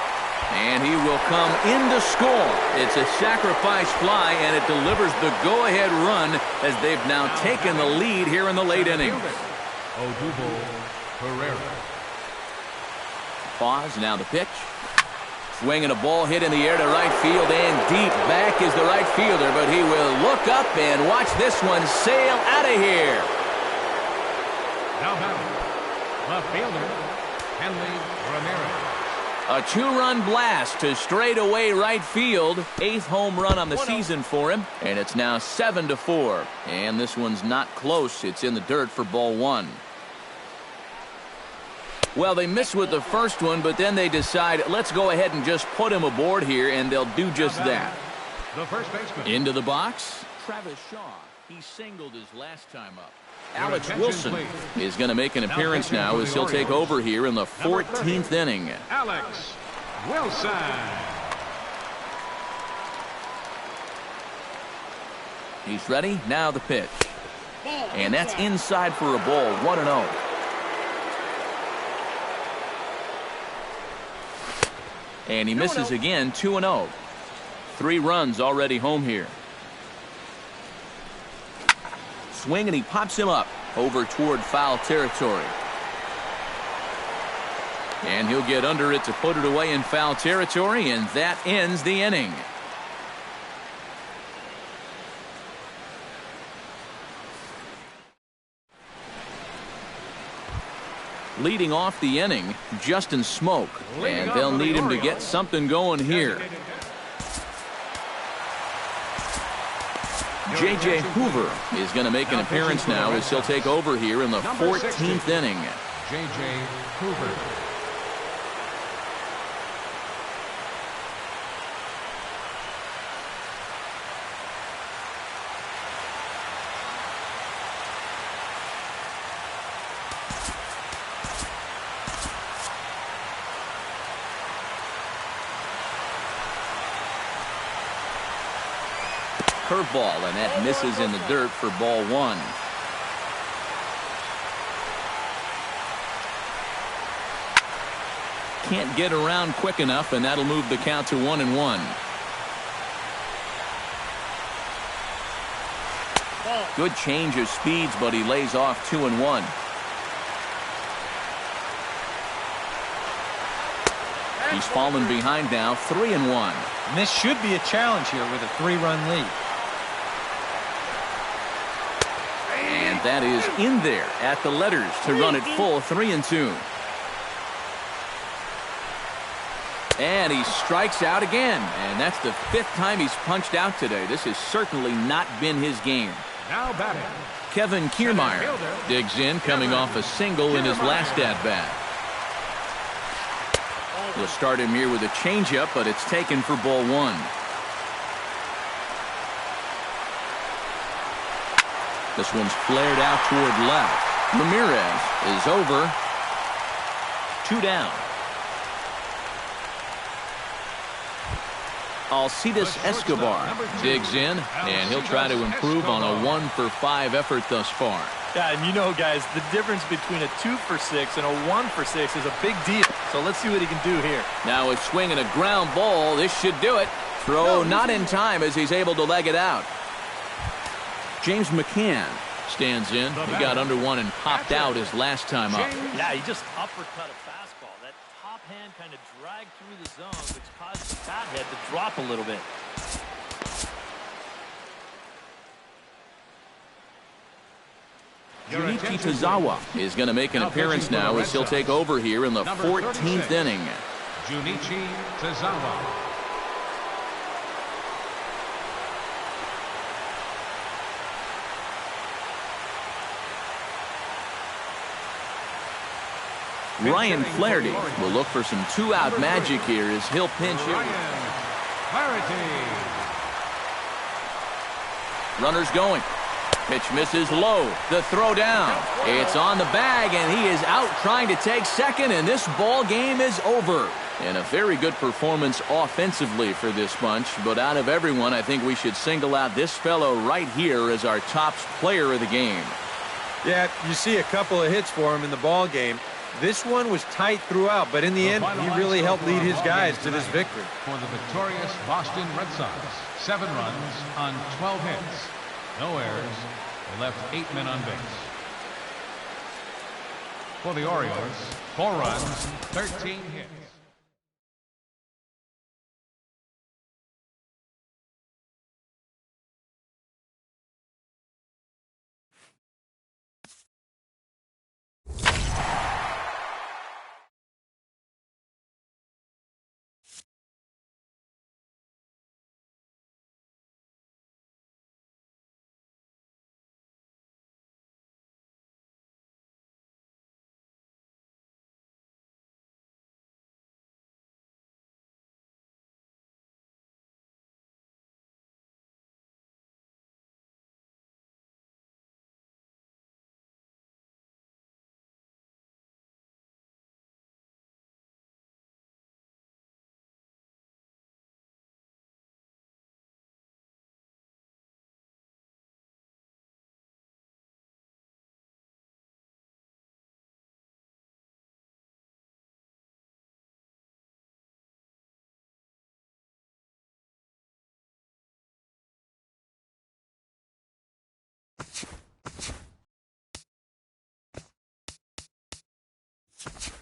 And he will come in to score. It's a sacrifice fly, and it delivers the go-ahead run as they've now taken the lead here in the late innings. Odubel Herrera. Pause, now the pitch. Swing and a ball hit in the air to right field, and deep back is the right fielder, but he will look up and watch this one sail out of here. Now batting, left fielder, Henley Ramirez. A 2-run blast to straightaway right field. 8th home run on the season for him, and it's now 7-4. And this one's not close. It's in the dirt for ball one. Well, they miss with the first one, but then they decide, let's go ahead and just put him aboard here, and they'll do just that. The first baseman. Into the box, Travis Shaw. He singled his last time up. Alex Wilson is going to make an appearance now as he'll take over here in the 14th inning. Alex Wilson. He's ready. Now the pitch. And that's inside for a ball, 1-0. And he misses again, 2-0. 3 runs already home here. Swing, and he pops him up over toward foul territory. And he'll get under it to put it away in foul territory, and that ends the inning. Leading off the inning, Justin Smoke, and they'll need him to get something going here. J.J. Hoover is going to make an appearance now as he'll take over here in the 14th inning. J.J. Hoover. Curveball, and that misses in the dirt for ball 1. Can't get around quick enough, and that'll move the count to 1-1. Good change of speeds, but he lays off 2-1. He's fallen behind now, 3-1. And this should be a challenge here with a 3-run lead. And that is in there at the letters to run it full, 3-2. And he strikes out again, and that's the 5th time he's punched out today. This has certainly not been his game. Now batting, Kevin Kiermaier digs in, coming off a single in his last at-bat. We'll start him here with a changeup, but it's taken for ball 1. This one's flared out toward left. Ramirez is over. 2 down. Alcides Escobar digs in, and he'll try to improve on a 1-for-5 effort thus far. Yeah, and you know, guys, the difference between a 2-for-6 and a 1-for-6 is a big deal. So let's see what he can do here. Now a swing and a ground ball. This should do it. Throw not in time as he's able to leg it out. James McCann stands in. He got under one and popped out his last time up. Yeah, he just uppercut a fastball. That top hand kind of dragged through the zone, which caused the bat head to drop a little bit. Junichi Tazawa is going to make an appearance now as he'll take over here in the 14th inning. Junichi Tazawa. Ryan Flaherty will look for some 2-out magic here as he'll pinch here. Runners going. Pitch misses low. The throw down. It's on the bag, and he is out trying to take second, and this ball game is over. And a very good performance offensively for this bunch, but out of everyone, I think we should single out this fellow right here as our top player of the game. Yeah, you see a couple of hits for him in the ball game. This one was tight throughout, but in the end, he really helped lead his guys to this victory. For the victorious Boston Red Sox, 7 runs on 12 hits. No errors. They left 8 men on base. For the Orioles, 4 runs, 13 hits. 2.